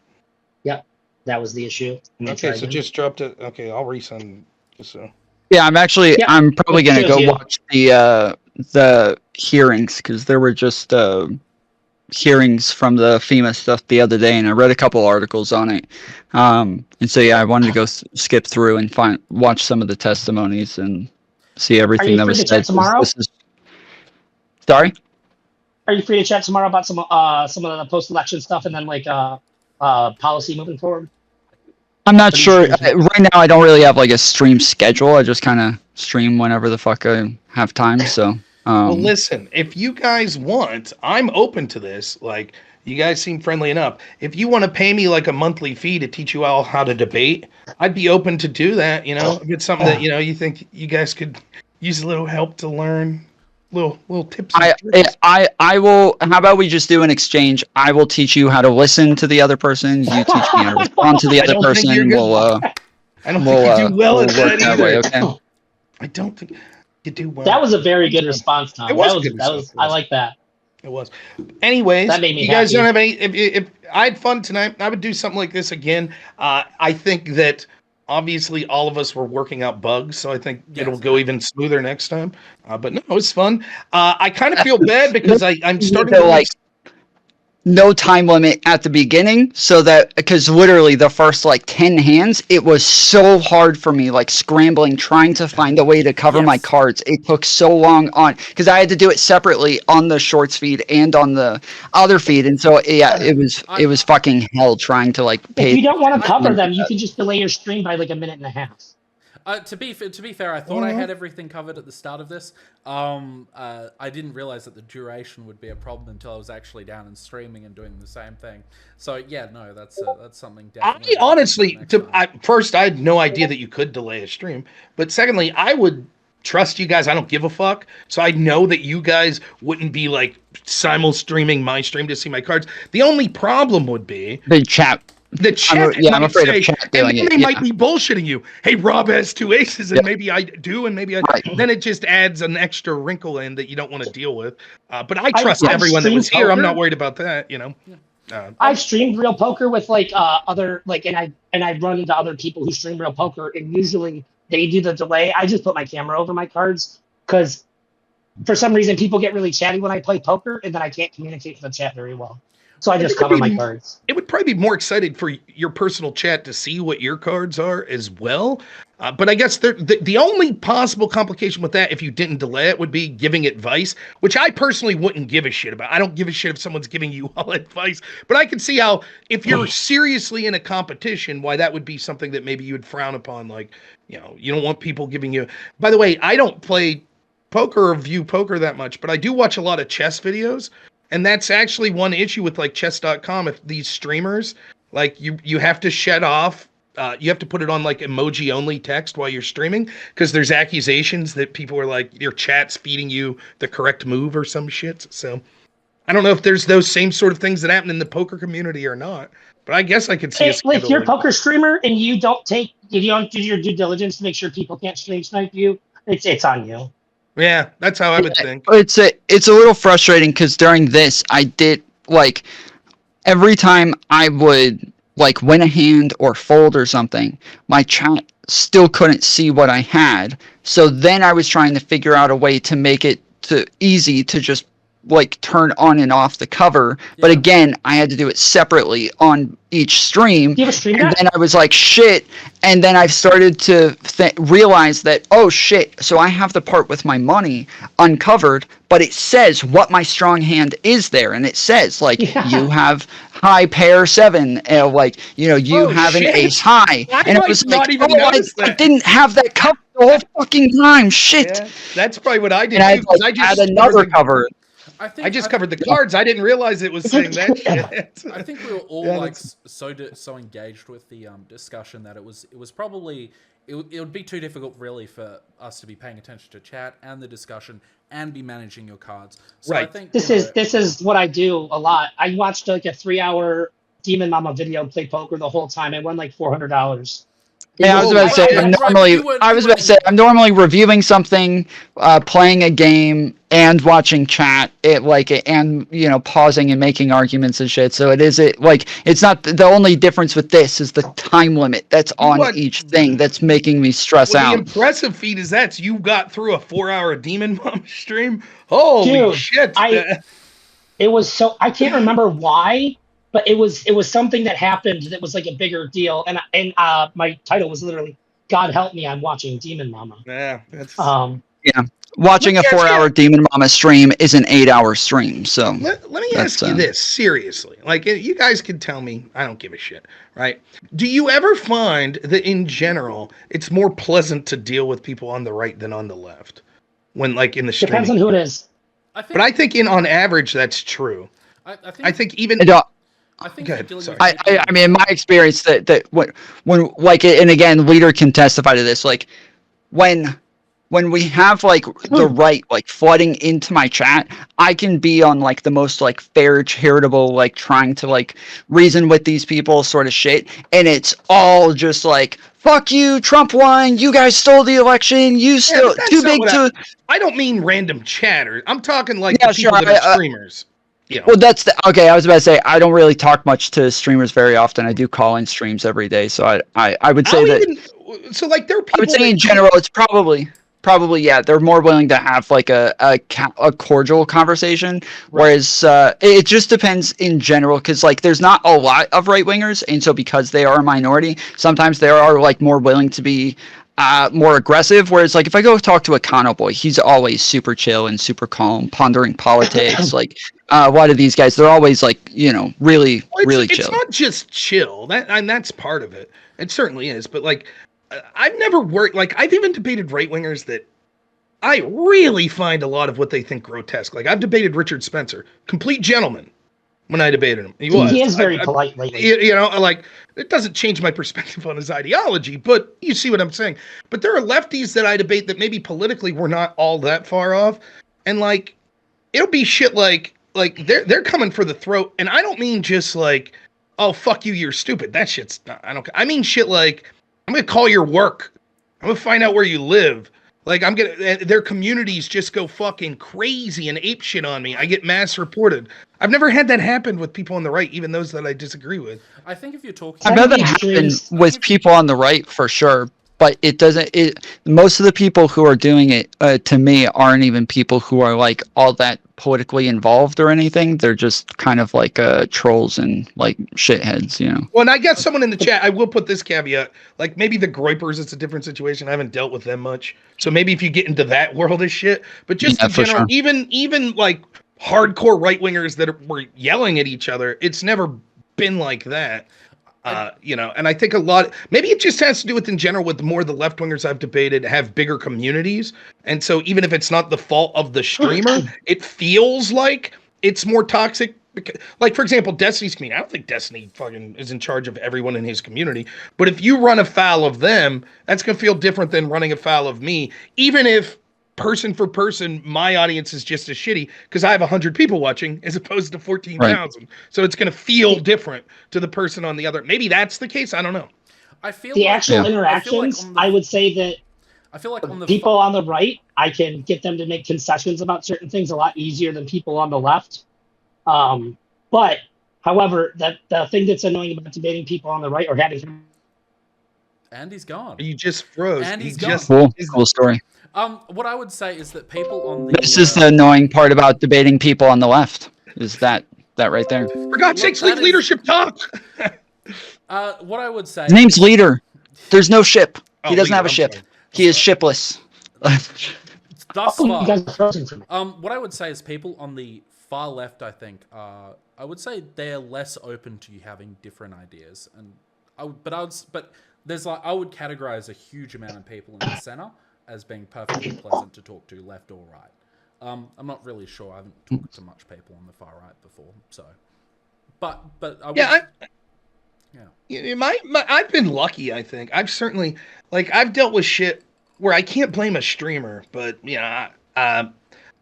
Yep, that was the issue. Okay, so just dropped it. Okay, I'll resend. Just so. Yeah, I'm probably gonna go watch the hearings, because there were just hearings from the FEMA stuff the other day, and I read a couple articles on it. And so yeah, I wanted to go skip through and watch some of the testimonies and see everything that was said. Are you free to chat tomorrow? Sorry? Are you free to chat tomorrow about some of the post-election stuff, and then like policy moving forward? I'm not sure. Right now, I don't really have like a stream schedule. I just kind of stream whenever the fuck I have time. So. Well, listen, if you guys want, I'm open to this. Like, you guys seem friendly enough. If you want to pay me like a monthly fee to teach you all how to debate, I'd be open to do that. You know, if it's something that, you know, you think you guys could use a little help to learn, little tips. I will. How about we just do an exchange? I will teach you how to listen to the other person. You teach me how to respond to the other person. I don't think you do well at that either. Way, okay? I don't think you do well. That was a very good response, Tom. It was I like that. It was. Anyways, that made me you guys happy. don't have any. If I had fun tonight, I would do something like this again. I think that obviously all of us were working out bugs, so I think it'll go even smoother next time. But no, it was fun. I kind of feel bad because I'm starting to like no time limit at the beginning, so that because literally the first like 10 hands, it was so hard for me, like scrambling, trying to find a way to cover my cards. It took so long on because I had to do it separately on the shorts feed and on the other feed, and so yeah, it was fucking hell trying to like pay. If you don't want to cover them, you can just delay your stream by like a minute and a half. To be fair, I thought I had everything covered at the start of this. I didn't realize that the duration would be a problem until I was actually down and streaming and doing the same thing. So yeah, no, that's something definitely. I honestly, first, I had no idea that you could delay a stream, but secondly, I would trust you guys. I don't give a fuck, so I know that you guys wouldn't be like simul streaming my stream to see my cards. The only problem would be the chat. The chat, I'm afraid of chat doing it. They might be bullshitting you. Hey, Rob has 2 aces, and maybe I do, and maybe I. Right. Then it just adds an extra wrinkle in that you don't want to deal with. But I trust everyone that was here. Poker. I'm not worried about that. You know. I've streamed real poker with like other like, and I run into other people who stream real poker, and usually they do the delay. I just put my camera over my cards because for some reason people get really chatty when I play poker, and then I can't communicate with the chat very well. So I just cover my cards. It would probably be more excited for your personal chat to see what your cards are as well. But I guess the only possible complication with that, if you didn't delay it, would be giving advice, which I personally wouldn't give a shit about. I don't give a shit if someone's giving you all advice. But I can see how, if you're seriously in a competition, why that would be something that maybe you would frown upon. Like, you know, you don't want people giving you... By the way, I don't play poker or view poker that much, but I do watch a lot of chess videos. And that's actually one issue with like chess.com. If these streamers, like you have to shut off, you have to put it on like emoji only text while you're streaming, because there's accusations that people are like, your chat's feeding you the correct move or some shit. So I don't know if there's those same sort of things that happen in the poker community or not, but I guess I could see if you're a poker streamer and you don't do your due diligence to make sure people can't stream snipe you, it's on you. Yeah, that's how I would think. It's a little frustrating because during this, I did like every time I would like win a hand or fold or something, my chat still couldn't see what I had. So then I was trying to figure out a way to make it easy to just like turn on and off the cover, but again, I had to do it separately on each stream. Do you have a stream and deck? then I was like, shit. And then I started to realize that, oh shit, so I have the part with my money uncovered, but it says what my strong hand is there. And it says, like, you have high pair 7, like, you know, you have an ace high. And it was like, I didn't have that cover the whole fucking time. Shit. Yeah, that's probably what I did and too. I just had another cover. I just covered the cards. I didn't realize it was saying that shit. I think we were all so engaged with the discussion that it was probably it would be too difficult really for us to be paying attention to chat and the discussion and be managing your cards. So right. I think this is what I do a lot. I watched like a 3-hour Demon Mama video play poker the whole time. I won like $400. Yeah, I was about to say, I'm normally reviewing something, playing a game, and watching chat. And you know, pausing and making arguments and shit. So it's not the only difference with this is the time limit that's on each thing that's making me stress out. The impressive feat is that you got through a 4-hour Demon Mom stream. Holy shit! It was so I can't remember why. But it was something that happened that was like a bigger deal, and my title was literally "God help me, I'm watching Demon Mama." Yeah, that's watching a 4-hour Demon Mama stream is an 8-hour stream. So let me ask you this seriously: like, you guys can tell me, I don't give a shit, right? Do you ever find that in general it's more pleasant to deal with people on the right than on the left when, like, in the stream? Depends on who it is. But I think on average that's true. I think even. I think I mean, in my experience, that when like, and again, leader can testify to this. Like, when we have like the right like flooding into my chat, I can be on like the most like fair, charitable, like trying to like reason with these people sort of shit, and it's all just like, fuck you, Trump won, you guys stole the election, you still too big to. I don't mean random chatter. I'm talking like the people that are streamers. Yeah. Well, I was about to say, I don't really talk much to streamers very often. I do call-in streams every day, so I would say so like there are people. I would say in general, it's probably yeah, they're more willing to have like a cordial conversation, whereas it just depends in general, because like there's not a lot of right wingers, and so because they are a minority, sometimes they are like more willing to be more aggressive, whereas like if I go talk to a Kano boy, he's always super chill and super calm, pondering politics. Like a lot of these guys, they're always like, you know, really chill. It's not just chill, that's part of it. It certainly is, but like I've never worked, like I've even debated right wingers that I really find a lot of what they think grotesque. Like I've debated Richard Spencer, complete gentleman. When I debated him, he is very polite lately. You know, like it doesn't change my perspective on his ideology, but you see what I'm saying. But there are lefties that I debate that maybe politically we're not all that far off, and like it'll be shit like they're coming for the throat, and I don't mean just like, oh fuck you, you're stupid. That shit's not, I mean shit like, I'm gonna call your work, I'm gonna find out where you live. Like their communities just go fucking crazy and ape shit on me. I get mass reported. I've never had that happen with people on the right, even those that I disagree with. I think if you're talking, I've had that happen with people on the right for sure, but it doesn't. Most of the people who are doing it to me aren't even people who are like all that politically involved or anything. They're just kind of like trolls and like shitheads, you know. Well, and I got someone in the chat. I will put this caveat: like maybe the Groypers, it's a different situation. I haven't dealt with them much, so maybe if you get into that world of shit. But just in general, even like hardcore right wingers that were yelling at each other, it's never been like that. You know, and I think a lot, maybe it just has to do with in general with more the left wingers I've debated have bigger communities. And so even if it's not the fault of the streamer, it feels like it's more toxic. Like, for example, Destiny's community. I don't think Destiny fucking is in charge of everyone in his community. But if you run afoul of them, that's going to feel different than running afoul of me. Even if person for person, my audience is just as shitty because I have 100 people watching as opposed to 14,000. Right. So it's going to feel different to the person on the other. Maybe that's the case. I don't know. I feel the actual interactions. I would say that I feel like on the people on the right, I can get them to make concessions about certain things a lot easier than people on the left. But however, the thing that's annoying about debating people on the right or having And he's gone. You just froze. And he's gone. Cool story. What I would say is that people on the... This is the annoying part about debating people on the left, is that right there. For God's sakes, leave leadership talk! What I would say... His name's Leader. There's no ship. He doesn't have a ship. He is shipless. Thus far. What I would say is people on the far left, I think, I would say they're less open to you having different ideas. And I would categorize a huge amount of people in the center as being perfectly pleasant to talk to, left or right. I'm not really sure. I haven't talked to much people on the far right before, so. But I would, I've been lucky. I think I've certainly I've dealt with shit where I can't blame a streamer, but and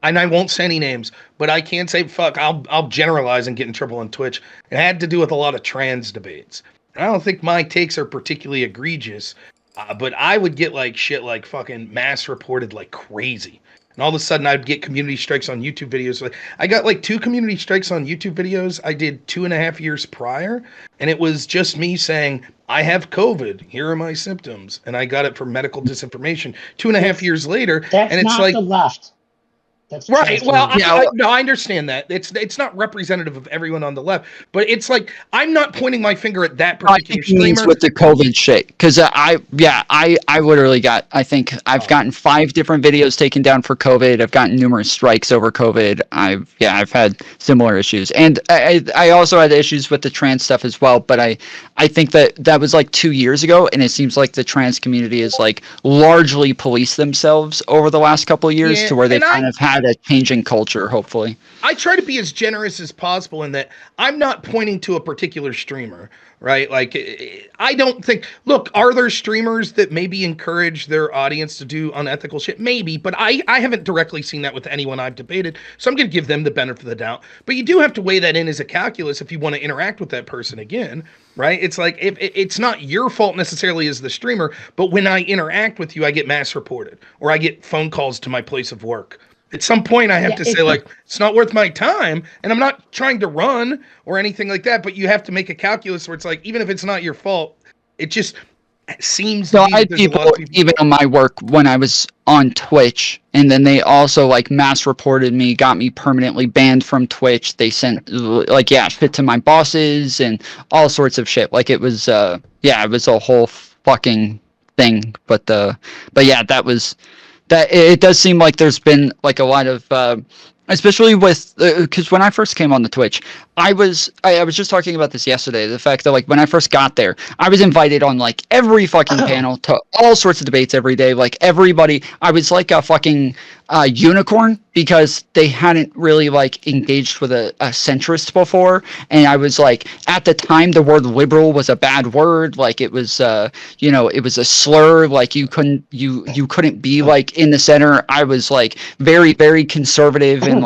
I won't say any names, but I can say I'll generalize and get in trouble on Twitch. It had to do with a lot of trans debates. I don't think my takes are particularly egregious, but I would get shit fucking mass reported like crazy. And all of a sudden I'd get community strikes on YouTube videos. I got 2 community strikes on YouTube videos I did 2.5 years prior. And it was just me saying, I have COVID. Here are my symptoms. And I got it for medical disinformation 2.5 years later. That's and it's not the left. That's right. Well, I understand that. It's not representative of everyone on the left, but it's I'm not pointing my finger at that particular streamer. With the COVID shit, because I literally got. I think I've gotten 5 different videos taken down for COVID. I've gotten numerous strikes over COVID. I've had similar issues, and I also had issues with the trans stuff as well. But I think that was 2 years ago, and it seems like the trans community is largely policed themselves over the last couple of years to where they kind of had a changing culture, hopefully. I try to be as generous as possible in that I'm not pointing to a particular streamer, right? I don't think, look, are there streamers that maybe encourage their audience to do unethical shit? Maybe, but I haven't directly seen that with anyone I've debated, so I'm going to give them the benefit of the doubt. But you do have to weigh that in as a calculus if you want to interact with that person again, right? It's it's not your fault necessarily as the streamer, but when I interact with you, I get mass reported, or I get phone calls to my place of work. At some point, I have to say, it's not worth my time, and I'm not trying to run or anything like that, but you have to make a calculus where it's even if it's not your fault, it just seems to be I had people, even on my work, when I was on Twitch, and then they also, mass reported me, got me permanently banned from Twitch. They sent, shit to my bosses and all sorts of shit. It was, it was a whole fucking thing, but yeah, that was... That it does seem like there's been a lot of, especially with, because when I first came on the Twitch, I was just talking about this yesterday. The fact that when I first got there, I was invited on every fucking panel to all sorts of debates every day. Everybody, I was like a fucking unicorn because they hadn't really engaged with a centrist before, and I was at the time the word liberal was a bad word. It was it was a slur. You couldn't be in the center. I was very, very conservative and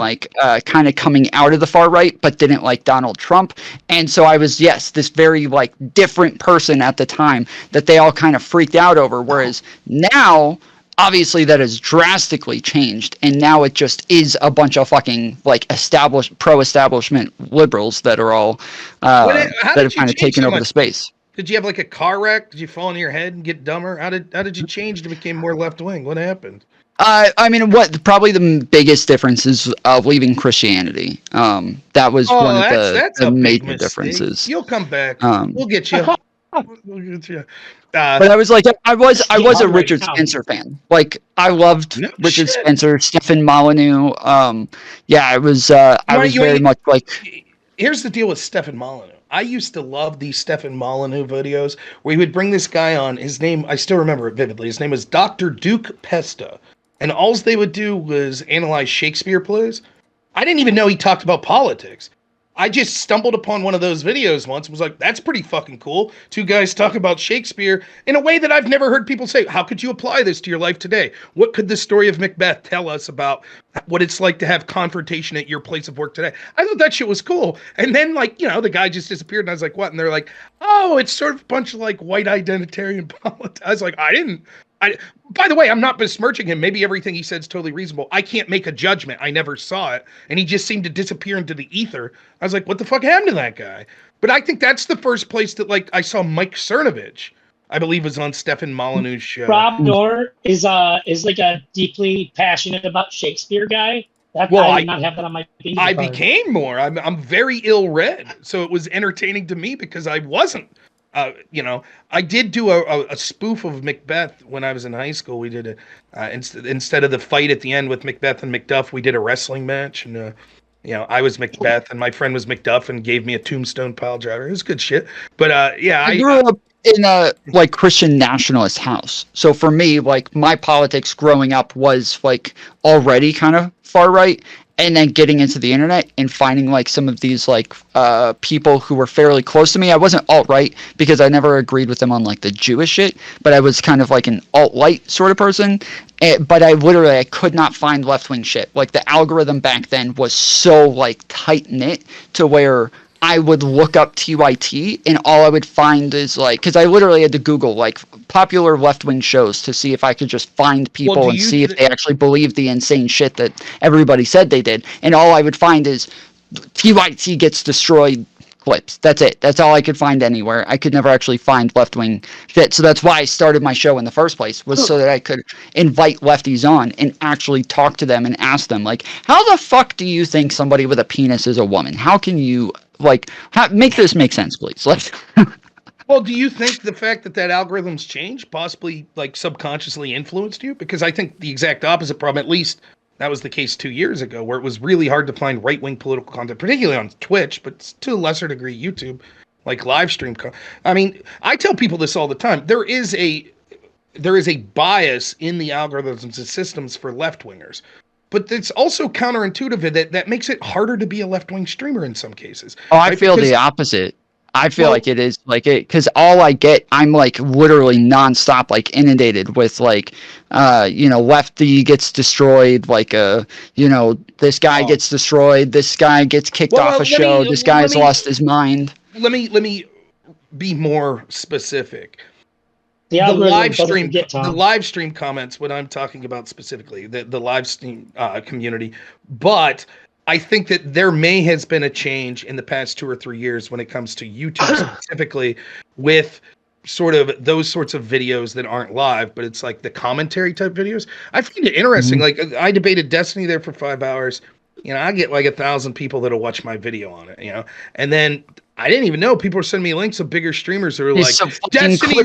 kind of coming out of the far right, but didn't like Donald Trump. And so I was, this very different person at the time that they all kind of freaked out over. Whereas now, obviously that has drastically changed, and now it just is a bunch of fucking established pro-establishment liberals that are all that have kind of taken over the space. Did you have a car wreck? Did you fall on your head and get dumber? How did you change to become more left wing? What happened? I mean, probably the biggest difference is leaving Christianity. That was one of the major differences. You'll come back. We'll get you. We'll get you. But I was I was a Richard Spencer fan. I loved Richard Spencer, Stefan Molyneux. I was very much Here's the deal with Stefan Molyneux. I used to love these Stefan Molyneux videos where he would bring this guy on. His name, I still remember it vividly. His name was Dr. Duke Pesta. And all they would do was analyze Shakespeare plays. I didn't even know he talked about politics. I just stumbled upon one of those videos once and was that's pretty fucking cool. 2 guys talk about Shakespeare in a way that I've never heard people say. How could you apply this to your life today? What could the story of Macbeth tell us about what it's like to have confrontation at your place of work today? I thought that shit was cool. And then, the guy just disappeared, and I was like, what? And they're oh, it's sort of a bunch of, white identitarian politics. I was like, by the way, I'm not besmirching him. Maybe everything he said is totally reasonable. I can't make a judgment. I never saw it. And he just seemed to disappear into the ether. I was like, what the fuck happened to that guy? But I think that's the first place that, I saw Mike Cernovich. I believe was on Stefan Molyneux's show. Rob Noerr is like a deeply passionate about Shakespeare guy. I did not have that on my bingo card. Became more. I'm very ill-read, so it was entertaining to me because I wasn't. I did do a spoof of Macbeth when I was in high school. We did instead of the fight at the end with Macbeth and Macduff, we did a wrestling match, and I was Macbeth and my friend was Macduff and gave me a tombstone pile driver. It was good shit. But I grew up in a Christian nationalist house. So for me, my politics growing up was already kind of far right. And then getting into the internet and finding some of these people who were fairly close to me. I wasn't alt-right because I never agreed with them on the Jewish shit, but I was kind of an alt-right sort of person. But I could not find left-wing shit. The algorithm back then was so tight-knit to where I would look up TYT and all I would find is because I literally had to Google popular left-wing shows to see if I could just find people and see if they actually believed the insane shit that everybody said they did. And all I would find is TYT gets destroyed clips. That's it. That's all I could find anywhere. I could never actually find left-wing shit. So that's why I started my show in the first place, was so that I could invite lefties on and actually talk to them and ask them, how the fuck do you think somebody with a penis is a woman? How can you, make this make sense, please? Well, do you think the fact that algorithm's changed possibly subconsciously influenced you? Because I think the exact opposite problem, at least that was the case 2 years ago, where it was really hard to find right-wing political content, particularly on Twitch, but to a lesser degree YouTube, live stream. I mean, I tell people this all the time. There is a bias in the algorithms and systems for left-wingers. But it's also counterintuitive that makes it harder to be a left-wing streamer in some cases. Oh, I feel the opposite. I feel like it is because all I get, I'm literally nonstop inundated with lefty gets destroyed, this guy gets destroyed, this guy gets kicked off a show, this guy's lost his mind. Let me be more specific. The live stream comments, what I'm talking about specifically, the live stream community, but I think that there has been a change in the past 2 or 3 years when it comes to YouTube specifically with sort of those sorts of videos that aren't live, but it's the commentary type videos. I find it interesting. Mm-hmm. I debated Destiny there for 5 hours. I get 1,000 people that'll watch my video on it, and then I didn't even know people were sending me links of bigger streamers who were Destiny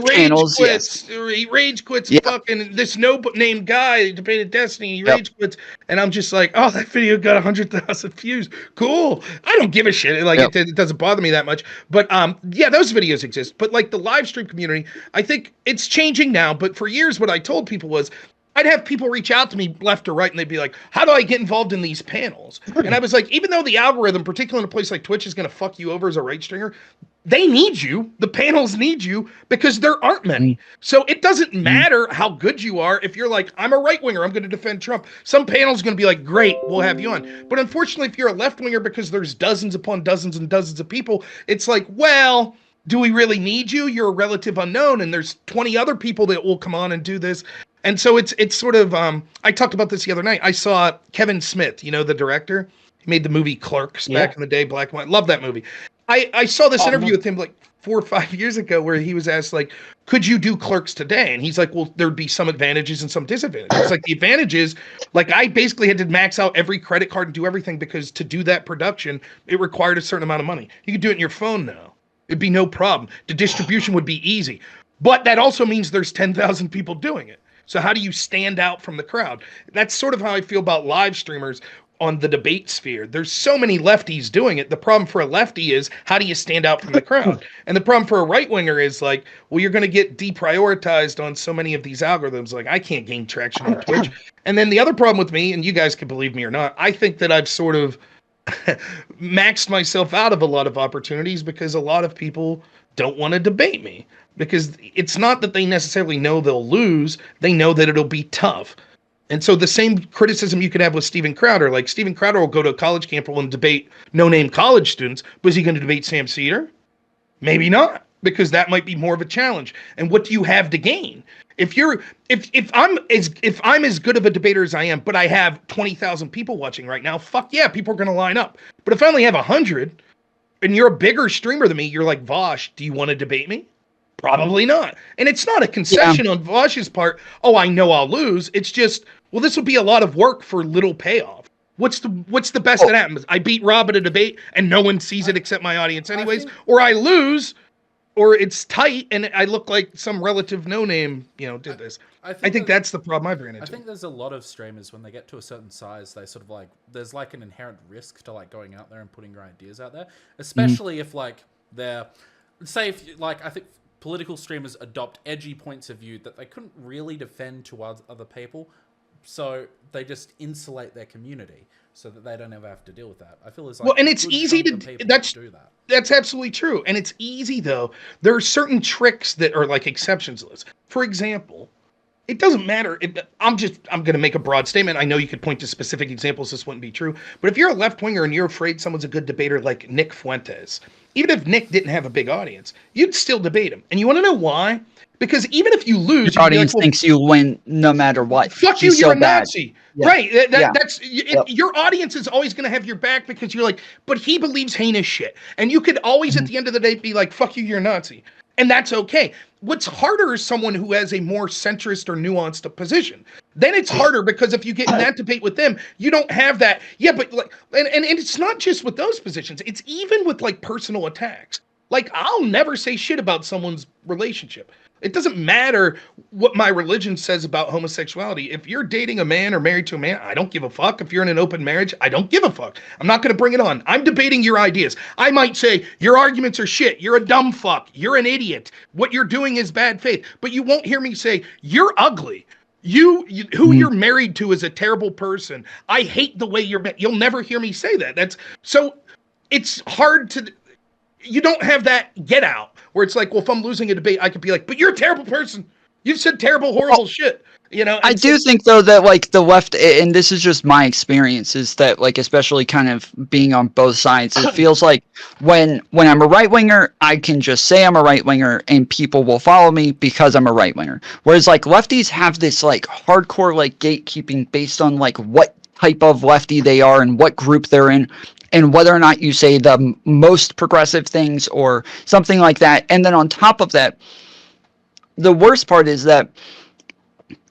rage quits yep. Fucking this no-name guy debated Destiny, he rage quits, and I'm just oh, that video got 100,000 views. Cool. I don't give a shit. It doesn't bother me that much. But yeah, those videos exist. But the live stream community, I think it's changing now. But for years, what I told people was, I'd have people reach out to me left or right, and they'd be like, how do I get involved in these panels? And I was even though the algorithm, particularly in a place like Twitch, is going to fuck you over as a right stringer, they need you. The panels need you because there aren't many. So it doesn't matter how good you are. If you're I'm a right winger, I'm going to defend Trump. Some panel's going to be great, we'll have you on. But unfortunately, if you're a left winger, because there's dozens upon dozens and dozens of people, it's well, do we really need you? You're a relative unknown, and there's 20 other people that will come on and do this. And so it's sort of, I talked about this the other night. I saw Kevin Smith, the director. He made the movie Clerks back in the day, black and white. Love that movie. I saw this interview with him 4 or 5 years ago where he was asked, could you do Clerks today? And he's well, there'd be some advantages and some disadvantages. The advantages, I basically had to max out every credit card and do everything because to do that production, it required a certain amount of money. You could do it in your phone now. It'd be no problem. The distribution would be easy. But that also means there's 10,000 people doing it. So how do you stand out from the crowd? That's sort of how I feel about live streamers on the debate sphere. There's so many lefties doing it. The problem for a lefty is, how do you stand out from the crowd? And the problem for a right winger is well, you're going to get deprioritized on so many of these algorithms. I can't gain traction on Twitch. And then the other problem with me, and you guys can believe me or not, I think that I've sort of maxed myself out of a lot of opportunities because a lot of people don't want to debate me. Because it's not that they necessarily know they'll lose, they know that it'll be tough. And so the same criticism you could have with Steven Crowder, Steven Crowder will go to a college camp and debate no-name college students. Was he going to debate Sam Cedar? Maybe not, because that might be more of a challenge. And what do you have to gain? If I'm as good of a debater as I am, but I have 20,000 people watching right now, fuck yeah, people are going to line up. But if I only have 100 and you're a bigger streamer than me, you're Vosh, do you want to debate me? Probably not. And it's not a concession on Vaush's part. Oh, I know I'll lose. It's just, well, this will be a lot of work for little payoff. What's the best that happens? I beat Rob at a debate and no one sees it except my audience anyways, or I lose, or it's tight and I look like some relative no-name, did this. I think that's the problem I've ran into. I think there's a lot of streamers, when they get to a certain size, they sort of like, there's like an inherent risk to like going out there and putting your ideas out there, especially if like they're, say if like, I think political streamers adopt edgy points of view that they couldn't really defend to other people, so they just insulate their community so that they don't ever have to deal with that. I feel as like, well, and it's easy to do that. That's absolutely true, and it's easy though. There are certain tricks that are like exceptions to this. For example, it doesn't matter. I'm going to make a broad statement. I know you could point to specific examples. This wouldn't be true, but if you're a left winger and you're afraid someone's a good debater like Nick Fuentes, even if Nick didn't have a big audience, you'd still debate him. And you want to know why? Because even if you lose, your audience thinks you win no matter what. Fuck you, you're a Nazi. Yeah. Right. That's your audience is always going to have your back because you're like, but he believes heinous shit. And you could always at the end of the day be like, fuck you, you're a Nazi. And that's okay. What's harder is someone who has a more centrist or nuanced position. Then it's harder because if you get in that debate with them, you don't have that. Yeah, but like, and it's not just with those positions. It's even with like personal attacks. Like, I'll never say shit about someone's relationship. It doesn't matter what my religion says about homosexuality. If you're dating a man or married to a man, I don't give a fuck. If you're in an open marriage, I don't give a fuck. I'm not going to bring it on. I'm debating your ideas. I might say, your arguments are shit. You're a dumb fuck. You're an idiot. What you're doing is bad faith. But you won't hear me say, you're ugly. Who you're married to is a terrible person. I hate the way you'll never hear me say that. So it's hard to, you don't have that get out. Where it's like, well, if I'm losing a debate, I could be like, but you're a terrible person. You've said terrible, horrible shit. I do think though that like the left, and this is just my experience, is that like especially kind of being on both sides, it feels like when I'm a right winger, I can just say I'm a right winger and people will follow me because I'm a right winger. Whereas like lefties have this like hardcore like gatekeeping based on like what type of lefty they are and what group they're in, and whether or not you say the most progressive things or something like that. And then on top of that, the worst part is that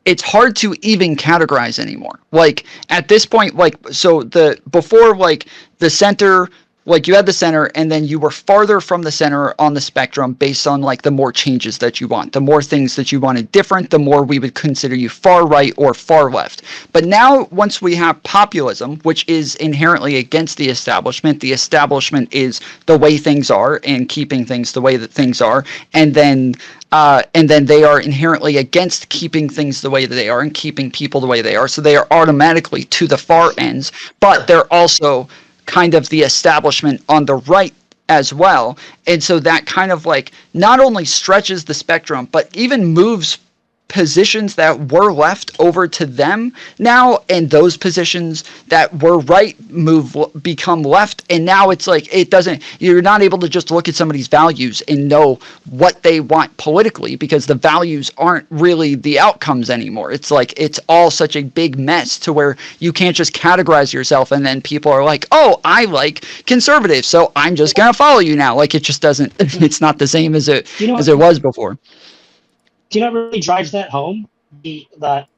it's hard to even categorize anymore. Like at this point, like, so before like the center, like you had the center and then you were farther from the center on the spectrum based on like the more changes that you want, the more things that you wanted different, the more we would consider you far right or far left. But now once we have populism, which is inherently against the establishment is the way things are and keeping things the way that things are. And then they are inherently against keeping things the way that they are and keeping people the way they are. So they are automatically to the far ends, but they're also kind of the establishment on the right as well. And so that kind of like not only stretches the spectrum, but even moves positions that were left over to them now, and those positions that were right become left. And now it's like you're not able to just look at somebody's values and know what they want politically, because the values aren't really the outcomes anymore. It's like it's all such a big mess to where you can't just categorize yourself and then people are like, oh, I like conservatives, so I'm just gonna follow you now. Like it just doesn't, it's not the same as it was before. Do you know what really drives that home? The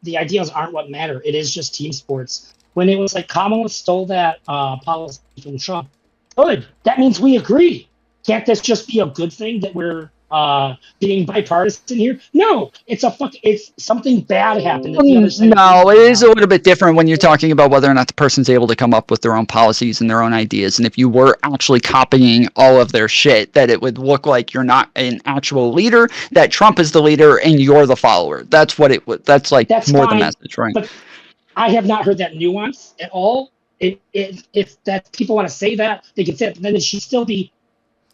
ideals aren't what matter. It is just team sports. When it was like Kamala stole that policy from Trump, good. That means we agree. Can't this just be a good thing that we're being bipartisan here? No, it's something bad happened. No, it is a little bit different when you're talking about whether or not the person's able to come up with their own policies and their own ideas. And if you were actually copying all of their shit, that it would look like you're not an actual leader, that Trump is the leader and you're the follower. That's what it would. That's more fine, the message, right? But I have not heard that nuance at all. If that people want to say that, they can say it, but then it should still be,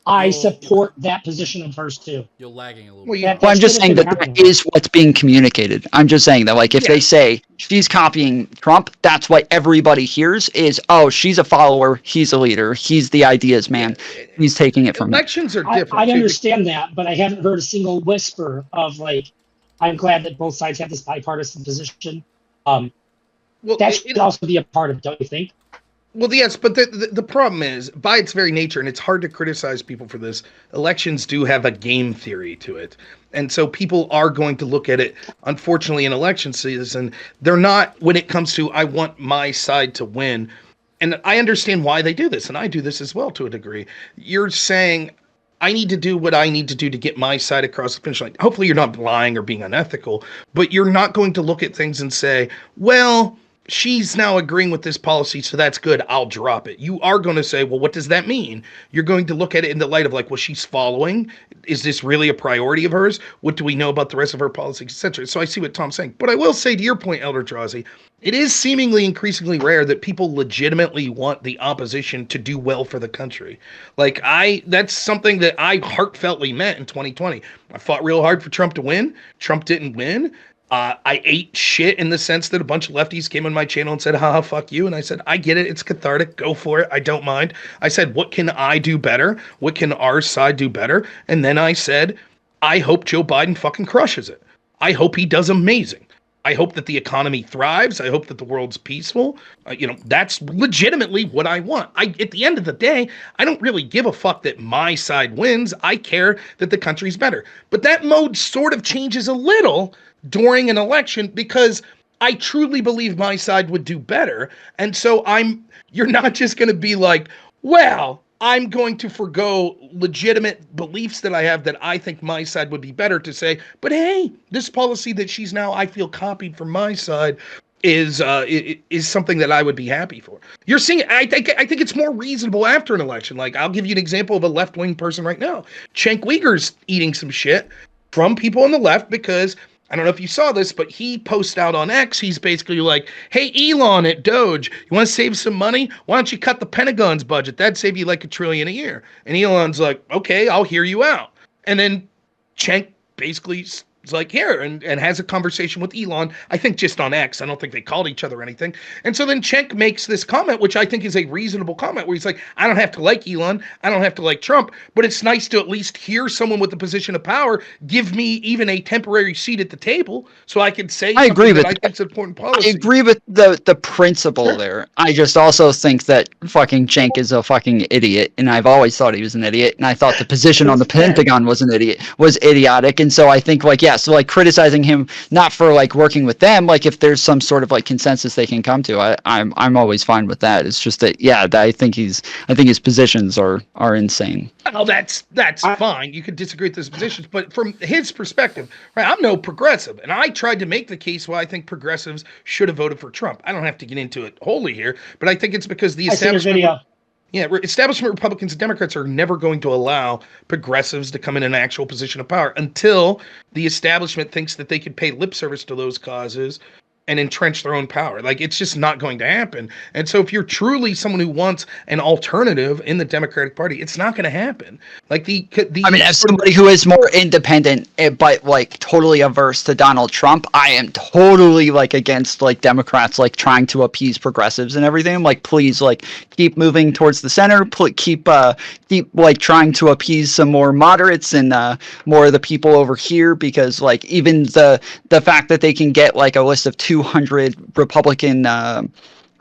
I support that position of hers too. You're lagging a little bit. Well, I'm just saying that is what's being communicated. I'm just saying that, like, if they say she's copying Trump, that's what everybody hears is, oh, she's a follower, he's a leader, he's the ideas man, he's taking it from me. Elections are different. I understand that, but I haven't heard a single whisper of, like, I'm glad that both sides have this bipartisan position. That should also be a part of it, don't you think? Well, yes, but the problem is, by its very nature, and it's hard to criticize people for this, elections do have a game theory to it. And so people are going to look at it, unfortunately, in election season. They're not, when it comes to, I want my side to win. And I understand why they do this, and I do this as well to a degree. You're saying, I need to do what I need to do to get my side across the finish line. Hopefully you're not lying or being unethical, but you're not going to look at things and say, well, she's now agreeing with this policy, so that's good, I'll drop it. You are going to say, well, what does that mean? You're going to look at it in the light of like, well, she's following. Is this really a priority of hers? What do we know about the rest of her policies, etc.? So I see what Tom's saying. But I will say to your point, Elder Drazi, it is seemingly increasingly rare that people legitimately want the opposition to do well for the country. Like that's something that I heartfeltly meant in 2020. I fought real hard for Trump to win. Trump didn't win. I ate shit in the sense that a bunch of lefties came on my channel and said, haha, fuck you. And I said, I get it. It's cathartic. Go for it. I don't mind. I said, what can I do better? What can our side do better? And then I said, I hope Joe Biden fucking crushes it. I hope he does amazing. I hope that the economy thrives. I hope that the world's peaceful. That's legitimately what I want. At the end of the day, I don't really give a fuck that my side wins. I care that the country's better. But that mode sort of changes a little during an election because I truly believe my side would do better. And so you're not just going to be like, well, I'm going to forgo legitimate beliefs that I have that I think my side would be better to say, but hey, this policy that she's now, I feel, copied from my side is something that I would be happy for. You're seeing, I think it's more reasonable after an election. Like, I'll give you an example of a left-wing person right now. Cenk Uyghur's eating some shit from people on the left because, I don't know if you saw this, but he posted out on X, he's basically like, hey, Elon at Doge, you want to save some money? Why don't you cut the Pentagon's budget? That'd save you like $1 trillion a year. And Elon's like, okay, I'll hear you out. And then Cenk basically is like, here, and has a conversation with Elon, I think just on X. I don't think they called each other or anything. And so then Cenk makes this comment, which I think is a reasonable comment, where he's like, I don't have to like Elon, I don't have to like Trump, but it's nice to at least hear someone with a position of power give me even a temporary seat at the table so I can say I agree with I think it's important policy. I agree with the principle there. I just also think that fucking Cenk is a fucking idiot, and I've always thought he was an idiot, and I thought the position on the Pentagon was idiotic, and so I think, like, yeah, so like criticizing him not for like working with them, like if there's some sort of like consensus they can come to, I'm always fine with that. It's just that, yeah, I think his positions are insane. Oh, that's fine. You could disagree with his positions, but from his perspective, right? I'm no progressive, and I tried to make the case why I think progressives should have voted for Trump. I don't have to get into it wholly here, but I think it's because the establishment. Yeah, establishment Republicans and Democrats are never going to allow progressives to come in an actual position of power until the establishment thinks that they could pay lip service to those causes and entrench their own power. Like, it's just not going to happen. And so if you're truly someone who wants an alternative in the Democratic Party, it's not going to happen. Like I mean, as somebody who is more independent but like totally averse to Donald Trump, I am totally like against like Democrats like trying to appease progressives and everything. Like, please, like, keep moving towards the center. Keep like trying to appease some more moderates and more of the people over here, because like even the fact that they can get like a list of 200 Republican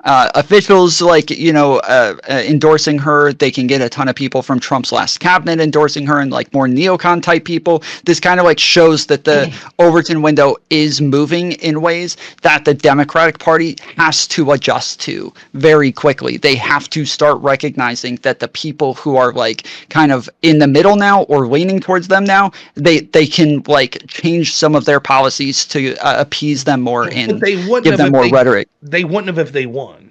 officials, like, endorsing her. They can get a ton of people from Trump's last cabinet endorsing her, and like more neocon type people. This kind of like shows that the Overton window is moving in ways that the Democratic Party has to adjust to very quickly. They have to start recognizing that the people who are like kind of in the middle now or leaning towards them now, they can like change some of their policies to appease them more and give them more rhetoric. They wouldn't have if they won.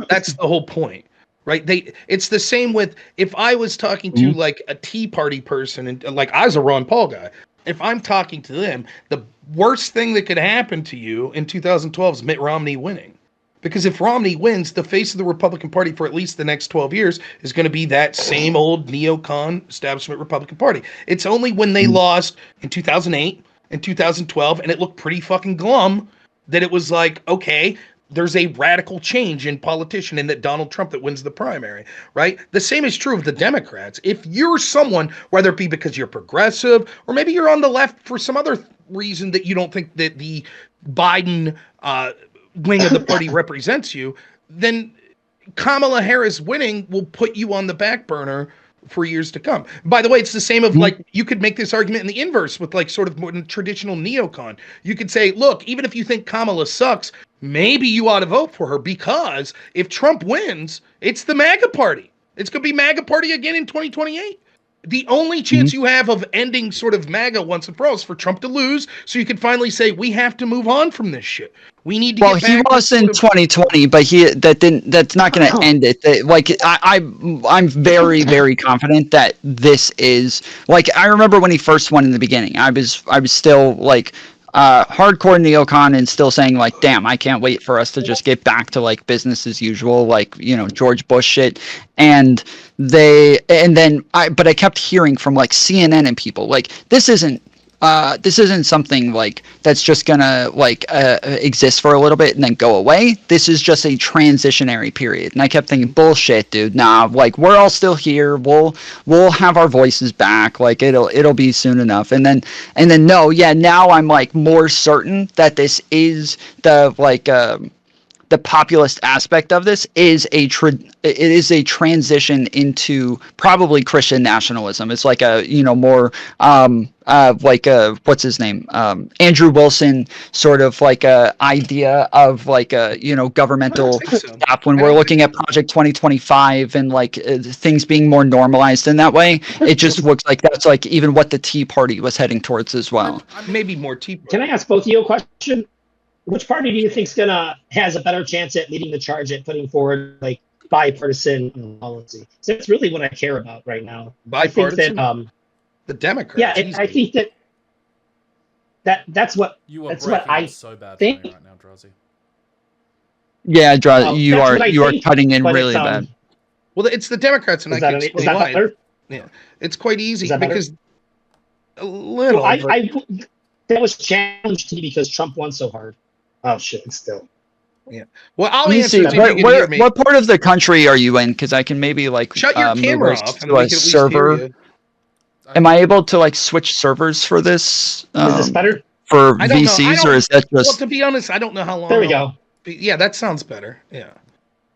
That's the whole point, right? It's the same with, if I was talking to like a Tea Party person, and like I was a Ron Paul guy, if I'm talking to them, the worst thing that could happen to you in 2012 is Mitt Romney winning. Because if Romney wins, the face of the Republican Party for at least the next 12 years is going to be that same old neocon establishment Republican Party. It's only when they lost in 2008 and 2012, and it looked pretty fucking glum, that it was like, okay, there's a radical change in politician, and that Donald Trump that wins the primary, right? The same is true of the Democrats. If you're someone, whether it be because you're progressive or maybe you're on the left for some other reason that you don't think that the Biden wing of the party represents you, then Kamala Harris winning will put you on the back burner for years to come. By the way, it's the same of like, you could make this argument in the inverse with like sort of more traditional neocon. You could say, look, even if you think Kamala sucks, maybe you ought to vote for her, because if Trump wins, it's the MAGA party. It's going to be MAGA party again in 2028. The only chance you have of ending sort of MAGA once and for all is for Trump to lose, so you can finally say, we have to move on from this shit. We need to get back. Well, he lost in 2020, but that's not going to end it. I'm very, very confident that this is, like, I remember when he first won in the beginning, I was still like hardcore neocon and still saying like, damn, I can't wait for us to just get back to like business as usual, like, you know, George Bush shit. But I kept hearing from like CNN and people like, this isn't something like that's just gonna like exist for a little bit and then go away. This is just a transitionary period. And I kept thinking, bullshit, dude. Nah, like, we're all still here. We'll have our voices back. Like, it'll be soon enough. And then no, yeah, now I'm like more certain that this is the like the populist aspect of this is it is a transition into probably Christian nationalism. It's like a, you know, more like a, what's his name, Andrew Wilson sort of like a idea of like a, you know, governmental stuff when we're looking at Project 2025 and like things being more normalized in that way. It just looks like that's like even what the Tea Party was heading towards as well. Maybe more Tea Party. Can I ask both of you a question? Which party do you think has a better chance at leading the charge at putting forward like bipartisan policy? So that's really what I care about right now. Bipartisan. I think that, the Democrats. Yeah, I think that's what I so bad think. right now, Drowsy. Yeah, you are cutting in really bad. Well, it's the Democrats, and I can explain why. Yeah, it's quite easy because a little. Well, that was challenged to me because Trump won so hard. Oh shit! Still. Yeah. Well, I'll answer. What part of the country are you in? Because I can maybe like shut your camera off to a server. Am I able to like switch servers for this? Is this better for VCs, or is that just? Well, to be honest, I don't know how long. There we go. Yeah, that sounds better. Yeah.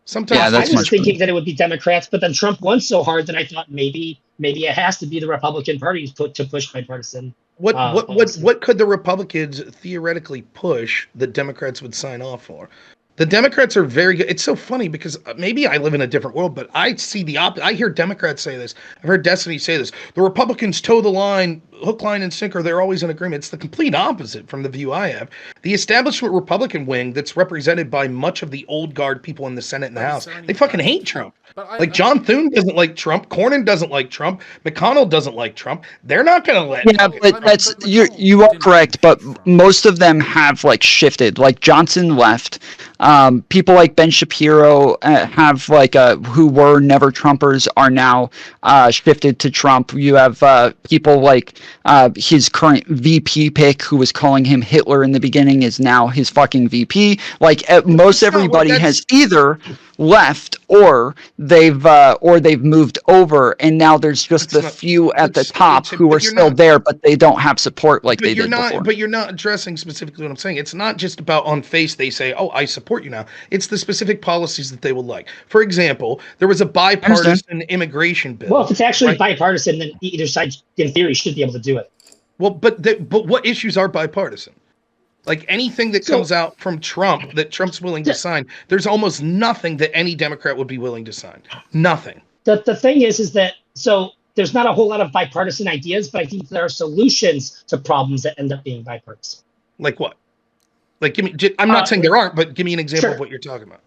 Sometimes I was thinking that it would be Democrats, but then Trump won so hard that I thought maybe it has to be the Republican Party to push bipartisan. What could the Republicans theoretically push that Democrats would sign off for? The Democrats are very good. It's so funny because maybe I live in a different world, but I see the opposite. I hear Democrats say this. I've heard Destiny say this. The Republicans toe the line, hook, line, and sinker. They're always in agreement. It's the complete opposite from the view I have. The establishment Republican wing that's represented by much of the old guard people in the Senate and the House, they fucking hate Trump. Like John Thune doesn't like Trump. Cornyn doesn't like Trump. McConnell doesn't like Trump. They're not going to let. Yeah, but that's you are correct. But most of them have like shifted. Like Johnson left. People like Ben Shapiro have like who were never Trumpers are now shifted to Trump. You have people like his current VP pick, who was calling him Hitler in the beginning, is now his fucking VP. Like most everybody has either left or they've moved over, and now there's just the few at the top who are still there, but they don't have support like they did before. But you're not addressing specifically what I'm saying. It's not just about on face they say, "Oh, I support you now." It's the specific policies that they would like. For example, there was a bipartisan immigration bill. Well, if it's actually bipartisan, then either side, in theory, should be able to do it. Well, but what issues are bipartisan? Like anything that comes out from Trump that Trump's willing to sign, there's almost nothing that any Democrat would be willing to sign. Nothing. The thing is that so there's not a whole lot of bipartisan ideas, but I think there are solutions to problems that end up being bipartisan. Like what? Like I'm not saying there aren't, but give me an example of what you're talking about.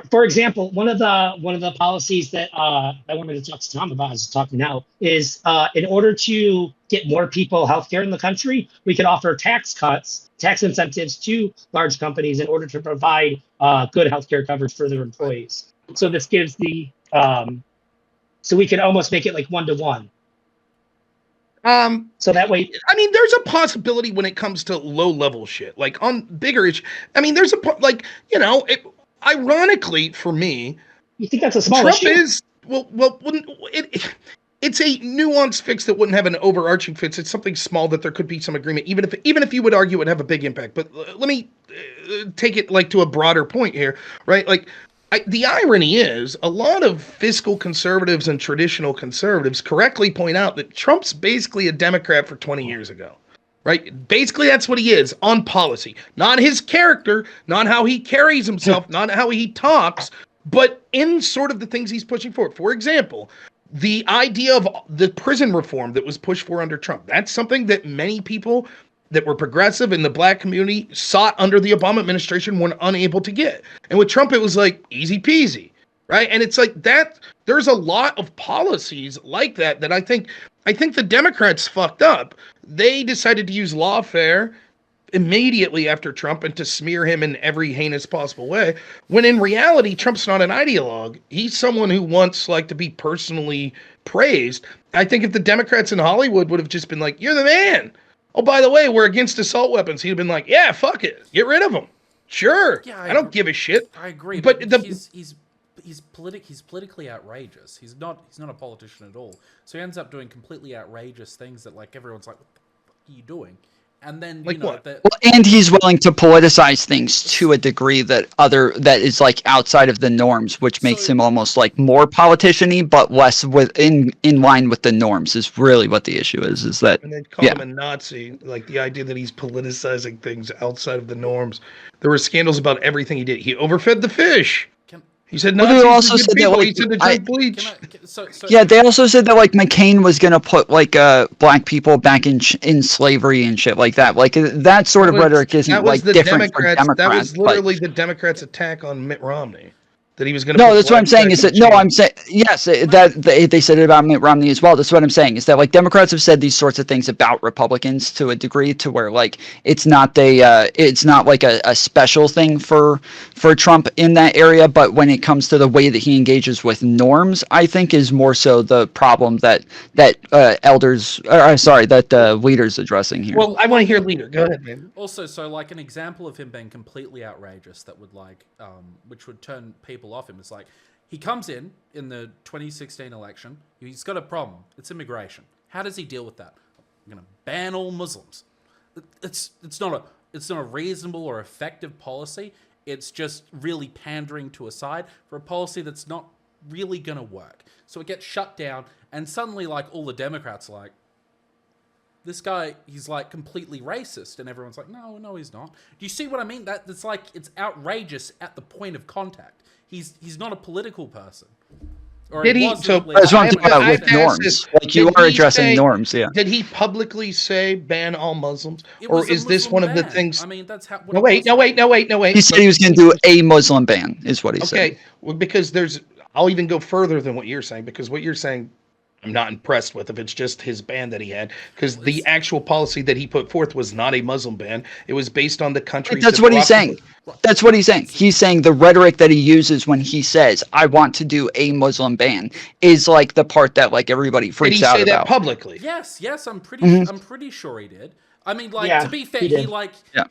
For example, one of the policies that I wanted to talk to Tom about, as talking now, is in order to get more people healthcare in the country, we could offer tax incentives to large companies in order to provide good healthcare coverage for their employees. So this gives so we could almost make it like 1-to-1. So that way, I mean, there's a possibility when it comes to low level shit, like on bigger issues. I mean, there's ironically for me, you think that's a small Trump issue? Is it's a nuanced fix that wouldn't have an overarching fix. It's something small that there could be some agreement, even if you would argue it would have a big impact. But let me take it like to a broader point here, right? Like the irony is a lot of fiscal conservatives and traditional conservatives correctly point out that Trump's basically a Democrat for 20 years ago, right? Basically, that's what he is on policy, not his character, not how he carries himself, not how he talks, but in sort of the things he's pushing forward. For example, the idea of the prison reform that was pushed for under Trump. That's something that many people that were progressive in the black community sought under the Obama administration were unable to get. And with Trump, it was like easy peasy, right? And it's like that. There's a lot of policies like that I think the Democrats fucked up. They decided to use lawfare immediately after Trump and to smear him in every heinous possible way, when in reality, Trump's not an ideologue. He's someone who wants like to be personally praised. I think if the Democrats in Hollywood would have just been like, you're the man. Oh, by the way, we're against assault weapons. He'd have been like, yeah, fuck it. Get rid of them. Sure. Yeah, I don't give a shit. I agree. But he's politically outrageous. He's not a politician at all. So he ends up doing completely outrageous things that like everyone's like, what the fuck are you doing? And then like what? And he's willing to politicize things to a degree that is like outside of the norms, which makes him almost like more politician-y, but less in line with the norms. Is really what the issue is. Is that? And they call him a Nazi, like the idea that he's politicizing things outside of the norms. There were scandals about everything he did. He overfed the fish. He said Nazis also said that, like, he said to drink bleach. Yeah, they also said that like McCain was gonna put like black people back in slavery and shit like that. Like that sort of rhetoric isn't like different for Democrats. That was literally the Democrats' attack on Mitt Romney. That he was going to. No, that's what I'm saying. Is that I'm saying yes. That they said it about Mitt Romney as well. That's what I'm saying. Is that like Democrats have said these sorts of things about Republicans to a degree to where like it's not like a special thing for Trump in that area. But when it comes to the way that he engages with norms, I think is more so the problem that leaders addressing here. Well, I want to hear leader. Go ahead, man. Also, so like an example of him being completely outrageous that would like which would turn people off him. It's like he comes in the 2016 election. He's got a problem. It's immigration. How does he deal with that? I'm going to ban all Muslims. It's not a reasonable or effective policy. It's just really pandering to a side for a policy that's not really going to work. So it gets shut down, and suddenly like all the Democrats are like, this guy, he's like completely racist, and everyone's like, no, he's not. Do you see what I mean? That's like, it's outrageous at the point of contact. He's not a political person. Or did he? So that's what I'm talking about with norms. Like you are addressing norms, yeah. Did he publicly say ban all Muslims, or is this one of the things? I mean, that's how. No, wait. He said he was going to do a Muslim ban, is what he said. Okay, well, because I'll even go further than what you're saying, because what you're saying, I'm not impressed with if it's just his ban that he had, because the actual policy that he put forth was not a Muslim ban. It was based on the countries. That's what he's saying. That's what he's saying. He's saying the rhetoric that he uses when he says, I want to do a Muslim ban is like the part that like everybody freaks out about. Did he say that publicly? Yes, I'm pretty sure he did. I mean, like, to be fair,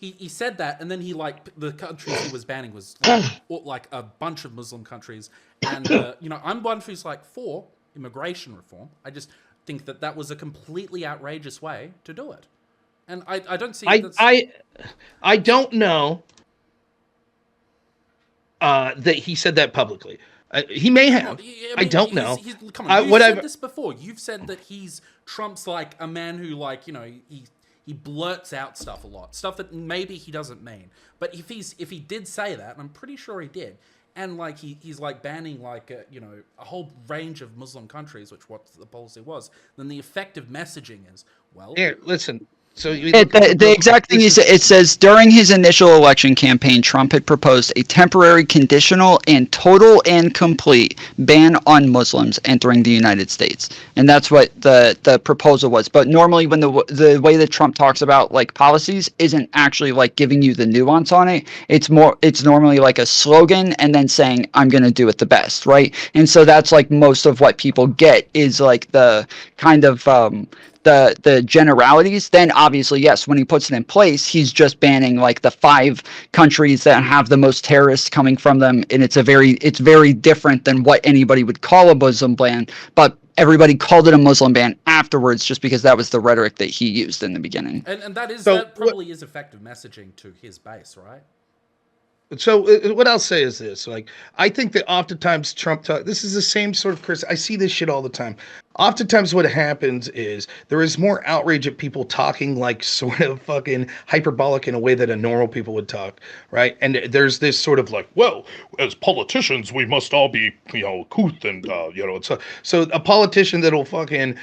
he said that, and then he, like, the countries he was banning was, like a bunch of Muslim countries, and, I'm one who's, like, for immigration reform. I just think that was a completely outrageous way to do it. And I don't see... I don't know that he said that publicly. He may have. I don't know. Come on, you've said this before. You've said that Trump's like a man who, like, he blurts out stuff a lot, stuff that maybe he doesn't mean. But if he did say that, and I'm pretty sure he did, and like he's like banning like a whole range of Muslim countries, which what the policy was, then the effective messaging is, well, here, listen. So the exact thing is, it says during his initial election campaign, Trump had proposed a temporary, conditional, and total and complete ban on Muslims entering the United States, and that's what the proposal was. But normally, when the way that Trump talks about like policies isn't actually like giving you the nuance on it. It's normally like a slogan and then saying I'm going to do it the best, right? And so that's like most of what people get is like the kind of the generalities. Then obviously, yes, when he puts it in place, he's just banning like the 5 countries that have the most terrorists coming from them, and it's very different than what anybody would call a Muslim ban, but everybody called it a Muslim ban afterwards just because that was the rhetoric that he used in the beginning. And that probably is effective messaging to his base, right? So what I'll say is this: like, I think that oftentimes Trump talk. This is the same sort of Chris. I see this shit all the time. Oftentimes, what happens is there is more outrage at people talking like sort of fucking hyperbolic in a way that a normal people would talk, right? And there's this sort of like, well, as politicians, we must all be, couth and so a politician that'll fucking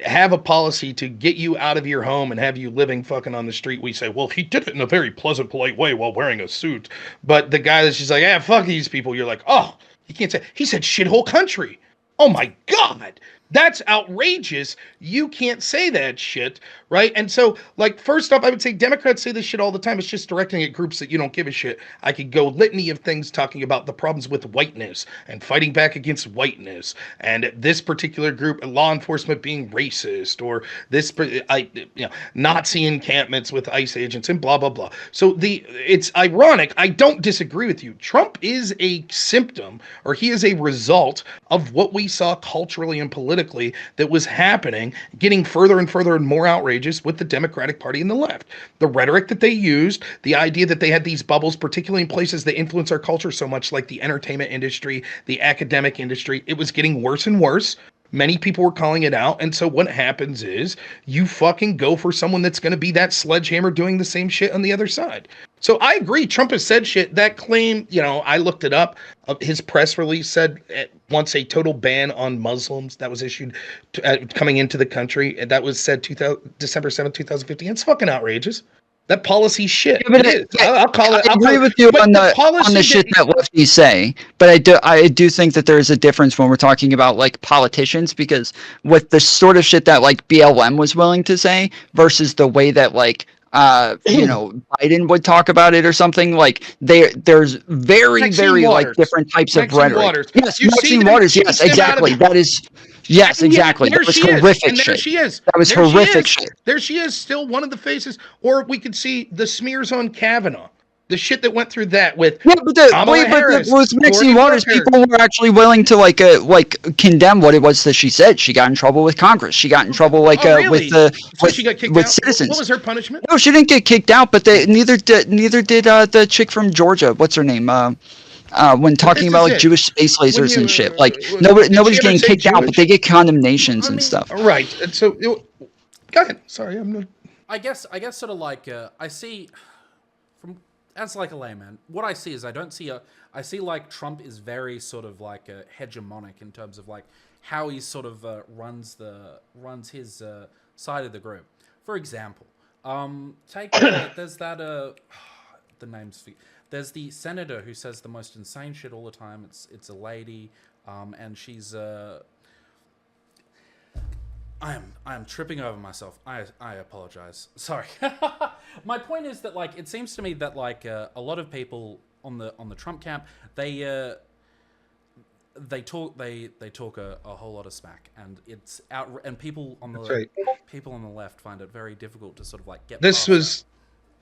have a policy to get you out of your home and have you living fucking on the street. We say, well, he did it in a very pleasant, polite way while wearing a suit. But the guy that's just like, fuck these people. You're like, oh, you can't say. He said shithole country. Oh my God. That's outrageous. You can't say that shit, right? And so, like, first off, I would say Democrats say this shit all the time. It's just directing at groups that you don't give a shit. I could go litany of things talking about the problems with whiteness and fighting back against whiteness, and this particular group, law enforcement being racist, or this, Nazi encampments with ICE agents, and blah blah blah. So it's ironic. I don't disagree with you. Trump is a symptom, or he is a result of what we saw culturally and politically that was happening, getting further and further and more outrageous with the Democratic Party and the left. The rhetoric that they used, the idea that they had these bubbles, particularly in places that influence our culture so much, like the entertainment industry, the academic industry, it was getting worse and worse. Many people were calling it out. And so what happens is you fucking go for someone that's going to be that sledgehammer doing the same shit on the other side. So I agree. Trump has said shit. That claim, I looked it up. His press release said once a total ban on Muslims that was issued coming into the country. That was said December 7th, 2015. It's fucking outrageous. That policy shit. Yeah, but I'll call it. I agree with you on the shit that lefties say, but I do think that there's a difference when we're talking about like politicians, because with the sort of shit that like BLM was willing to say versus the way that like Biden would talk about it or something, like there's very like different types of rhetoric. Yes, Maxine Waters. Yes, exactly. That is. Yes, exactly. That was horrific shit. There she is. That was horrific shit. There she is, still one of the faces. Or we could see the smears on Kavanaugh. The shit that went through that with Kamala Harris. With Maxine Waters, people were actually willing to like condemn what it was that she said. She got in trouble with Congress. She got in trouble with she got kicked out? Citizens. What was her punishment? No, she didn't get kicked out, but neither did the chick from Georgia. What's her name? When talking about like Jewish space lasers and shit, like nobody's getting kicked out, but they get condemnations and stuff. Right. And so, go ahead. Sorry, I'm not. I guess sort of like I see from as like a layman, what I see is I see like Trump is very sort of like hegemonic in terms of like how he sort of runs his side of the group. For example, there's that the name's. There's the senator who says the most insane shit all the time. It's a lady, and she's. I am tripping over myself. I apologize. Sorry. My point is that like it seems to me that like a lot of people on the Trump camp they talk a whole lot of smack, and it's out, and people on the people on the left find it very difficult to sort of like get.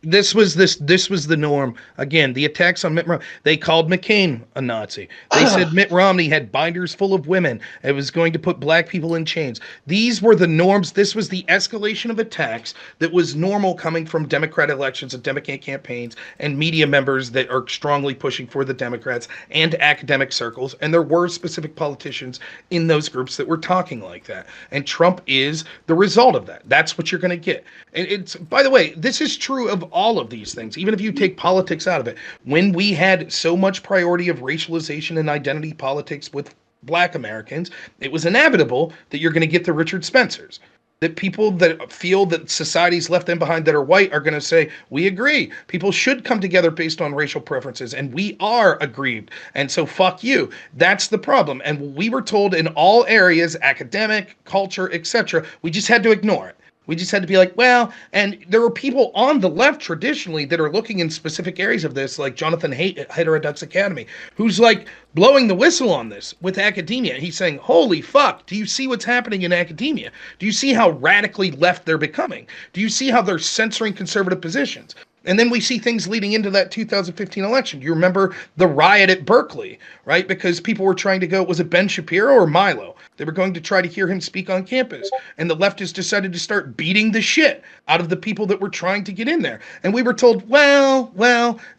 This was the norm. Again, the attacks on Mitt Romney. They called McCain a Nazi. They said Mitt Romney had binders full of women. It was going to put black people in chains. These were the norms. This was the escalation of attacks that was normal coming from Democrat elections and Democrat campaigns and media members that are strongly pushing for the Democrats and academic circles. And there were specific politicians in those groups that were talking like that. And Trump is the result of that. That's what you're going to get. And it's, by the way, this is true of all of these things, even if you take politics out of it. When we had so much priority of racialization and identity politics with black Americans, it was inevitable that you're going to get the Richard Spencers. That people that feel that society's left them behind that are white are going to say, we agree. People should come together based on racial preferences, and we are aggrieved. And so fuck you. That's the problem. And we were told in all areas, academic, culture, etc., we just had to ignore it. We just had to be like, well, and there were people on the left traditionally that are looking in specific areas of this, like Jonathan Haidt at Heterodox Academy, who's like blowing the whistle on this with academia. He's saying, holy fuck, do you see what's happening in academia? Do you see how radically left they're becoming? Do you see how they're censoring conservative positions? And then we see things leading into that 2015 election. You remember the riot at Berkeley, right? Because people were trying to go, was it Ben Shapiro or Milo? They were going to try to hear him speak on campus. And the leftists decided to start beating the shit out of the people that were trying to get in there. And we were told, well,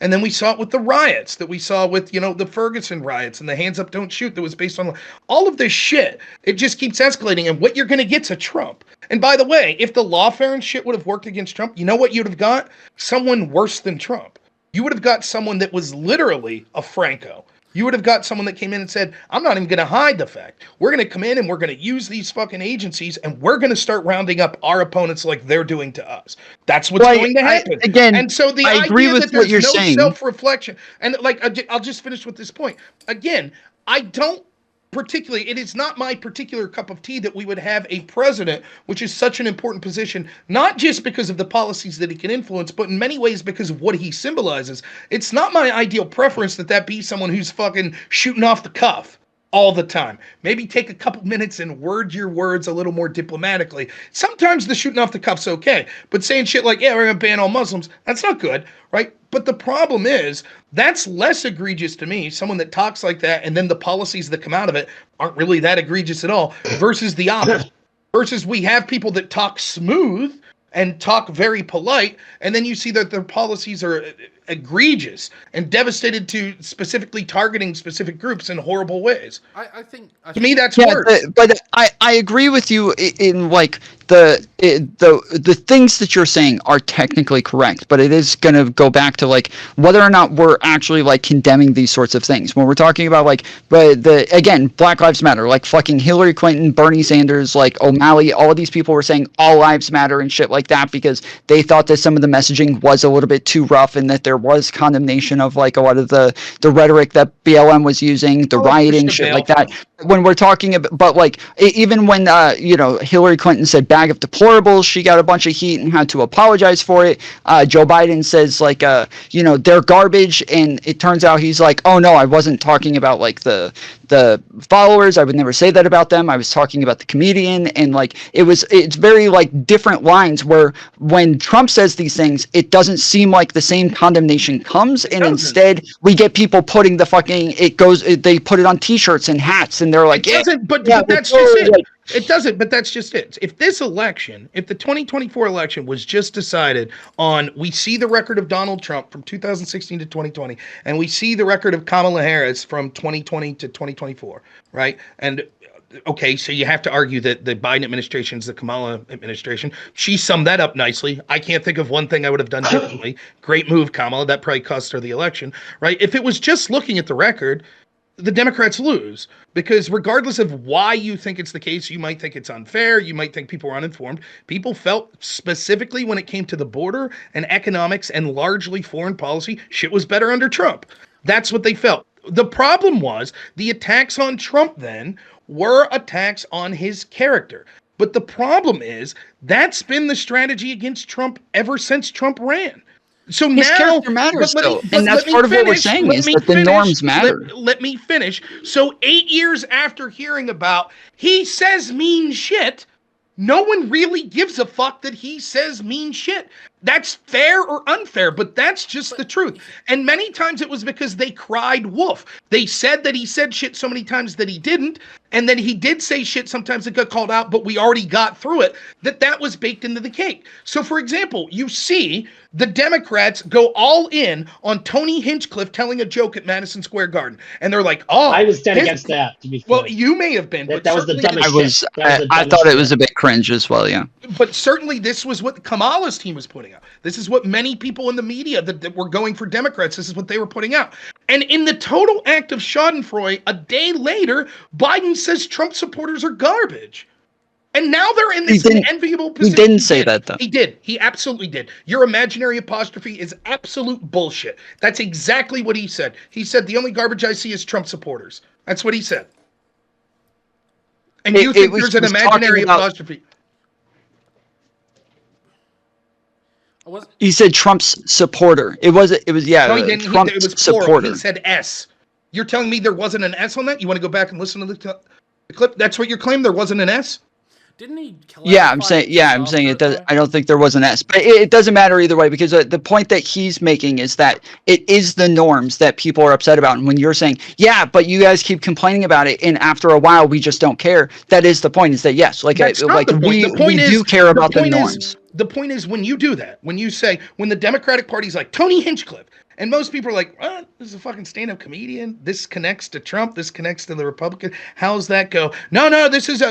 and then we saw it with the riots that we saw with, the Ferguson riots and the hands up, don't shoot that was based on all of this shit. It just keeps escalating. And what you're going to get's a Trump. And by the way, if the lawfare and shit would have worked against Trump, you know what you'd have got? Someone worse than Trump. You would have got someone that was literally a Franco. You would have got someone that came in and said, I'm not even going to hide the fact. We're going to come in and we're going to use these fucking agencies and we're going to start rounding up our opponents like they're doing to us. That's what's going to happen. And so the idea agree with that there's what you're no saying. Self-reflection. And I'll just finish with this point. Again, I don't particularly, it is not my particular cup of tea that we would have a president, which is such an important position, not just because of the policies that he can influence, but in many ways because of what he symbolizes. It's not my ideal preference that be someone who's fucking shooting off the cuff all the time. Maybe take a couple minutes and word your words a little more diplomatically. Sometimes the shooting off the cuff's okay, but saying shit like, yeah, we're gonna ban all Muslims, that's not good, right? But the problem is, that's less egregious to me, someone that talks like that, and then the policies that come out of it aren't really that egregious at all, versus the opposite. Versus we have people that talk smooth and talk very polite, and then you see that their policies are egregious and devastated to specifically targeting specific groups in horrible ways. I think to me that's worse. But I agree with you in like the things that you're saying are technically correct, but it is going to go back to like whether or not we're actually like condemning these sorts of things. When we're talking about like, but again, Black Lives Matter, like fucking Hillary Clinton, Bernie Sanders, like O'Malley, all of these people were saying all lives matter and shit like that because they thought that some of the messaging was a little bit too rough and that there was condemnation of like a lot of the rhetoric that BLM was using, the rioting, shit like that. When we're talking about, but like even when Hillary Clinton said bag of deplorables, she got a bunch of heat and had to apologize for it. Joe Biden says like they're garbage, and it turns out he's like, oh no, I wasn't talking about like the followers. I would never say that about them. I was talking about the comedian, and like it's very like different lines where when Trump says these things, it doesn't seem like the same condemnation comes, and instead we get people putting the fucking they put it on t-shirts and hats, and they're like, but that's just it. It doesn't, but that's just it. If this election, if the 2024 election was just decided on, we see the record of Donald Trump from 2016 to 2020, and we see the record of Kamala Harris from 2020 to 2024, right? And okay, so you have to argue that the Biden administration is the Kamala administration. She summed that up nicely. I can't think of one thing I would have done differently. Great move, Kamala. That probably cost her the election, right? If it was just looking at the record, the Democrats lose, because regardless of why you think it's the case, you might think it's unfair, you might think people are uninformed. People felt specifically when it came to the border and economics and largely foreign policy, shit was better under Trump. That's what they felt. The problem was the attacks on Trump then were attacks on his character. But the problem is that's been the strategy against Trump ever since Trump ran. So his now character matters still, and that's part of what we're saying is that the norms matter. Let me finish. So 8 years after hearing about he says mean shit, no one really gives a fuck that he says mean shit. That's fair or unfair, but that's just the truth. And many times it was because they cried wolf. They said that he said shit so many times that he didn't, and then he did say shit sometimes that got called out, but we already got through it, that was baked into the cake. So, for example, you see the Democrats go all in on Tony Hinchcliffe telling a joke at Madison Square Garden, and they're like, "Oh, I was dead against that." To be fair. Well, you may have been, but that was the dumbest shit. I thought it was a bit cringe as well, yeah. But certainly, this was what Kamala's team was putting out. This is what many people in the media that were going for Democrats. This is what they were putting out. And in the total act of Schadenfreude, a day later, Biden says Trump supporters are garbage. And now they're in this enviable position. He didn't say that, though. He did. He absolutely did. Your imaginary apostrophe is absolute bullshit. That's exactly what he said. He said, the only garbage I see is Trump supporters. That's what he said. And you think there's an imaginary apostrophe. He said Trump's supporter. It was No, he didn't. Trump's it was supporter. Plural. He said S. You're telling me there wasn't an S on that? You want to go back and listen to the clip? That's what you're claiming? There wasn't an S? Didn't he? I'm saying it does. I don't think there was an S, but it doesn't matter either way, because the point that he's making is that it is the norms that people are upset about. And when you're saying, yeah, but you guys keep complaining about it, and after a while we just don't care. That is the point. Is that yes, we do care about the norms. The point is when you do that, when you say, when the Democratic Party's like Tony Hinchcliffe, and most people are like, what? This is a fucking stand-up comedian. This connects to Trump. This connects to the Republican. How's that go? No, this is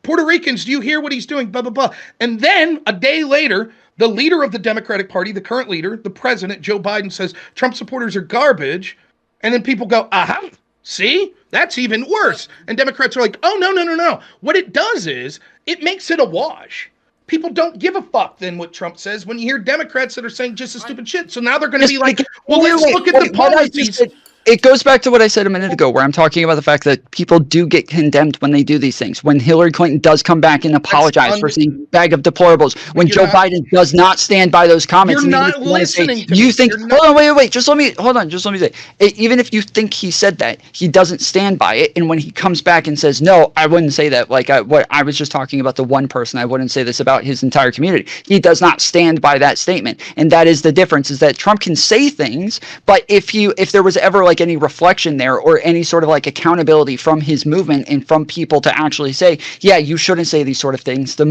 Puerto Ricans. Do you hear what he's doing? Blah, blah, blah. And then a day later, the leader of the Democratic Party, the current leader, the president, Joe Biden, says Trump supporters are garbage. And then people go, aha, see? That's even worse. And Democrats are like, oh, no. What it does is it makes it a wash. People don't give a fuck then what Trump says when you hear Democrats that are saying just as stupid shit. So now they're going to be like, well, let's look at the policies. It goes back to what I said a minute ago, where I'm talking about the fact that people do get condemned when they do these things. When Hillary Clinton does come back and apologize for saying bag of deplorables, when Joe Biden does not stand by those comments, you're not listening to me. You think, hold on, wait, just let me say, even if you think he said that, he doesn't stand by it. And when he comes back and says, no, I wouldn't say that. Like what I was just talking about, the one person, I wouldn't say this about his entire community. He does not stand by that statement. And that is the difference, is that Trump can say things, but if there was ever like any reflection there or any sort of like accountability from his movement and from people to actually say, yeah, you shouldn't say these sort of things. The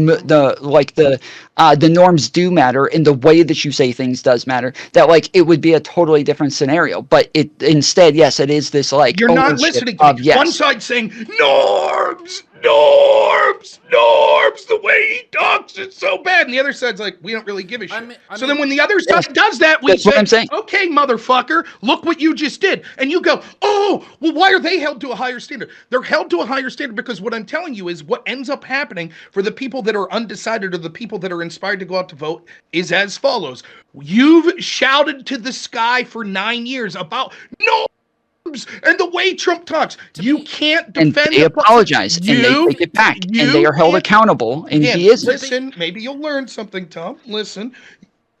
norms do matter, and the way that you say things does matter. That like it would be a totally different scenario. But it instead, yes, it is this like you're not listening to me. Yes. One side saying norms. The way he talks is so bad. And the other side's like, we don't really give a shit. So then when the other side does that, we say, okay, motherfucker, look what you just did. And you go, oh, well, why are they held to a higher standard? They're held to a higher standard because what I'm telling you is what ends up happening for the people that are undecided or the people that are inspired to go out to vote is as follows. You've shouted to the sky for 9 years about and the way Trump talks, you can't defend. And they apologize, and they take it back, and they are held accountable, and he is. Listen, maybe you'll learn something, Tom. Listen,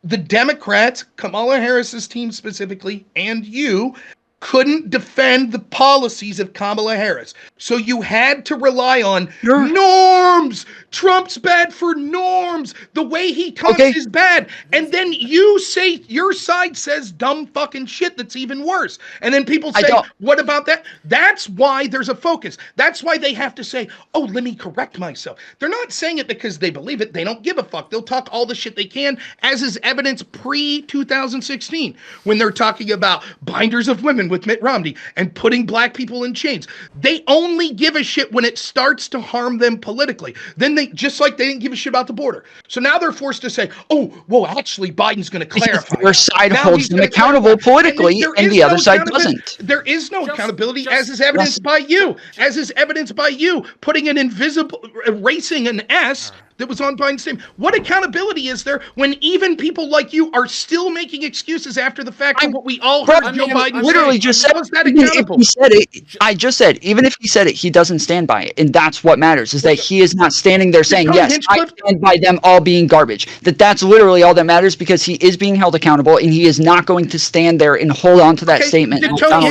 the Democrats, Kamala Harris's team specifically, and you couldn't defend the policies of Kamala Harris. So you had to rely on norms. Trump's bad for norms. The way he talks is bad. And then you say, your side says dumb fucking shit that's even worse. And then people say, what about that? That's why there's a focus. That's why they have to say, oh, let me correct myself. They're not saying it because they believe it. They don't give a fuck. They'll talk all the shit they can, as is evidence pre-2016, when they're talking about binders of women with Mitt Romney and putting black people in chains. They only give a shit when it starts to harm them politically. Then they, just like they didn't give a shit about the border. So now they're forced to say, oh, well, actually, Biden's going to clarify. Their side holds them accountable politically, and the other side doesn't. There is no accountability, as is evidenced by you. As is evidenced by you putting an invisible, erasing an S that was on Biden's name. What accountability is there when even people like you are still making excuses after the fact of what we all heard Joe Biden literally say? Just said, that accountable? He said it. I just said, even if he said it, he doesn't stand by it. And that's what matters, is that he is not standing there saying, yes, I stand by them all being garbage. That's literally all that matters, because he is being held accountable, and he is not going to stand there and hold on to that statement. Did Tony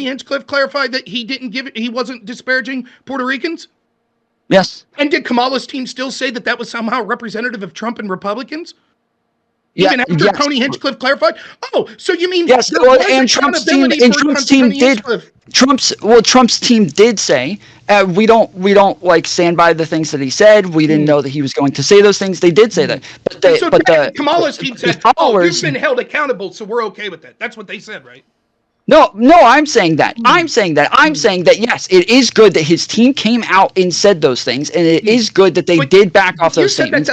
Hinchcliffe clarify that he wasn't disparaging Puerto Ricans? Yes. And did Kamala's team still say that was somehow representative of Trump and Republicans? Yeah, even after Tony Hinchcliffe clarified? Oh, so you mean yes? Well, and Trump's team did. Trump's team did say we don't like stand by the things that he said. We didn't know that he was going to say those things. They did say that, but Kamala's team said, "Oh, you've been held accountable, so we're okay with that." That's what they said, right? No, I'm saying that. I'm saying that, yes, it is good that his team came out and said those things, and it is good that they did back off those statements.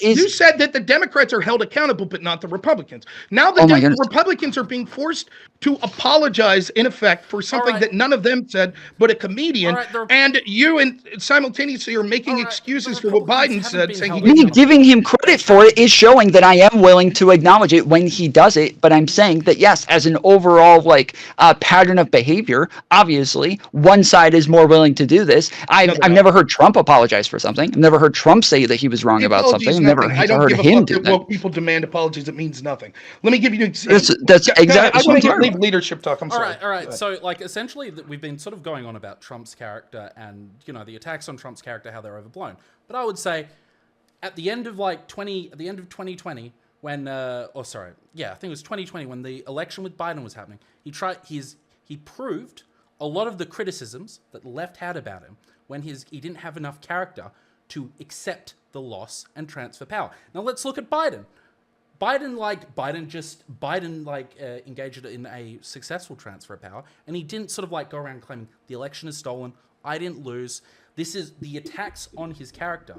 You said that the Democrats are held accountable, but not the Republicans. Now the Republicans are being forced to apologize, in effect, for something that none of them said, but a comedian, and you and simultaneously are making excuses for what Biden said. Saying me giving him credit for it is showing that I am willing to acknowledge it when he does it, but I'm saying that, yes, as an overall of like a pattern of behavior. Obviously, one side is more willing to do this. I've never heard Trump apologize for something. I've never heard Trump say that he was wrong about something. I've never heard him do that. Woke people demand apologies. It means nothing. Let me give you an example. That's exactly. I want to leave leadership talk. I'm sorry. All right. So, like, essentially, we've been sort of going on about Trump's character and, you know, the attacks on Trump's character, how they're overblown. But I would say, at the end of 2020, when, I think it was 2020 when the election with Biden was happening, he proved a lot of the criticisms that the left had about him when he didn't have enough character to accept the loss and transfer power. Now let's look at Biden. Biden engaged in a successful transfer of power, and he didn't sort of like go around claiming the election is stolen, I didn't lose. The attacks on his character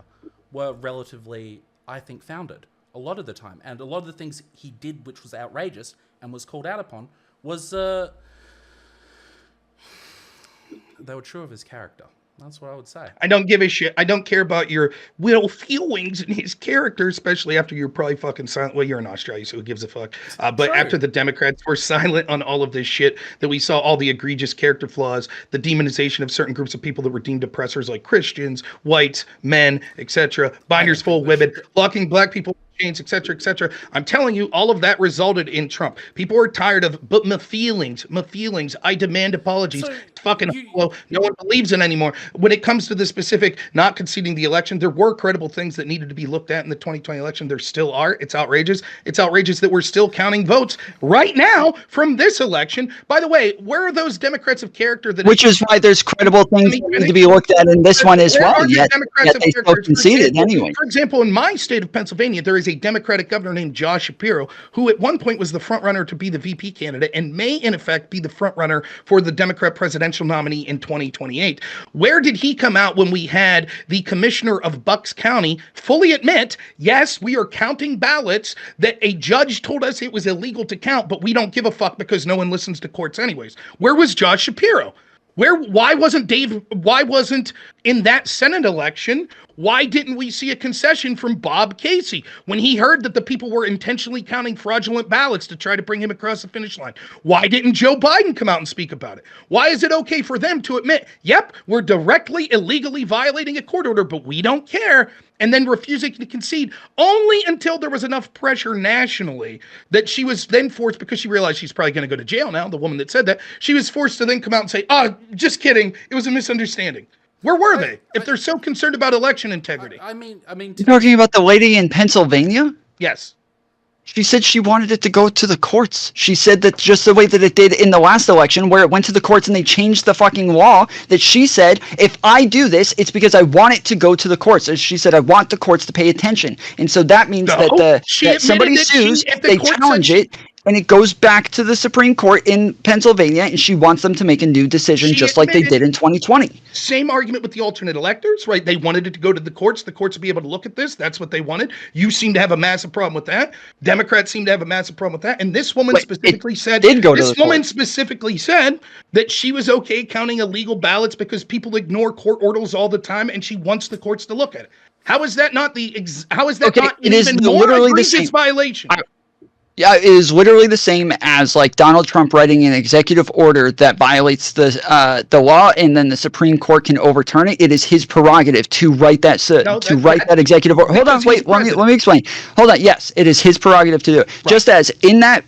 were relatively, I think, founded a lot of the time. And a lot of the things he did, which was outrageous and was called out upon, was they were true of his character. That's what I would say. I don't give a shit. I don't care about your little feelings in his character, especially after you're probably fucking silent. Well, you're in Australia, so who gives a fuck? But after the Democrats were silent on all of this shit, that we saw all the egregious character flaws, the demonization of certain groups of people that were deemed oppressors like Christians, whites, men, etc., binders full of women, locking black people chains, etc., etc. I'm telling you, all of that resulted in Trump. People are tired of, but my feelings, I demand apologies. So fucking no one believes in anymore. When it comes to the specific not conceding the election, there were credible things that needed to be looked at in the 2020 election. There still are. It's outrageous. It's outrageous that we're still counting votes right now from this election. By the way, where are those Democrats of character that? Which is why there's credible things that need to be looked at in this one as well. Yet they still conceded anyway. For example, in my state of Pennsylvania, there is a Democratic governor named Josh Shapiro, who at one point was the front runner to be the VP candidate and may in effect be the front runner for the Democrat presidential nominee in 2028. Where did he come out when we had the commissioner of Bucks County fully admit, yes, we are counting ballots that a judge told us it was illegal to count, but we don't give a fuck because no one listens to courts anyways? Where was Josh Shapiro? Why wasn't in that Senate election? Why didn't we see a concession from Bob Casey when he heard that the people were intentionally counting fraudulent ballots to try to bring him across the finish line? Why didn't Joe Biden come out and speak about it? Why is it okay for them to admit, yep, we're directly, illegally violating a court order, but we don't care, and then refusing to concede only until there was enough pressure nationally that she was then forced, because she realized she's probably going to go to jail now, the woman that said that, she was forced to then come out and say, oh, just kidding, it was a misunderstanding. Where were they? If they're so concerned about election integrity. I mean, you're talking about the lady in Pennsylvania? Yes. She said she wanted it to go to the courts. She said that just the way that it did in the last election, where it went to the courts and they changed the fucking law, that she said, if I do this, it's because I want it to go to the courts. As she said, I want the courts to pay attention. And so that means that somebody sues, they challenge it, and it goes back to the Supreme Court in Pennsylvania, and she wants them to make a new decision just like they did in 2020. Same argument with the alternate electors, right? They wanted it to go to the courts. The courts would be able to look at this. That's what they wanted. You seem to have a massive problem with that. Democrats seem to have a massive problem with that. And this woman specifically said that she was okay counting illegal ballots because people ignore court orders all the time, and she wants the courts to look at it. How is that not not an even more egregious violation? Yeah, it is literally the same as like Donald Trump writing an executive order that violates the law, and then the Supreme Court can overturn it. It is his prerogative to write that that executive order. Hold on, wait, let me explain. Hold on. Yes, it is his prerogative to do it. Right. Just as in that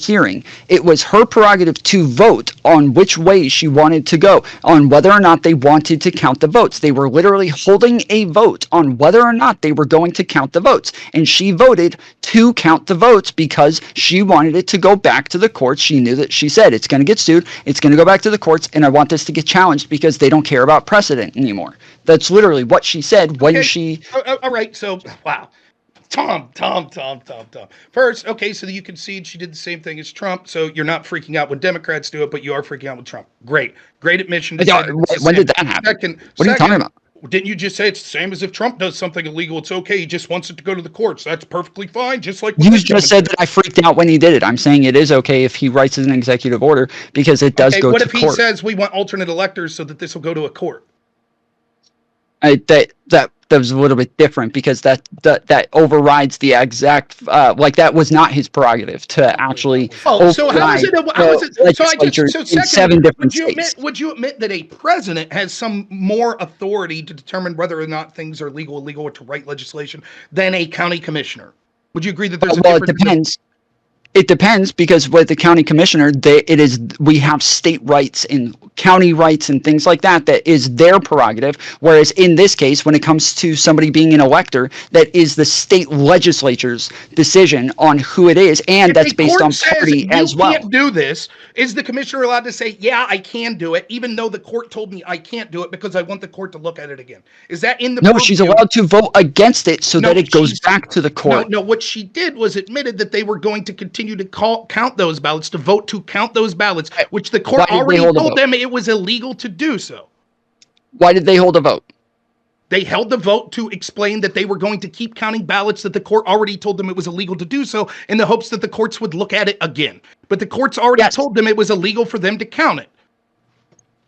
hearing, it was her prerogative to vote on which way she wanted to go, on whether or not they wanted to count the votes. They were literally holding a vote on whether or not they were going to count the votes, and she voted to count the votes because she wanted it to go back to the courts. She knew that she said it's going to get sued, it's going to go back to the courts, and I want this to get challenged because they don't care about precedent anymore. That's literally what she said when she... All right, so, wow. Tom. First, okay, so you concede she did the same thing as Trump, so you're not freaking out when Democrats do it, but you are freaking out with Trump. Great admission. When did that happen? What are you talking about? Didn't you just say it's the same as if Trump does something illegal? It's okay. He just wants it to go to the courts. That's perfectly fine. Just like you just said that I freaked out when he did it. I'm saying it is okay if he writes an executive order because it does go to court. What if he says we want alternate electors so that this will go to a court? That that was a little bit different because that overrides the exact like that was not his prerogative to actually. Oh, so how is it? How is it? So I just so in 7 different states. Would you admit that a president has some more authority to determine whether or not things are legal, illegal, or to write legislation than a county commissioner? Would you agree that there's a difference? Well, it depends. It depends because with the county commissioner, we have state rights and county rights and things like that. That is their prerogative. Whereas in this case, when it comes to somebody being an elector, that is the state legislature's decision on who it is, and that's based on party as well. You can't do this. Is the commissioner allowed to say, "Yeah, I can do it," even though the court told me I can't do it because I want the court to look at it again? Is that in the? No, she's allowed to vote against it so that it goes back to the court. No, what she did was admitted that they were going to continue to count those ballots, to vote to count those ballots, which the court already told them it was illegal to do so. Why did they hold a vote? They held the vote to explain that they were going to keep counting ballots that the court already told them it was illegal to do so, in the hopes that the courts would look at it again. But the courts already told them it was illegal for them to count it.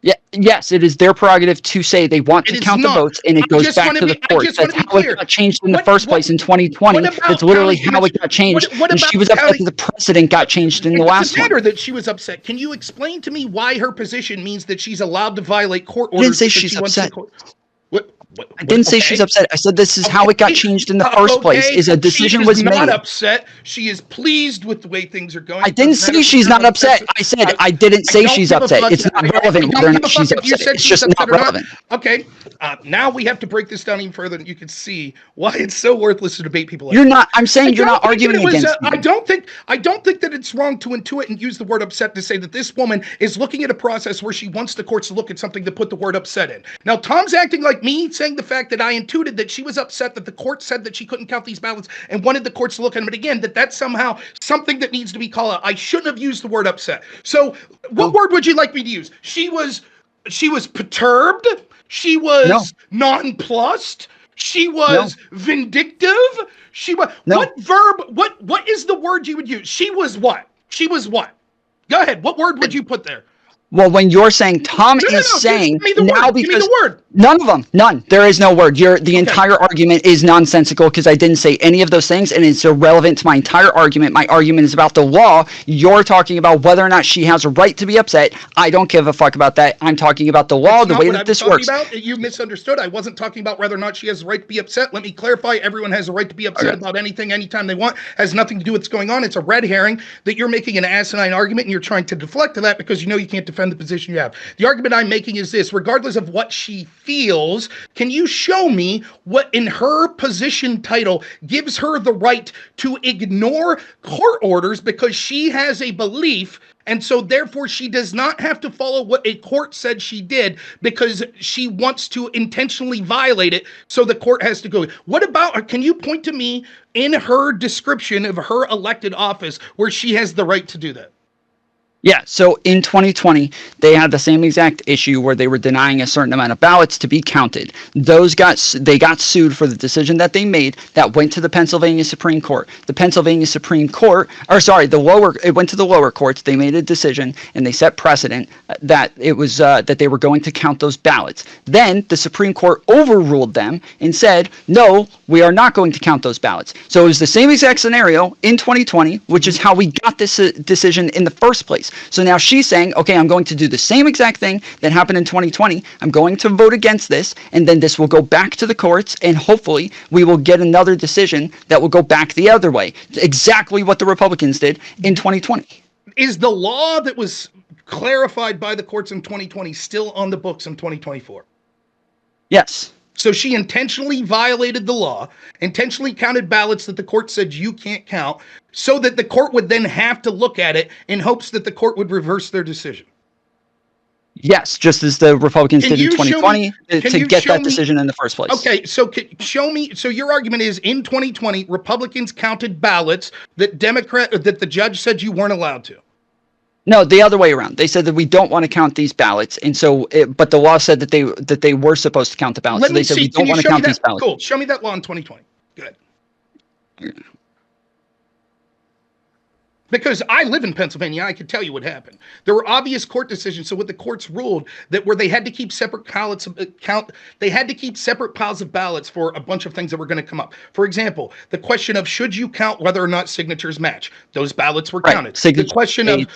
Yeah, yes, it is their prerogative to say they want to count the votes, and it goes back to the court. That's how it got changed in the first place in 2020. That's literally how it got changed. And she was upset that the precedent got changed in the last one. It doesn't matter that she was upset. Can you explain to me why her position means that she's allowed to violate court orders? I didn't say she's upset. I didn't say she's upset. I said this is how it got changed in the first place. Is a decision was made. She is not upset. She is pleased with the way things are going. I didn't say she's not upset. I said I didn't say she's upset. It's not relevant whether or not she's upset. It's just not relevant. Okay. Now we have to break this down even further, and you can see why it's so worthless to debate people. You're not. I'm saying you're not arguing against me. I don't think that it's wrong to intuit and use the word upset to say that this woman is looking at a process where she wants the courts to look at something to put the word upset in. Now Tom's acting like me, saying the fact that I intuited that she was upset that the court said that she couldn't count these ballots and wanted the courts to look at them. But again, that's somehow something that needs to be called out. I shouldn't have used the word upset. So what word would you like me to use? She was perturbed. She was nonplussed. She was vindictive. She was what verb? What is the word you would use? She was what? She was what? Go ahead. What word would you put there? Well, when you're saying Tom is saying now because give me the word. None of them, none. There is no word. The entire argument is nonsensical because I didn't say any of those things, and it's irrelevant to my entire argument. My argument is about the law. You're talking about whether or not she has a right to be upset. I don't give a fuck about that. I'm talking about the law, the way that this works. You misunderstood. I wasn't talking about whether or not she has a right to be upset. Let me clarify. Everyone has a right to be upset about anything, anytime they want. Has nothing to do with what's going on. It's a red herring that you're making an asinine argument, and you're trying to deflect to that because you know you can't defend the position you have. The argument I'm making is this: regardless of what she feels, can you show me what in her position title gives her the right to ignore court orders because she has a belief, and so therefore she does not have to follow what a court said she did because she wants to intentionally violate it, so the court has to go. What about her? Can you point to me in her description of her elected office where she has the right to do that? Yeah, so in 2020, they had the same exact issue where they were denying a certain amount of ballots to be counted. They got sued for the decision that they made that went to the Pennsylvania Supreme Court. The Pennsylvania Supreme Court, it went to the lower courts. They made a decision and they set precedent that it was that they were going to count those ballots. Then the Supreme Court overruled them and said, no, we are not going to count those ballots. So it was the same exact scenario in 2020, which is how we got this decision in the first place. So now she's saying, okay, I'm going to do the same exact thing that happened in 2020. I'm going to vote against this, and then this will go back to the courts, and hopefully we will get another decision that will go back the other way. Exactly what the Republicans did in 2020. Is the law that was clarified by the courts in 2020 still on the books in 2024? Yes. So she intentionally violated the law, intentionally counted ballots that the court said you can't count, so that the court would then have to look at it in hopes that the court would reverse their decision. Yes, just as the Republicans did in 2020 to get that decision in the first place. Okay, so show me. So your argument is in 2020, Republicans counted ballots that the judge said you weren't allowed to. No, the other way around. They said that we don't want to count these ballots, and so, but the law said that they were supposed to count the ballots. So they said we don't want to count these ballots. Cool. Show me that law in 2020. Good. Because I live in Pennsylvania, I can tell you what happened. There were obvious court decisions. So what the courts ruled that where they had to keep separate ballots they had to keep separate piles of ballots for a bunch of things that were going to come up. For example, the question of should you count whether or not signatures match? Those ballots were counted. The question of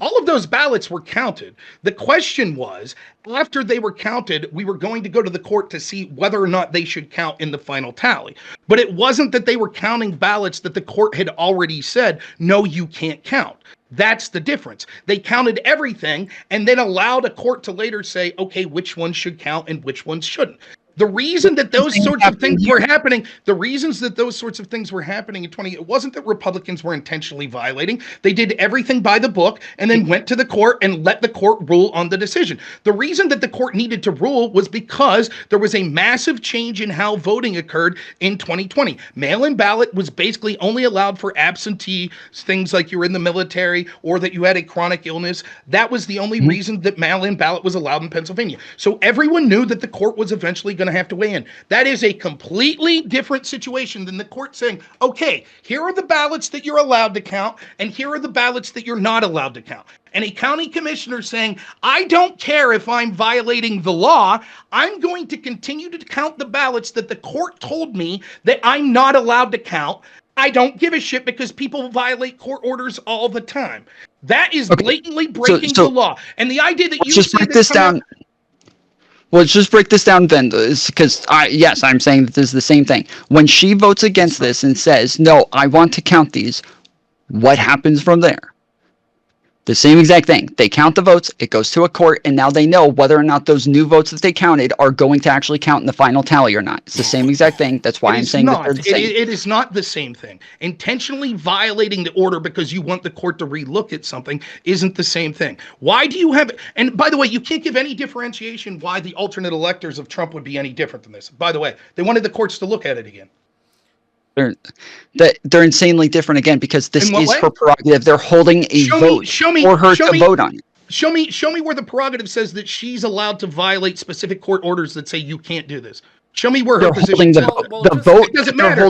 all of those ballots were counted. The question was, after they were counted, we were going to go to the court to see whether or not they should count in the final tally. But it wasn't that they were counting ballots that the court had already said, no, you can't count. That's the difference. They counted everything and then allowed a court to later say, okay, which ones should count and which ones shouldn't. The reason that those sorts of things were happening, the reasons that those sorts of things were happening in it wasn't that Republicans were intentionally violating. They did everything by the book and then went to the court and let the court rule on the decision. The reason that the court needed to rule was because there was a massive change in how voting occurred in 2020. Mail-in ballot was basically only allowed for absentee things like you're in the military or that you had a chronic illness. That was the only reason that mail-in ballot was allowed in Pennsylvania. So everyone knew that the court was eventually going to have to weigh in. That is a completely different situation than the court saying, okay, here are the ballots that you're allowed to count, and here are the ballots that you're not allowed to count. And a county commissioner saying, I don't care if I'm violating the law, I'm going to continue to count the ballots that the court told me that I'm not allowed to count. I don't give a shit because people violate court orders all the time. That is blatantly breaking the law. And the idea that you just break this down. Well, let's just break this down then, because yes, I'm saying that this is the same thing. When she votes against this and says, no, I want to count these, what happens from there? The same exact thing. They count the votes, it goes to a court, and now they know whether or not those new votes that they counted are going to actually count in the final tally or not. It's the same exact thing. That's why I'm saying that they're the same. It is not the same thing. Intentionally violating the order because you want the court to relook at something isn't the same thing. Why do you have it? And by the way, you can't give any differentiation why the alternate electors of Trump would be any different than this. By the way, they wanted the courts to look at it again. They're insanely different again because this is her prerogative. They're holding a vote for her to vote on it. Show me where the prerogative says that she's allowed to violate specific court orders that say you can't do this. Show me where her position is. The vote it doesn't matter.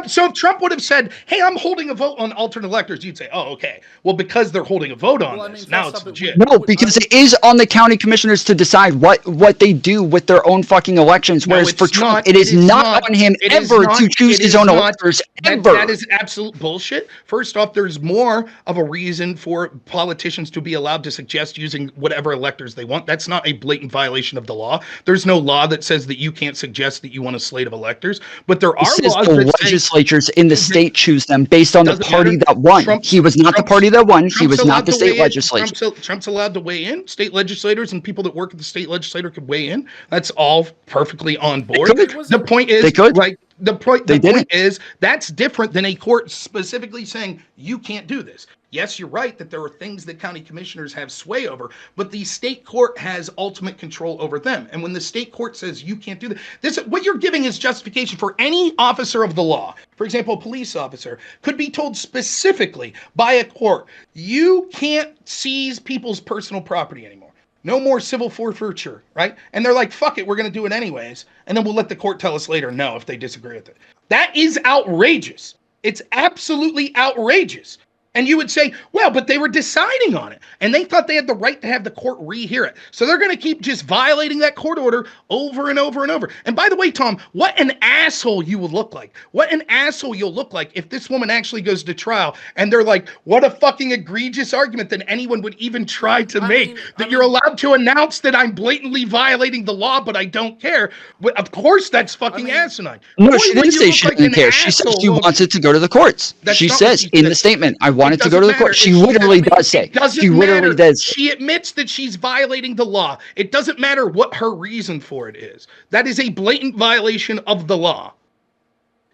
So if Trump would have said, hey, I'm holding a vote on alternate electors, you'd say, oh, okay. Well, because they're holding a vote on this, now it's legit. No, because it is on the county commissioners to decide what they do with their own fucking elections, whereas for Trump, it is not on him ever to choose his own electors, ever. That is absolute bullshit. First off, there's more of a reason for politicians to be allowed to suggest using whatever electors they want. That's not a blatant violation of the law. There's no law that says that you can't suggest that you want a slate of electors, but there are laws the legislatures in the state choose them based on the party that won. He was not the party that won. He was not the state legislature. Trump's allowed to weigh in. State legislators and people that work at the state legislature could weigh in. That's all perfectly on board. The point is, the point is that's different than a court specifically saying you can't do this. Yes, you're right that there are things that county commissioners have sway over, but the state court has ultimate control over them. And when the state court says you can't do this, what you're giving is justification for any officer of the law. For example, a police officer could be told specifically by a court, you can't seize people's personal property anymore. No more civil forfeiture, right? And they're like, fuck it, we're going to do it anyways. And then we'll let the court tell us later no if they disagree with it. That is outrageous. It's absolutely outrageous. And you would say, well, but they were deciding on it. And they thought they had the right to have the court rehear it. So they're going to keep just violating that court order over and over and over. And by the way, Tom, what an asshole you would look like. What an asshole you'll look like if this woman actually goes to trial and they're like, what a fucking egregious argument that anyone would even try to make. You're allowed to announce that I'm blatantly violating the law, but I don't care. But of course, that's fucking asimine. No, she didn't say she didn't care. She said she wants it to go to the courts. She says in the statement, I want it to go to the court. She literally does say. She literally does. She admits that she's violating the law. It doesn't matter what her reason for it is. That is a blatant violation of the law.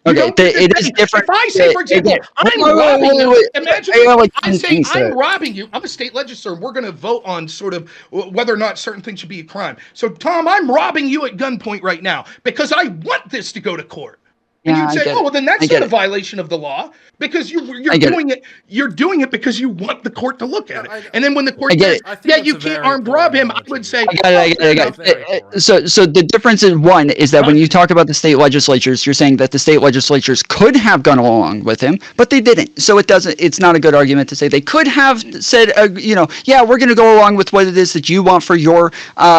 Okay, it is different. If I say, for example, I'm robbing you. Imagine I'm saying I'm robbing you. I'm a state legislator. And we're going to vote on sort of whether or not certain things should be a crime. So, Tom, I'm robbing you at gunpoint right now because I want this to go to court. And you'd say, oh, well, then that's not a violation of the law because you're doing it. You're doing it because you want the court to look at it. And then when the court says, yeah, you can't armed rob him, I would say, I get it. So the difference is one is that when you talk about the state legislatures, you're saying that the state legislatures could have gone along with him, but they didn't. So it's not a good argument to say they could have said, yeah, we're going to go along with what it is that you want for your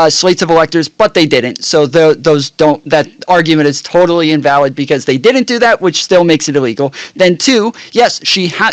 slates of electors, but they didn't. So that argument is totally invalid because they didn't do that, which still makes it illegal. Then two, yes,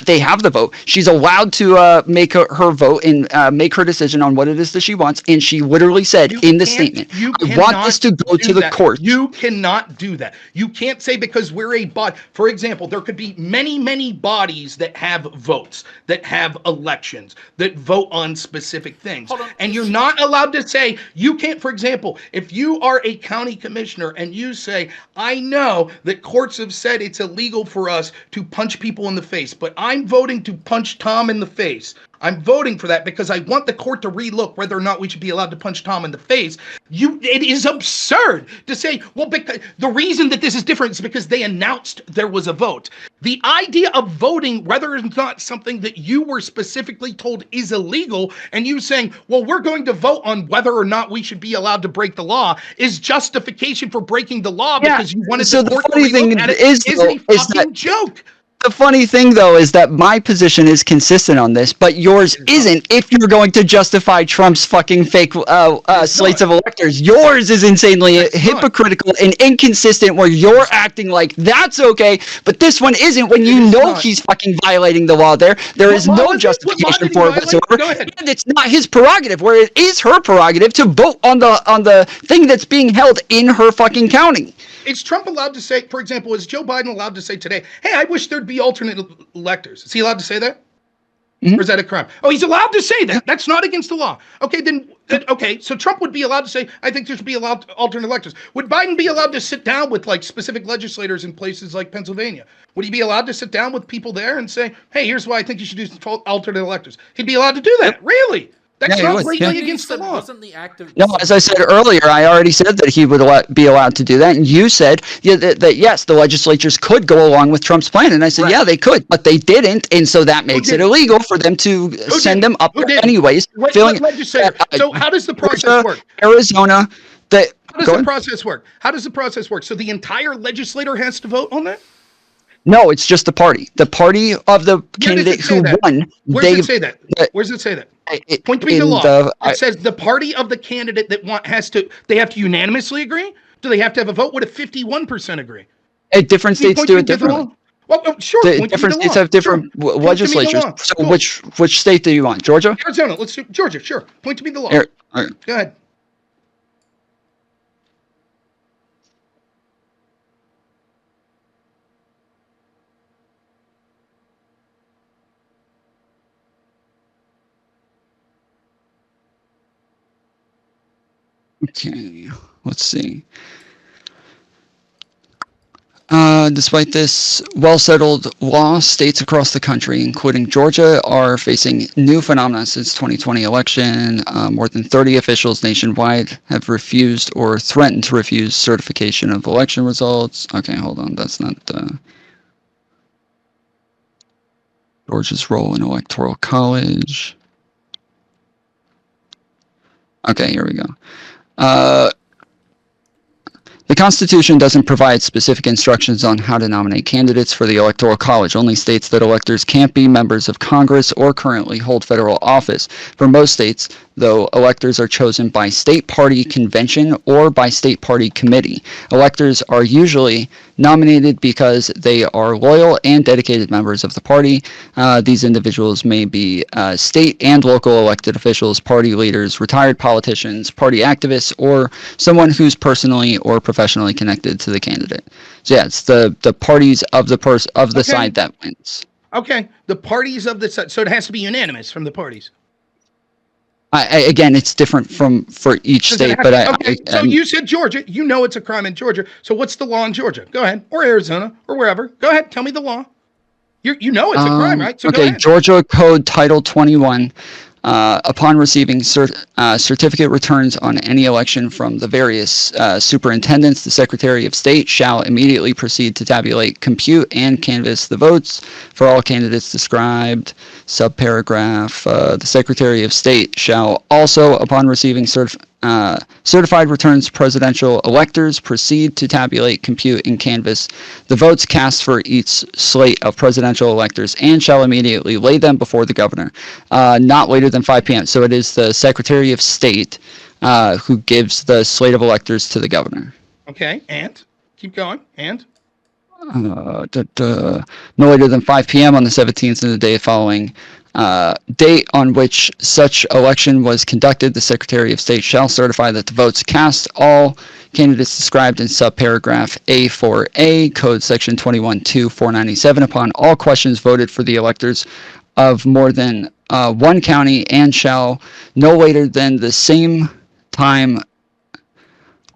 they have the vote. She's allowed to make her vote and make her decision on what it is that she wants. And she literally said in the statement, I want this to go to the court. You cannot do that. You can't say because we're a body. For example, there could be many, many bodies that have votes, that have elections, that vote on specific things. And you're not allowed to say, you can't, for example, if you are a county commissioner and you say, I know that courts have said it's illegal for us to punch people in the face, but I'm voting to punch Tom in the face. I'm voting for that because I want the court to relook whether or not we should be allowed to punch Tom in the face. It is absurd to say, well, because the reason that this is different is because they announced there was a vote. The idea of voting whether it's not something that you were specifically told is illegal and you saying, well, we're going to vote on whether or not we should be allowed to break the law is justification for breaking the law because you wanted the court to relook at it is a fucking joke. The funny thing, though, is that my position is consistent on this, but yours isn't if you're going to justify Trump's fucking fake slates of electors. Yours is insanely hypocritical and inconsistent where you're acting like that's okay, but this one isn't when you know he's fucking violating the law there. There is no justification for it whatsoever. And it's not his prerogative, where it is her prerogative to vote on the thing that's being held in her fucking county. Is Trump allowed to say, for example, is Joe Biden allowed to say today, hey, I wish there'd be alternate electors? Is he allowed to say that? Mm-hmm. Or is that a crime? Oh, he's allowed to say that. That's not against the law. Okay, so Trump would be allowed to say, I think there should be allowed alternate electors. Would Biden be allowed to sit down with like specific legislators in places like Pennsylvania? Would he be allowed to sit down with people there and say, hey, here's why I think you should do alternate electors? He'd be allowed to do that. Really? That's not blatantly against the law. No, as I said earlier, I already said that he would be allowed to do that. And you said that yes, the legislatures could go along with Trump's plan. And I said, yeah, they could, but they didn't. And so that makes it illegal for them to send them up there anyways. So how does the process work? Arizona. How does the process work? How does the process work? So the entire legislator has to vote on that? No, it's just the party. The party of the candidate who won. Where does it say that? Where does it say that? Point to me the law. It says the party of the candidate that they have to unanimously agree? Do they have to have a vote? Would a 51% agree? Different states do it differently. Well, sure. Different states have different legislatures. So which state do you want? Georgia? Arizona. Let's do Georgia. Sure. Point to me the law. Go ahead. Okay, let's see. Despite this well-settled law, states across the country, including Georgia, are facing new phenomena since 2020 election. More than 30 officials nationwide have refused or threatened to refuse certification of election results. Okay, hold on. That's not Georgia's role in electoral college. Okay, here we go. The Constitution doesn't provide specific instructions on how to nominate candidates for the Electoral College, only states that electors can't be members of Congress or currently hold federal office. For most states, though, electors are chosen by state party convention or by state party committee. Electors are usually nominated because they are loyal and dedicated members of the party. These individuals may be state and local elected officials, party leaders, retired politicians, party activists, or someone who's personally or professionally connected to the candidate. So yeah, it's the parties of the side that wins. Okay, the parties of the side. So it has to be unanimous from the parties. Again, it's different for each state, but so you said Georgia. You know it's a crime in Georgia. So what's the law in Georgia? Go ahead, or Arizona, or wherever. Go ahead, tell me the law. You know it's a crime, right? So okay, Georgia Code Title 21 Upon receiving certificate returns on any election from the various superintendents, the Secretary of State shall immediately proceed to tabulate, compute, and canvass the votes for all candidates described. Subparagraph, the Secretary of State shall also, upon receiving certified returns, presidential electors proceed to tabulate, compute, and canvass the votes cast for each slate of presidential electors and shall immediately lay them before the governor, not later than 5 p.m. So it is the Secretary of State who gives the slate of electors to the governor. Okay, and keep going, and no later than 5 p.m. on the 17th of the day following date on which such election was conducted, the Secretary of State shall certify that the votes cast, all candidates described in subparagraph A4A, Code Section 21-497, upon all questions voted for the electors of more than one county, and shall no later than the same time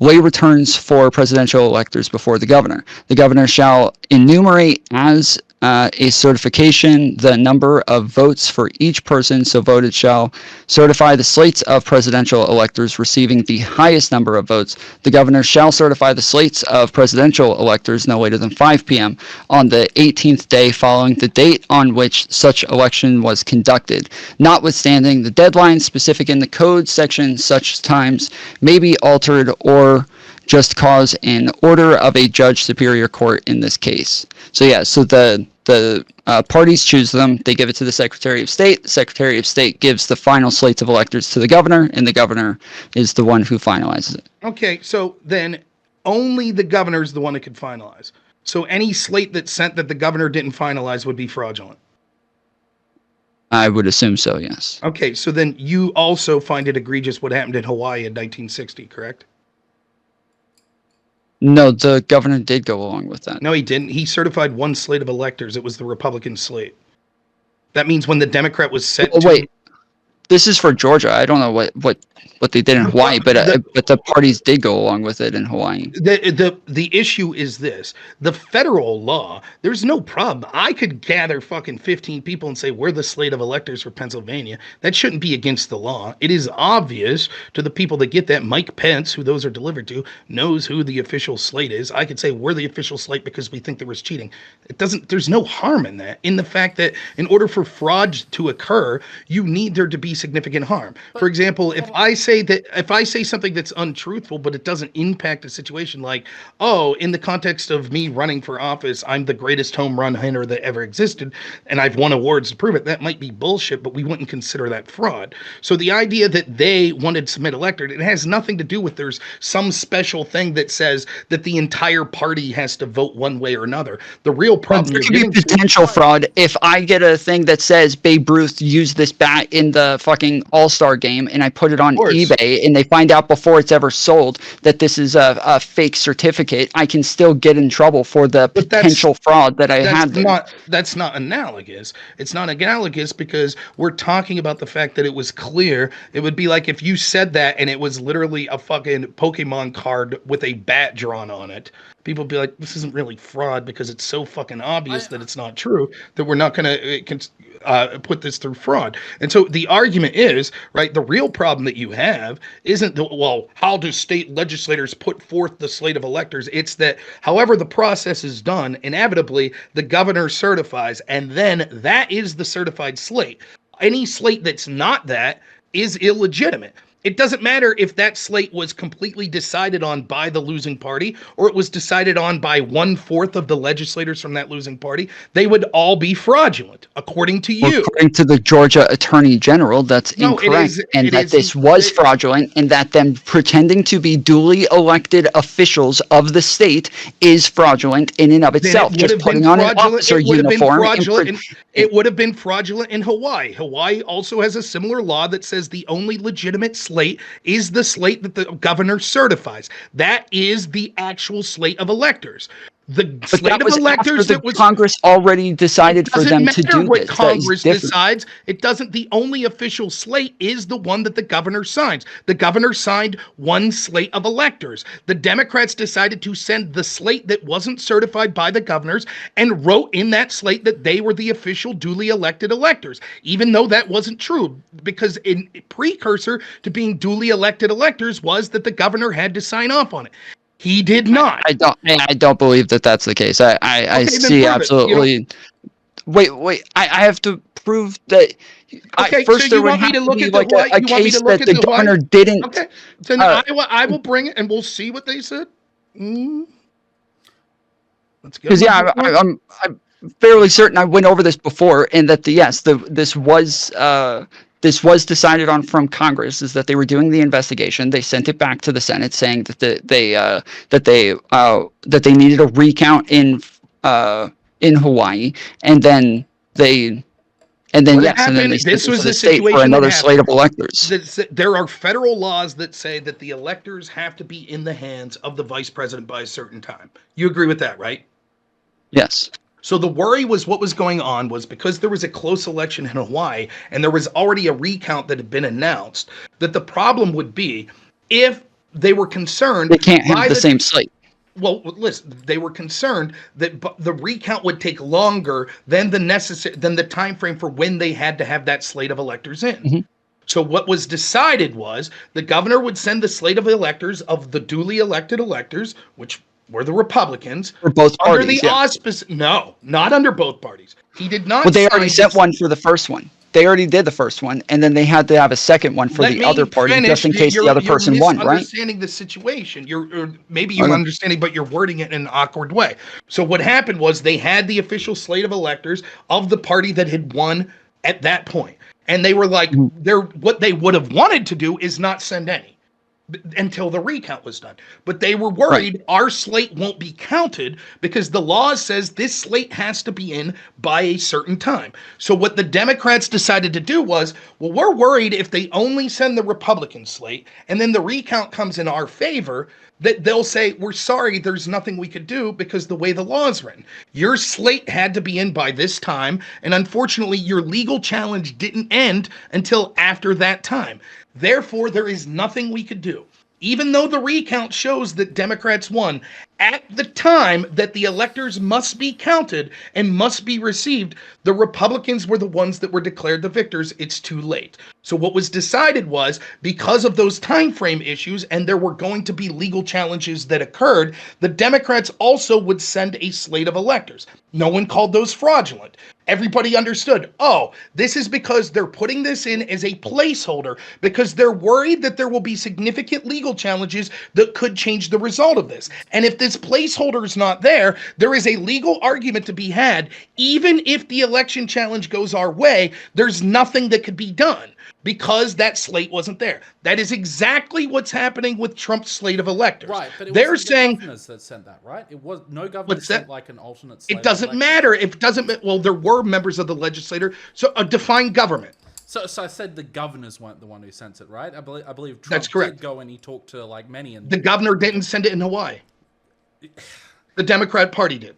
lay returns for presidential electors before the governor. The governor shall enumerate as a certification the number of votes for each person so voted, shall certify the slates of presidential electors receiving the highest number of votes. The governor shall certify the slates of presidential electors no later than 5 p.m. on the 18th day following the date on which such election was conducted. Notwithstanding the deadline specific in the code section, such times may be altered or just cause an order of a judge superior court in this case. So yeah, so the parties choose them. They give it to the Secretary of State. The Secretary of State gives the final slates of electors to the governor, and the governor is the one who finalizes it. Okay, so then only the governor is the one that could finalize. So any slate that's sent that the governor didn't finalize would be fraudulent. I would assume so, yes. Okay, so then you also find it egregious what happened in Hawaii in 1960, correct? No, the governor did go along with that. No, he didn't. He certified one slate of electors. It was the Republican slate. That means when the Democrat was set to... Wait, this is for Georgia. I don't know what they did in Hawaii, but the parties did go along with it in Hawaii. The issue is this. The federal law, there's no problem. I could gather fucking 15 people and say, we're the slate of electors for Pennsylvania. That shouldn't be against the law. It is obvious to the people that get that. Mike Pence, who those are delivered to, knows who the official slate is. I could say we're the official slate because we think there was cheating. There's no harm in that, in the fact that in order for fraud to occur, you need there to be significant harm. For example, if I say something that's untruthful, but it doesn't impact a situation like, oh, in the context of me running for office, I'm the greatest home run hitter that ever existed, and I've won awards to prove it, that might be bullshit, but we wouldn't consider that fraud. So the idea that they wanted to submit electorate, it has nothing to do with there's some special thing that says that the entire party has to vote one way or another. The real problem there could be potential fraud if I get a thing that says Babe Ruth used this bat in the fucking All-Star game and I put it on eBay and they find out before it's ever sold that this is a fake certificate, I can still get in trouble for the potential fraud that I had there. That's not analogous. It's not analogous because we're talking about the fact that it was clear. It would be like if you said that and it was literally a fucking Pokemon card with a bat drawn on it. People would be like, this isn't really fraud because it's so fucking obvious that it's not true that we're not going to put this through fraud. And so the argument is, right, the real problem that you have isn't, how do state legislators put forth the slate of electors? It's that however the process is done, inevitably the governor certifies, and then that is the certified slate. Any slate that's not that is illegitimate. It doesn't matter if that slate was completely decided on by the losing party or it was decided on by 1/4 of the legislators from that losing party. They would all be fraudulent, according to you. According to the Georgia Attorney General, that's incorrect. This was fraudulent and that them pretending to be duly elected officials of the state is fraudulent in and of itself. Just putting on an officer uniform. It would have been fraudulent in Hawaii. Hawaii also has a similar law that says the only legitimate slate is the slate that the governor certifies. That is the actual slate of electors. The slate of electors that was Congress already decided for them to do what this. Congress decides. It doesn't. The only official slate is the one that the governor signs. The governor signed one slate of electors. The Democrats decided to send the slate that wasn't certified by the governors and wrote in that slate that they were the official duly elected electors, even though that wasn't true, because in precursor to being duly elected electors was that the governor had to sign off on it. He did not. I don't believe that that's the case. I see absolutely. Wait. I have to prove that. Okay, first so there you would want me have to look be at like the what? a You want me case to look that at the the governor what? didn't. Okay, so I will bring it and we'll see what they said. Let's go. Because I'm fairly certain I went over this before, and that this was decided on from Congress, is that they were doing the investigation. They sent it back to the Senate saying that they needed a recount in Hawaii, and then they. And then they this was the state for another slate of electors. There are federal laws that say that the electors have to be in the hands of the vice president by a certain time. You agree with that, right? Yes. So the worry was what was going on was because there was a close election in Hawaii and there was already a recount that had been announced, that the problem would be if they were concerned. They can't have the same slate. Well, listen, they were concerned that the recount would take longer than the time frame for when they had to have that slate of electors in. Mm-hmm. So what was decided was the governor would send the slate of electors of the duly elected electors, which were the Republicans, for both parties, under the auspice. No, not under both parties. He did not. Well, they already sent one for the first one. They already did the first one, and then they had to have a second one for the other party, just in case the other person won, right? You're misunderstanding the situation. Maybe you're understanding, but you're wording it in an awkward way. So what happened was they had the official slate of electors of the party that had won at that point. And they were like, what they would have wanted to do is not send any until the recount was done. But they were worried our slate won't be counted because the law says this slate has to be in by a certain time. So what the Democrats decided to do was, well, we're worried if they only send the Republican slate and then the recount comes in our favor, that they'll say, we're sorry, there's nothing we could do because the way the law is written. Your slate had to be in by this time, and unfortunately, your legal challenge didn't end until after that time. Therefore, there is nothing we could do. Even though the recount shows that Democrats won, at the time that the electors must be counted and must be received, the Republicans were the ones that were declared the victors. It's too late. So what was decided was, because of those time frame issues, and there were going to be legal challenges that occurred, the Democrats also would send a slate of electors. No one called those fraudulent. Everybody understood, this is because they're putting this in as a placeholder because they're worried that there will be significant legal challenges that could change the result of this. And if this placeholder is not there, there is a legal argument to be had. Even if the election challenge goes our way, there's nothing that could be done because that slate wasn't there. That is exactly what's happening with Trump's slate of electors. Right, but they're saying the governors that sent that, right? It was no governor sent like an alternate slate. It doesn't matter. Well, there were members of the legislature. So a defined government. So I said the governors weren't the one who sent it, right? I believe Trump That's correct. Did go and he talked to like many. And the governor didn't send it in Hawaii. The Democrat Party did.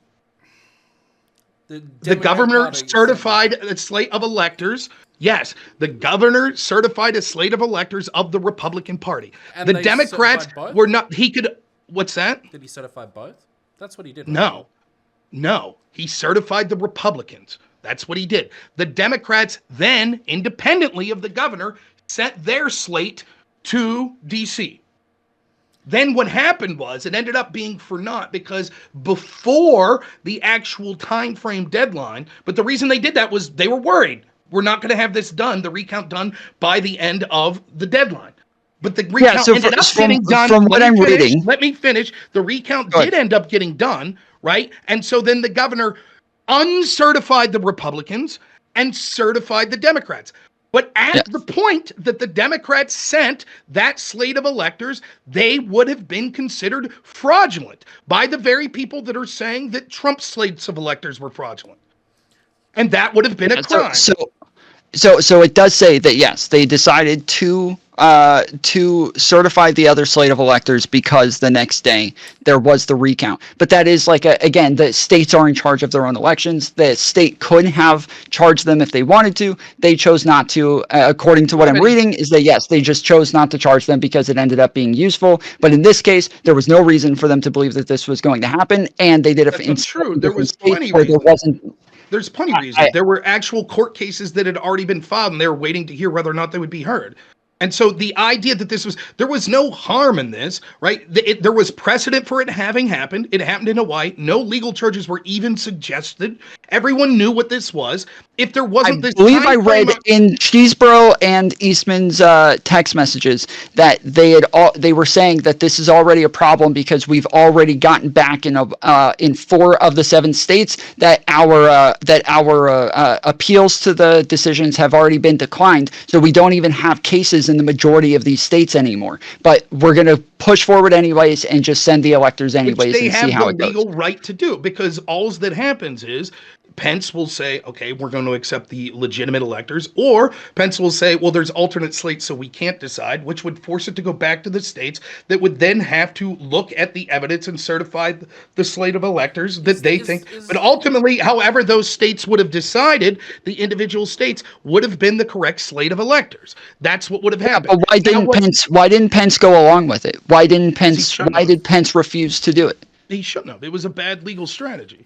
The governor certified a slate of electors. Yes, the governor certified a slate of electors of the Republican Party. And the Democrats were not. He could. What's that? Did he certify both? That's what he did. Right? No. He certified the Republicans. That's what he did. The Democrats then, independently of the governor, sent their slate to D.C. Then what happened was it ended up being for naught because before the actual time frame deadline, but the reason they did that was they were worried. We're not going to have this done, the recount done by the end of the deadline. But the recount ended up getting done. From what I'm reading. Let me finish. The recount did end up getting done, right? And so then the governor uncertified the Republicans and certified the Democrats. But at the point that the Democrats sent that slate of electors, they would have been considered fraudulent by the very people that are saying that Trump's slates of electors were fraudulent. And that would have been a crime. So it does say that, yes, they decided to to certify the other slate of electors because the next day there was the recount. But that is like, again, the states are in charge of their own elections. The state could have charged them if they wanted to. They chose not to. According to what I'm reading, is that yes, they just chose not to charge them because it ended up being useful. But in this case, there was no reason for them to believe that this was going to happen, and they did it. That's true. There was plenty of reasons. There's plenty of reasons. There were actual court cases that had already been filed, and they were waiting to hear whether or not they would be heard. And so the idea that there was no harm in this, right? There was precedent for it having happened. It happened in Hawaii. No legal charges were even suggested. Everyone knew what this was. If there wasn't this, I believe I read in Cheeseboro and Eastman's text messages that they were saying that this is already a problem because we've already gotten back in 4 of the 7 states that our appeals to the decisions have already been declined. So we don't even have cases in the majority of these states anymore, but we're going to push forward anyways and just send the electors anyways and see how it goes. They have the legal right to do, because all that happens is Pence will say, okay, we're going to accept the legitimate electors, or Pence will say, well, there's alternate slates, so we can't decide, which would force it to go back to the states that would then have to look at the evidence and certify the slate of electors that they think. But ultimately, however those states would have decided, the individual states would have been the correct slate of electors. That's what would have happened. But why didn't Pence go along with it? Why did Pence refuse to do it? He shouldn't have. It was a bad legal strategy.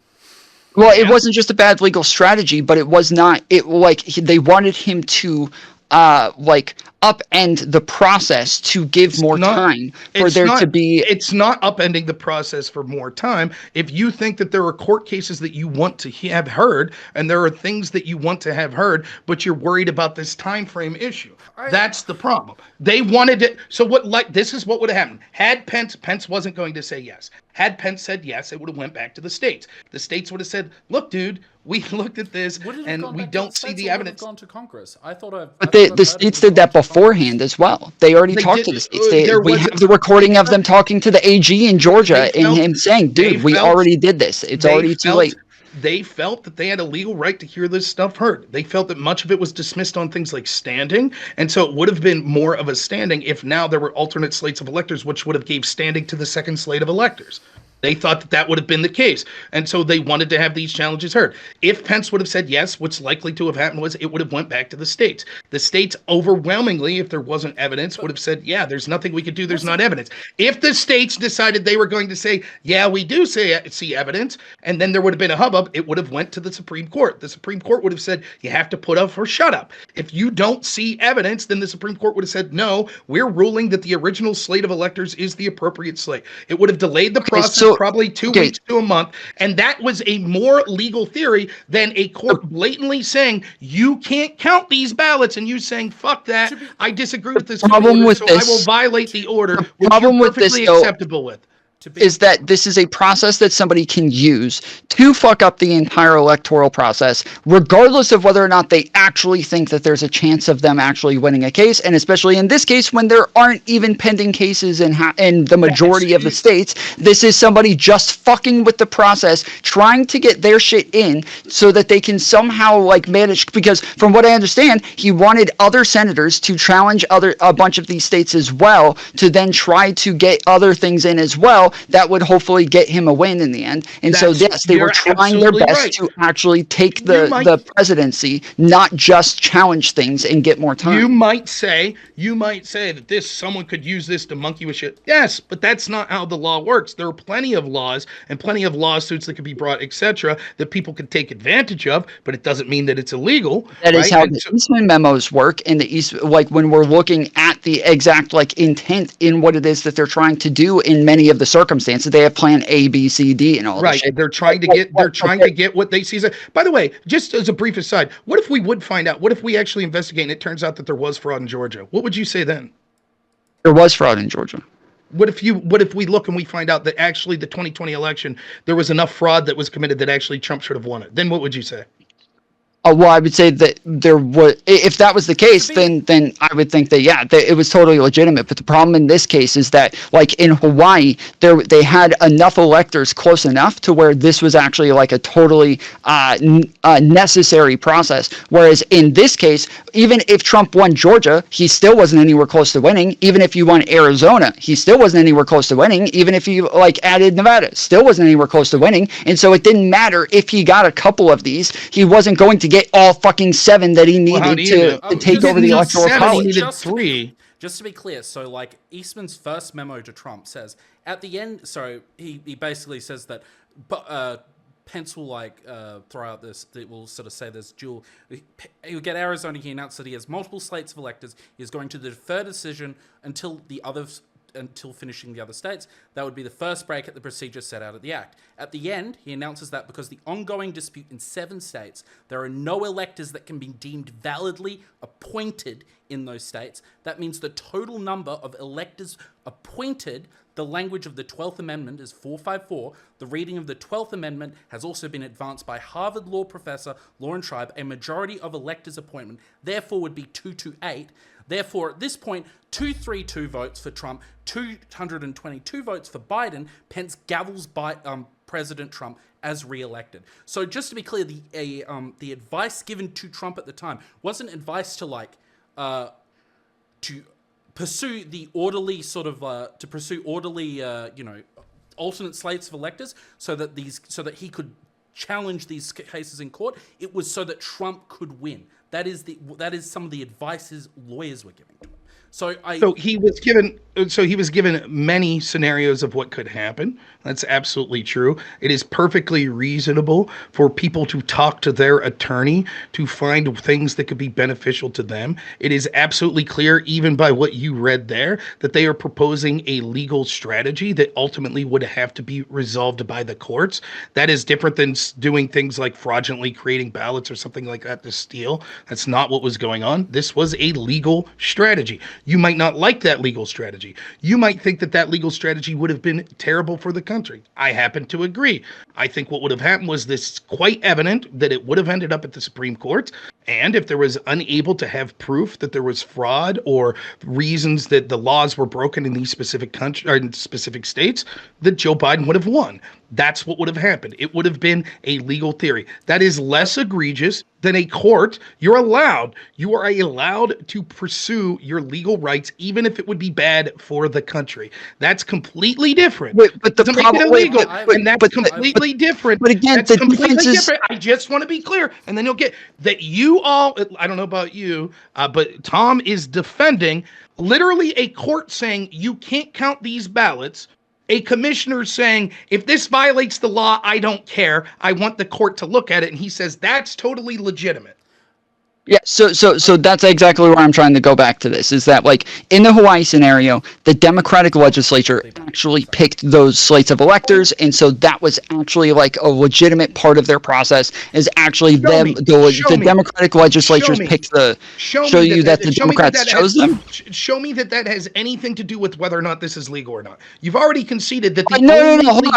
Well, it wasn't just a bad legal strategy, but it was not. They wanted him to upend the process to give more time for there to be. It's not upending the process for more time. If you think that there are court cases that you want to have heard, and there are things that you want to have heard, but you're worried about this time frame issue, that's the problem. They wanted it. So this is what would have happened. Had Pence wasn't going to say yes. Had Pence said yes, it would have went back to the states. The states would have said, look, dude, we looked at this and we don't see the evidence. Gone to Congress. But the states did that beforehand as well. They already talked to the states. We have the recording of them talking to the AG in Georgia and him saying, dude, we already did this. It's already too late. They felt that they had a legal right to hear this stuff heard. They felt that much of it was dismissed on things like standing, and so it would have been more of a standing if now there were alternate slates of electors, which would have gave standing to the second slate of electors. They thought that would have been the case. And so they wanted to have these challenges heard. If Pence would have said yes, what's likely to have happened was it would have went back to the states. The states overwhelmingly, if there wasn't evidence, would have said, yeah, there's nothing we could do. There's not evidence. If the states decided they were going to say, yeah, we do see evidence, and then there would have been a hubbub, it would have went to the Supreme Court. The Supreme Court would have said, you have to put up or shut up. If you don't see evidence, then the Supreme Court would have said, no, we're ruling that the original slate of electors is the appropriate slate. It would have delayed the process probably 2 weeks to a month, and that was a more legal theory than a court blatantly saying you can't count these ballots and you saying fuck that, I disagree with this order, so I will violate the order, which you're perfectly acceptable with. Is that this is a process that somebody can use to fuck up the entire electoral process, regardless of whether or not they actually think that there's a chance of them actually winning a case, and especially in this case when there aren't even pending cases in the majority of the states. This is somebody just fucking with the process, trying to get their shit in so that they can somehow manage, because from what I understand, he wanted other senators to challenge a bunch of these states as well, to then try to get other things in as well that would hopefully get him a win in the end. And so yes, they were trying their best to actually take the presidency, not just challenge things and get more time. You might say that someone could use this to monkey with shit. Yes, but that's not how the law works. There are plenty of laws and plenty of lawsuits that could be brought, etc., that people could take advantage of, but it doesn't mean that it's illegal. That is how the Eastman memos work, and when we're looking at the exact intent in what it is that they're trying to do in many of the circumstances. They have plan A, B, C, D, and all that. Right. They're trying to get what they see. By the way, just as a brief aside, what if we would find out? What if we actually investigate and it turns out that there was fraud in Georgia? What would you say then? There was fraud in Georgia. What if we look and we find out that actually the 2020 election, there was enough fraud that was committed that actually Trump should have won it? Then what would you say? Well, I would say that there was, if that was the case, then I would think that it was totally legitimate. But the problem in this case is that, like in Hawaii, they had enough electors close enough to where this was actually like a totally necessary process. Whereas in this case, even if Trump won Georgia, he still wasn't anywhere close to winning. Even if you won Arizona, he still wasn't anywhere close to winning. Even if you added Nevada, still wasn't anywhere close to winning. And so it didn't matter if he got a couple of these, he wasn't going to get all fucking 7 that he needed to take over the electoral college. He needed 3. Just to be clear, so like Eastman's first memo to Trump says at the end, so he basically says that Pence will throw out this, that will sort of say there's dual. He'll get Arizona. He announced that he has multiple slates of electors. He's going to defer decision until finishing the other states. That would be the first break at the procedure set out at the Act. At the end, he announces that because the ongoing dispute in 7 states, there are no electors that can be deemed validly appointed in those states. That means the total number of electors appointed, the language of the 12th Amendment is 454. The reading of the 12th Amendment has also been advanced by Harvard law professor Lauren Tribe. A majority of electors' appointment, therefore, would be 228. Therefore, at this point, 232 votes for Trump, 222 votes for Biden. Pence gavels by President Trump as re-elected. So just to be clear, the advice given to Trump at the time wasn't advice to to pursue the orderly alternate slates of electors so that he could challenge these cases in court. It was so that Trump could win. That is some of the advice his lawyers were giving to him. So he was given many scenarios of what could happen. That's absolutely true. It is perfectly reasonable for people to talk to their attorney to find things that could be beneficial to them. It is absolutely clear, even by what you read there, that they are proposing a legal strategy that ultimately would have to be resolved by the courts. That is different than doing things like fraudulently creating ballots or something like that to steal. That's not what was going on. This was a legal strategy. You might not like that legal strategy. You might think that legal strategy would have been terrible for the country. I happen to agree. I think what would have happened was this quite evident that it would have ended up at the Supreme Court. And if there was unable to have proof that there was fraud or reasons that the laws were broken in these specific countries or in specific states, that Joe Biden would have won. That's what would have happened. It would have been a legal theory. That is less egregious than a court. You are allowed to pursue your legal rights, even if it would be bad for the country. That's completely different. But the problem, that's completely different. But again, that's completely different. I just want to be clear, and then you'll get that. You all, I don't know about you, but Tom is defending literally a court saying you can't count these ballots. A commissioner saying, if this violates the law, I don't care. I want the court to look at it. And he says that's totally legitimate. Yeah, so that's exactly where I'm trying to go back to this, is that, like, in the Hawaii scenario, the Democratic legislature actually picked those slates of electors, and so that was actually, like, a legitimate part of their process, is actually the Democratic legislatures picked the... Show you that the Democrats chose them? Show me that has anything to do with whether or not this is legal or not. You've already conceded that the... No, hold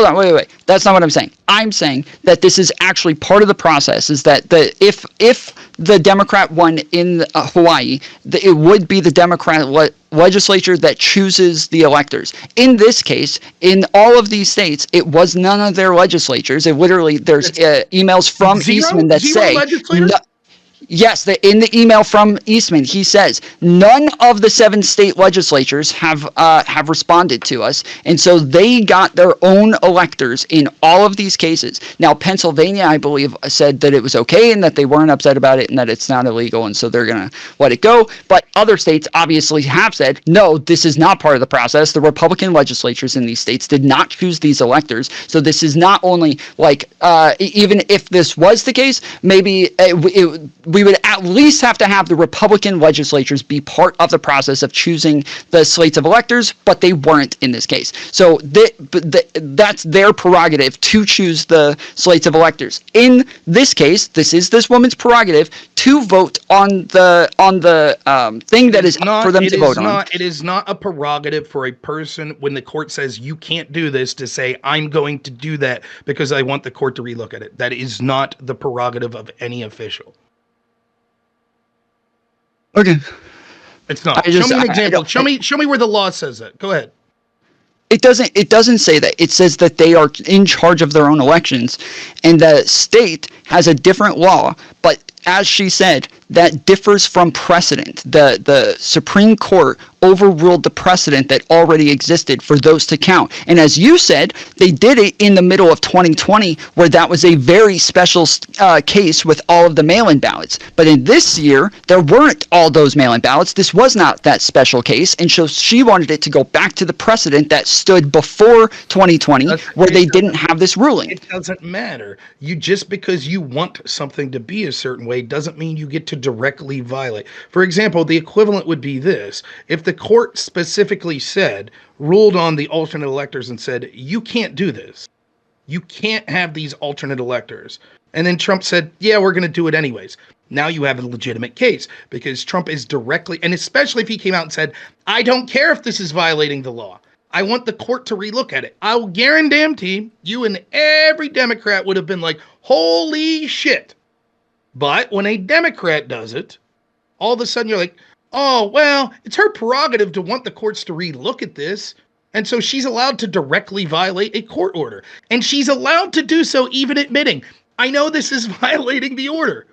on, wait. That's not what I'm saying. I'm saying that this is actually part of the process, is that if the Democrat won in Hawaii, it would be the Democrat legislature that chooses the electors. In this case, in all of these states, it was none of their legislatures. It literally, there's emails from Eastman that say... Yes, in the email from Eastman, he says none of the 7 state legislatures have responded to us, and so they got their own electors in all of these cases. Now, Pennsylvania, I believe, said that it was okay and that they weren't upset about it and that it's not illegal, and so they're going to let it go. But other states obviously have said, no, this is not part of the process. The Republican legislatures in these states did not choose these electors, so this is not only like even if this was the case, maybe we would at least have to have the Republican legislatures be part of the process of choosing the slates of electors, but they weren't in this case. So that's their prerogative to choose the slates of electors. In this case, this is this woman's prerogative to to vote on the thing that is not for them to vote on. It is not a prerogative for a person when the court says you can't do this to say I'm going to do that because I want the court to relook at it. That is not the prerogative of any official. Okay. It's not. Show me an example. Show me where the law says that. Go ahead. It doesn't say that. It says that they are in charge of their own elections, and the state has a different law. But as she said, that differs from precedent. The Supreme Court overruled the precedent that already existed for those to count. And as you said, they did it in the middle of 2020, where that was a very special case with all of the mail-in ballots. But in this year, there weren't all those mail-in ballots. This was not that special case, and so she wanted it to go back to the precedent that stood before 2020, where they didn't have this ruling. It doesn't matter. Just because you want something to be a certain way doesn't mean you get to directly violate. For example, the equivalent would be this. If the court specifically ruled on the alternate electors and said, you can't do this. You can't have these alternate electors. And then Trump said, yeah, we're going to do it anyways. Now you have a legitimate case because Trump is directly, and especially if he came out and said, I don't care if this is violating the law. I want the court to relook at it. I'll guarantee you and every Democrat would have been like, holy shit. But when a Democrat does it, all of a sudden you're like, oh, well, it's her prerogative to want the courts to relook at this. And so she's allowed to directly violate a court order. And she's allowed to do so even admitting, I know this is violating the order.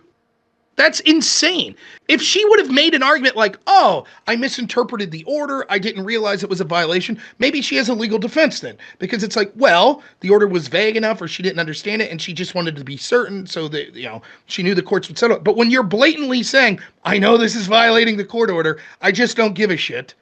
That's insane. If she would have made an argument like, oh, I misinterpreted the order, I didn't realize it was a violation, maybe she has a legal defense then. Because it's like, well, the order was vague enough or she didn't understand it and she just wanted to be certain so that, she knew the courts would settle it. But when you're blatantly saying, I know this is violating the court order, I just don't give a shit,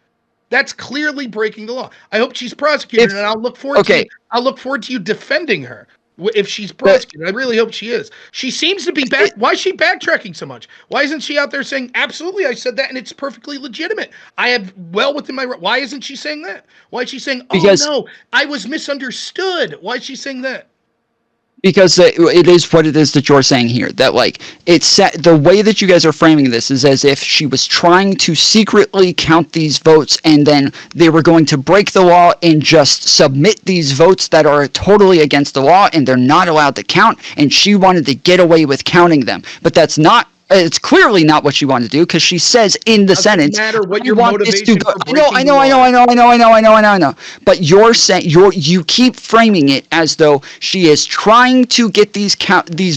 that's clearly breaking the law. I hope she's prosecuted and I'll look forward to you defending her. If she's prosecuted, I really hope she is. She seems to be back. Why is she backtracking so much? Why isn't she out there saying, absolutely, I said that and it's perfectly legitimate. I have well within my right. Why isn't she saying that? Why is she saying, no, I was misunderstood? Why is she saying that? Because it is what it is that you're saying here. That the way that you guys are framing this is as if she was trying to secretly count these votes and then they were going to break the law and just submit these votes that are totally against the law and they're not allowed to count, and she wanted to get away with counting them. But that's not. It's clearly not what she wanted to do because she says in the sentence, "Matter what your motivation for breaking I know. But you're saying you keep framing it as though she is trying to get these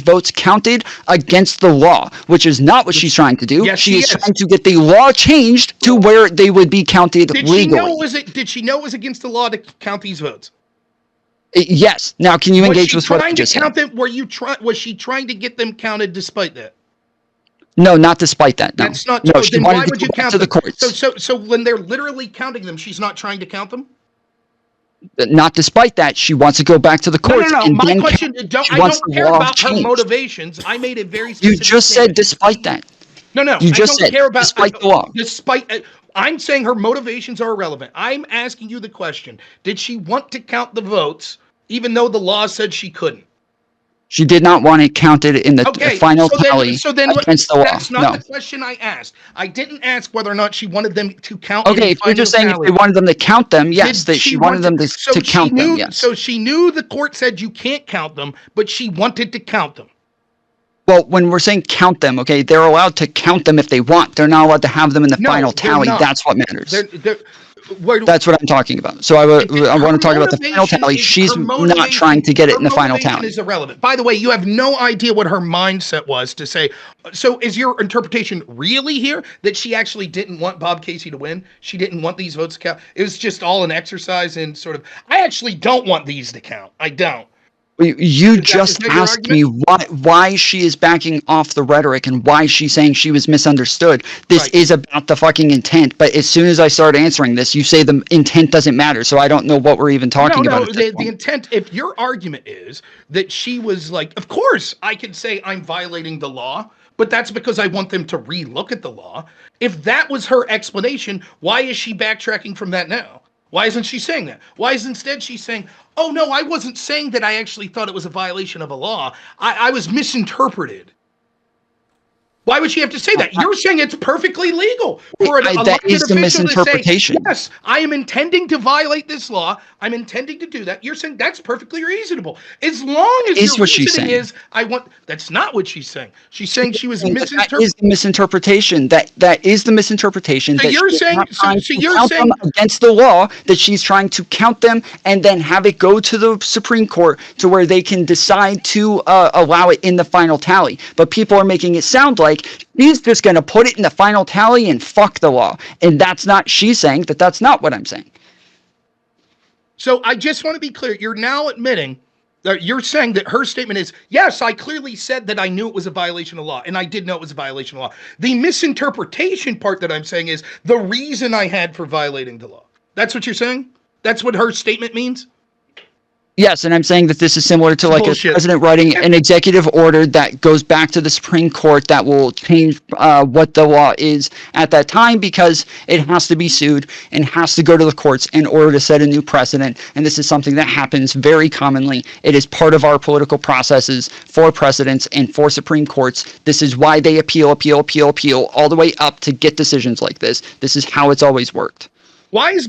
votes counted against the law, which is not what she's trying to do. Yes, she is trying to get the law changed to where they would be counted legally. Did she know it was against the law to count these votes? Yes. Now, can you engage with what I just said? Was she trying to get them counted despite that? No, not despite that. No. That's not. No, then why would you count them? The courts. So when they're literally counting them, she's not trying to count them? Not despite that. She wants to go back to the courts. No. My question, I don't care about her motivations. I made it very specific. You just said despite that. No. You just said despite the law. I'm saying her motivations are irrelevant. I'm asking you the question. Did she want to count the votes even though the law said she couldn't? She did not want it counted in the final tally against the law. That's not the question I asked. I didn't ask whether or not she wanted them to count. Okay, if you're just saying if they wanted them to count them, yes, that she wanted them to count them, yes. So she knew the court said you can't count them, but she wanted to count them. Well, when we're saying count them, okay, they're allowed to count them if they want. They're not allowed to have them in the final tally. That's what matters. That's what I'm talking about. So I want to talk about the final tally. She's not trying to get it in the final tally. Is irrelevant. By the way, you have no idea what her mindset was to say. So is your interpretation really here that she actually didn't want Bob Casey to win? She didn't want these votes to count? It was just all an exercise in sort of, I actually don't want these to count. I don't. You just asked me why she is backing off the rhetoric and why she's saying she was misunderstood. This is about the fucking intent. But as soon as I start answering this, you say the intent doesn't matter. So I don't know what we're even talking about. The intent, if your argument is that she was like, of course I can say I'm violating the law, but that's because I want them to relook at the law. If that was her explanation, why is she backtracking from that now? Why isn't she saying that? Why is instead she saying, oh, no, I wasn't saying that I actually thought it was a violation of a law. I was misinterpreted. Why would she have to say that? You're saying it's perfectly legal for an that is the misinterpretation. To say, yes, I am intending to violate this law. I'm intending to do that. You're saying that's perfectly reasonable. As long as your reasoning is, that's not what she's saying. She's saying she was misinterpreting. That is the misinterpretation. That is the misinterpretation. So you're saying, against the law, that she's trying to count them and then have it go to the Supreme Court to where they can decide to allow it in the final tally. But people are making it sound like she's just going to put it in the final tally and fuck the law. And she's saying that's not what I'm saying. So I just want to be clear. You're now admitting that you're saying that her statement is, yes, I clearly said that I knew it was a violation of law, and I did know it was a violation of law. The misinterpretation part that I'm saying is the reason I had for violating the law. That's what you're saying? That's what her statement means? Yes, and I'm saying that this is similar to like a president writing an executive order that goes back to the Supreme Court that will change what the law is at that time, because it has to be sued and has to go to the courts in order to set a new precedent. And this is something that happens very commonly. It is part of our political processes for presidents and for Supreme Courts. This is why they appeal all the way up to get decisions like this. This is how it's always worked. Why is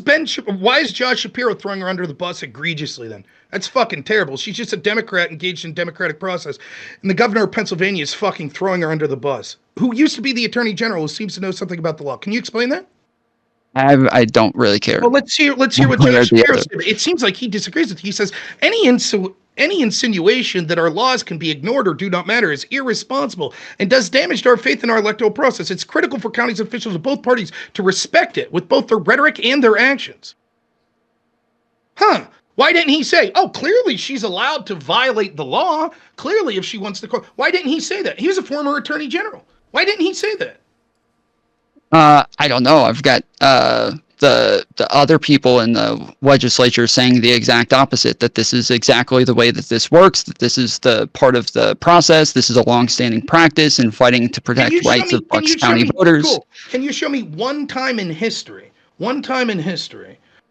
Josh Shapiro throwing her under the bus egregiously then? That's fucking terrible. She's just a Democrat engaged in democratic process. And the governor of Pennsylvania is fucking throwing her under the bus, who used to be the attorney general, who seems to know something about the law. Can you explain that? I don't really care. Well, let's hear what Josh Shapiro said. It seems like he disagrees with you. He says, any insinuation that our laws can be ignored or do not matter is irresponsible and does damage to our faith in our electoral process. It's critical for county officials of both parties to respect it with both their rhetoric and their actions. Why didn't he say, clearly she's allowed to violate the law. Clearly, if she wants to. Why didn't he say that? He was a former attorney general. Why didn't he say that? I don't know. I've got the other people in the legislature saying the exact opposite, that this is exactly the way that this works, that this is the part of the process. This is a long-standing practice in fighting to protect rights of Bucks County voters. Cool. Can you show me one time in history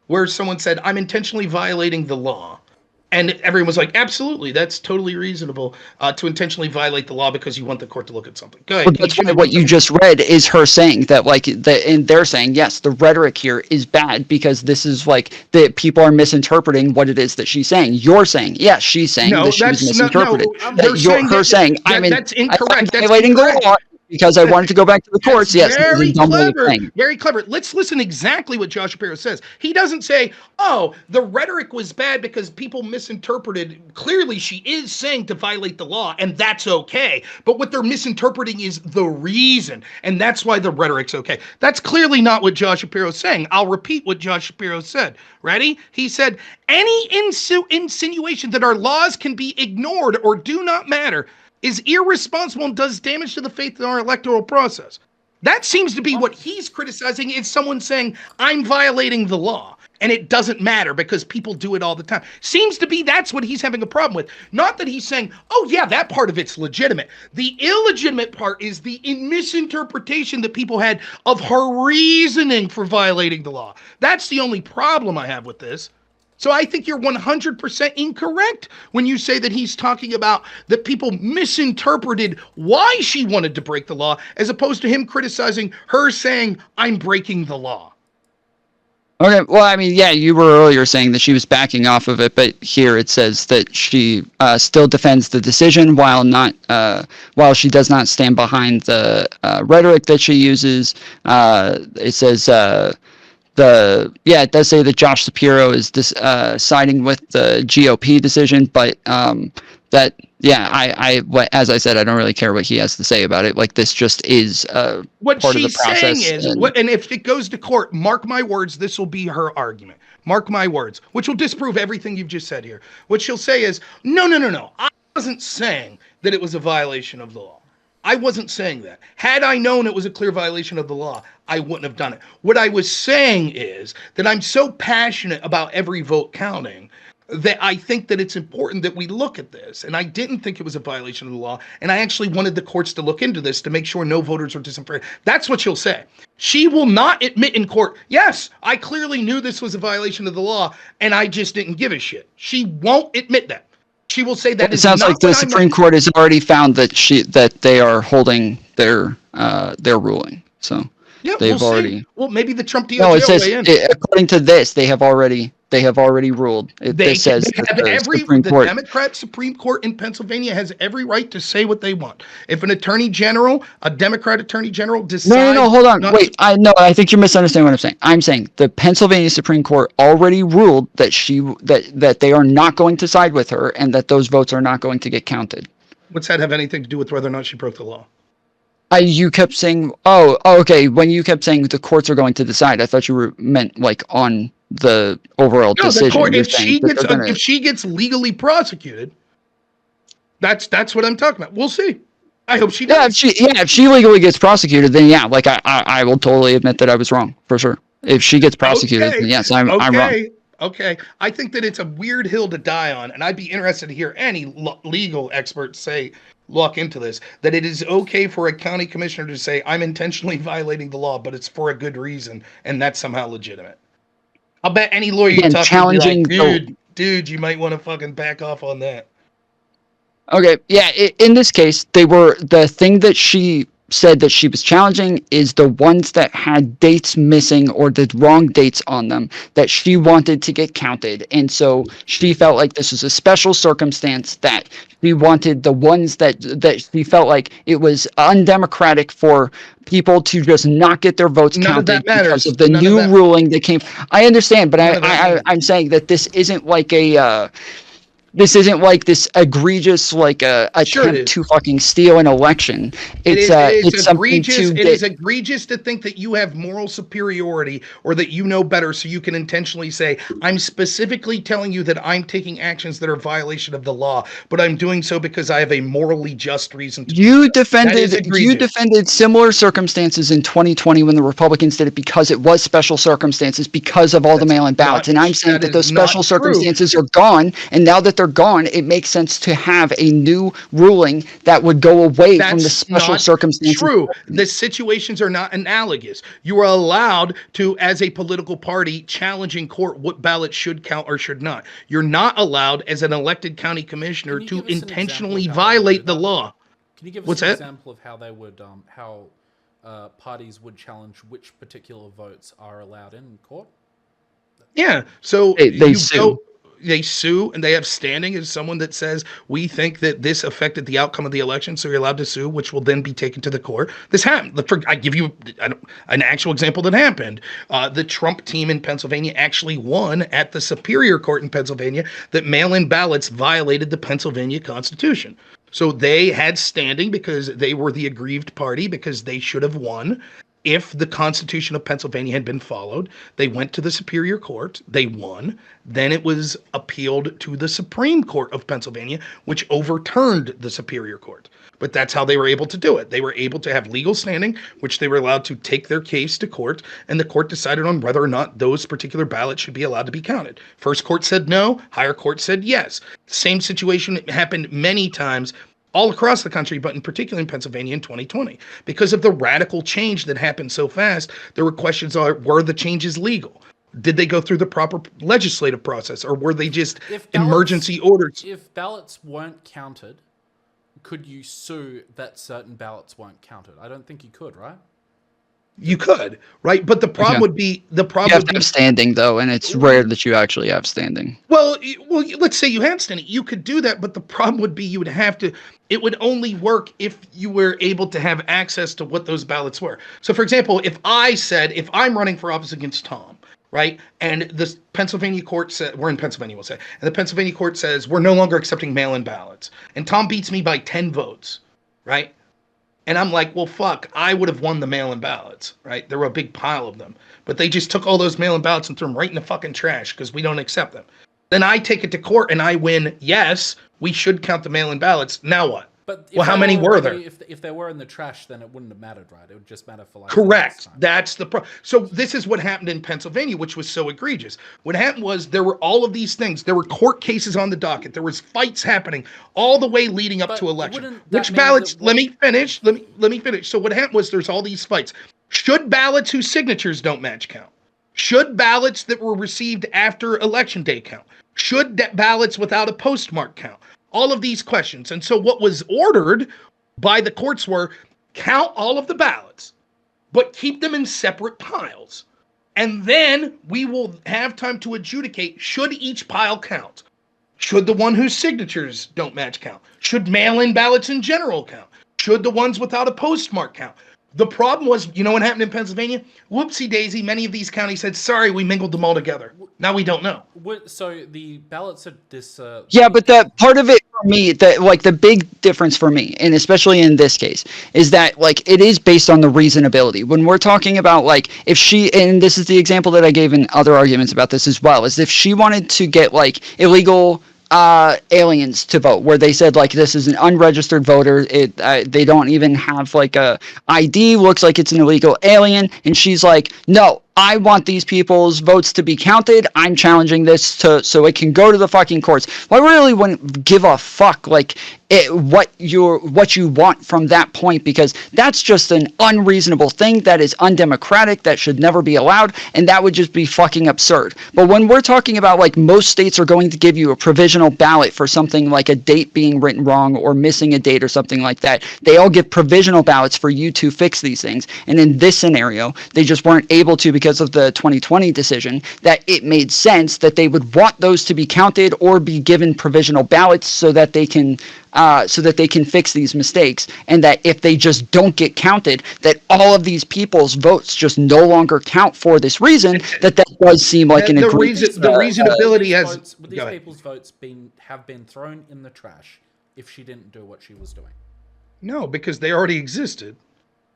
where someone said, I'm intentionally violating the law, and everyone was like, absolutely, that's totally reasonable to intentionally violate the law because you want the court to look at something. Go ahead. That's what you just read is her saying that, and they're saying, yes, the rhetoric here is bad because this is that people are misinterpreting what it is that she's saying. You're saying, yes, she's saying that she was misinterpreted. That's incorrect. I'm violating the law because I wanted to go back to the courts. Yes, very clever. Very clever. Let's listen exactly what Josh Shapiro says. He doesn't say, the rhetoric was bad because people misinterpreted. Clearly, she is saying to violate the law, and that's okay. But what they're misinterpreting is the reason, and that's why the rhetoric's okay. That's clearly not what Josh Shapiro is saying. I'll repeat what Josh Shapiro said. Ready? He said, any insinuation that our laws can be ignored or do not matter is irresponsible and does damage to the faith in our electoral process. That seems to be what he's criticizing, is someone saying, I'm violating the law, and it doesn't matter because people do it all the time. Seems to be that's what he's having a problem with. Not that he's saying, that part of it's legitimate. The illegitimate part is the misinterpretation that people had of her reasoning for violating the law. That's the only problem I have with this. So I think you're 100% incorrect when you say that he's talking about that people misinterpreted why she wanted to break the law, as opposed to him criticizing her saying, I'm breaking the law. Okay, well, I mean, yeah, you were earlier saying that she was backing off of it, but here it says that she still defends the decision while she does not stand behind the rhetoric that she uses. It says... it does say that Josh Shapiro is siding with the GOP decision, but as I said, I don't really care what he has to say about it. This just is what part of the process. She's saying is, and if it goes to court, mark my words, this will be her argument. Mark my words, which will disprove everything you've just said here. What she'll say is, no, I wasn't saying that it was a violation of the law. I wasn't saying that. Had I known it was a clear violation of the law, I wouldn't have done it. What I was saying is that I'm so passionate about every vote counting that I think that it's important that we look at this. And I didn't think it was a violation of the law. And I actually wanted the courts to look into this to make sure no voters were disinfected. That's what she'll say. She will not admit in court, yes, I clearly knew this was a violation of the law and I just didn't give a shit. She won't admit that. She will say that it sounds like the Supreme Court has already found that they are holding their ruling. So they've already. Well, maybe the Trump DOJ No, it says weigh in. According to this, they have already ruled. This says the Democrat Supreme Court in Pennsylvania has every right to say what they want. If an attorney general, a Democrat attorney general, decides. No, hold on, wait. I think you're misunderstanding what I'm saying. I'm saying the Pennsylvania Supreme Court already ruled that that they are not going to side with her, and that those votes are not going to get counted. What's that have anything to do with whether or not she broke the law? You kept saying, okay. When you kept saying the courts are going to decide, I thought you meant like on the overall decision. The court, if she gets legally prosecuted, that's what I'm talking about. We'll see. I hope she does. If she legally gets prosecuted, then yeah, like I will totally admit that I was wrong for sure. If she gets prosecuted, then yes, I'm wrong. Okay, I think that it's a weird hill to die on, and I'd be interested to hear any legal experts look into this, that it is okay for a county commissioner to say, I'm intentionally violating the law, but it's for a good reason, and that's somehow legitimate. I'll bet any lawyer you talk to be like, dude, you might want to fucking back off on that. Okay, yeah, in this case, the thing that she said that she was challenging is the ones that had dates missing or the wrong dates on them that she wanted to get counted. And so she felt like this was a special circumstance, that she wanted the ones that she felt like it was undemocratic for people to just not get their votes counted because of the new ruling that came. I understand, but I'm saying that this isn't like this egregious attempt to fucking steal an election. It's egregious. It is egregious to think that you have moral superiority or that you know better, so you can intentionally say, I'm specifically telling you that I'm taking actions that are a violation of the law, but I'm doing so because I have a morally just reason to. You defended similar circumstances in 2020 when the Republicans did it because it was special circumstances because of all the mail-in ballots. And I'm saying that those special circumstances are gone, and now that they're gone, it makes sense to have a new ruling that would go away from the special circumstances. True. The situations are not analogous. You are allowed to, as a political party, challenge in court what ballots should count or should not. You're not allowed, as an elected county commissioner, to intentionally violate the law. Can you give us an example of how they would, parties would challenge which particular votes are allowed in court? Yeah. So they sue. They sue, and they have standing as someone that says, we think that this affected the outcome of the election, so you're allowed to sue, which will then be taken to the court. This happened. I give you an actual example that happened. The Trump team in Pennsylvania actually won at the Superior Court in Pennsylvania that mail-in ballots violated the Pennsylvania Constitution. So they had standing because they were the aggrieved party, because they should have won. If the Constitution of Pennsylvania had been followed, they went to the Superior Court, they won, then it was appealed to the Supreme Court of Pennsylvania, which overturned the Superior Court. But that's how they were able to do it. They were able to have legal standing, which they were allowed to take their case to court, and the court decided on whether or not those particular ballots should be allowed to be counted. First court said no, higher court said yes. Same situation happened many times all across the country, but in particular in Pennsylvania in 2020. Because of the radical change that happened so fast, there were questions were the changes legal? Did they go through the proper legislative process, or were they just emergency orders? If ballots weren't counted, could you sue that certain ballots weren't counted? I don't think you could, right? You could, right? But the problem would be you have to have standing, though, and it's rare that you actually have standing. Well, let's say you had standing. You could do that, but the problem would be you would have to. It would only work if you were able to have access to what those ballots were. So, for example, if I'm running for office against Tom, right, and the Pennsylvania court said, we're in Pennsylvania, we'll say, and the Pennsylvania court says we're no longer accepting mail-in ballots, and Tom beats me by 10 votes, right? And I'm like, well, fuck, I would have won the mail-in ballots, right? There were a big pile of them. But they just took all those mail-in ballots and threw them right in the fucking trash because we don't accept them. Then I take it to court and I win, yes, we should count the mail-in ballots. Now what? But well, how many were there? If they were in the trash, then it wouldn't have mattered, right? It would just matter for like. Correct. That's the problem. So this is what happened in Pennsylvania, which was so egregious. What happened was there were all of these things. There were court cases on the docket. There was fights happening all the way leading up to election. Which ballots? Let me finish. Let me finish. So what happened was there's all these fights. Should ballots whose signatures don't match count? Should ballots that were received after election day count? Should ballots without a postmark count? all of these questions. And so what was ordered by the courts were count all of the ballots, but keep them in separate piles. And then we will have time to adjudicate, should each pile count? Should the one whose signatures don't match count? Should mail-in ballots in general count? Should the ones without a postmark count? The problem was, you know what happened in Pennsylvania? Whoopsie daisy, many of these counties said, sorry, we mingled them all together. Now we don't know. So the ballots are this... yeah, but the part of it for me, the big difference for me, and especially in this case, is that, like, it is based on the reasonability. When we're talking about, like, if she, and this is the example that I gave in other arguments about this as well, is if she wanted to get, like, illegal aliens to vote, where they said, like, this is an unregistered voter, they don't even have, like, a ID, looks like it's an illegal alien, and she's like, no, I want these people's votes to be counted. I'm challenging this so it can go to the fucking courts. Well, I really wouldn't give a fuck, like, what you want from that point, because that's just an unreasonable thing that is undemocratic, that should never be allowed, and that would just be fucking absurd. But when we're talking about, like, most states are going to give you a provisional ballot for something like a date being written wrong or missing a date or something like that, they all give provisional ballots for you to fix these things. And in this scenario, they just weren't able to because of the 2020 decision, that it made sense that they would want those to be counted or be given provisional ballots so that they can fix these mistakes, and that if they just don't get counted, that all of these people's votes just no longer count for this reason. That does seem like an egregious. The reasonability has. Would these people's votes have been thrown in the trash if she didn't do what she was doing? No, because they already existed.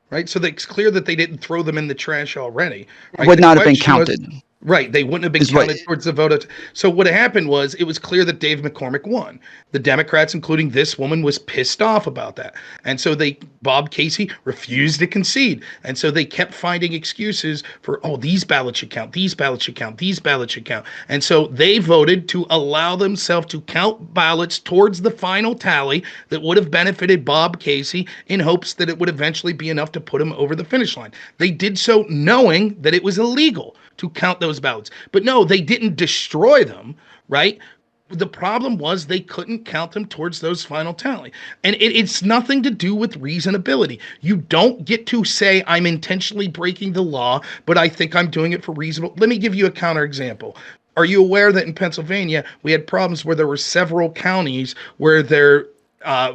Right, so it's clear that they didn't throw them in the trash already. Right? Would not have been counted. Right, they wouldn't have been counted towards the vote. So what happened was, it was clear that Dave McCormick won. The Democrats, including this woman, was pissed off about that. And so Bob Casey refused to concede. And so they kept finding excuses for, these ballots should count, these ballots should count, these ballots should count. And so they voted to allow themselves to count ballots towards the final tally that would have benefited Bob Casey, in hopes that it would eventually be enough to put him over the finish line. They did so knowing that it was illegal to count those ballots. But no, they didn't destroy them, right? The problem was they couldn't count them towards those final tally. And it's nothing to do with reasonability. You don't get to say, I'm intentionally breaking the law, but I think I'm doing it for reasonable. Let me give you a counterexample. Are you aware that in Pennsylvania, we had problems where there were several counties where their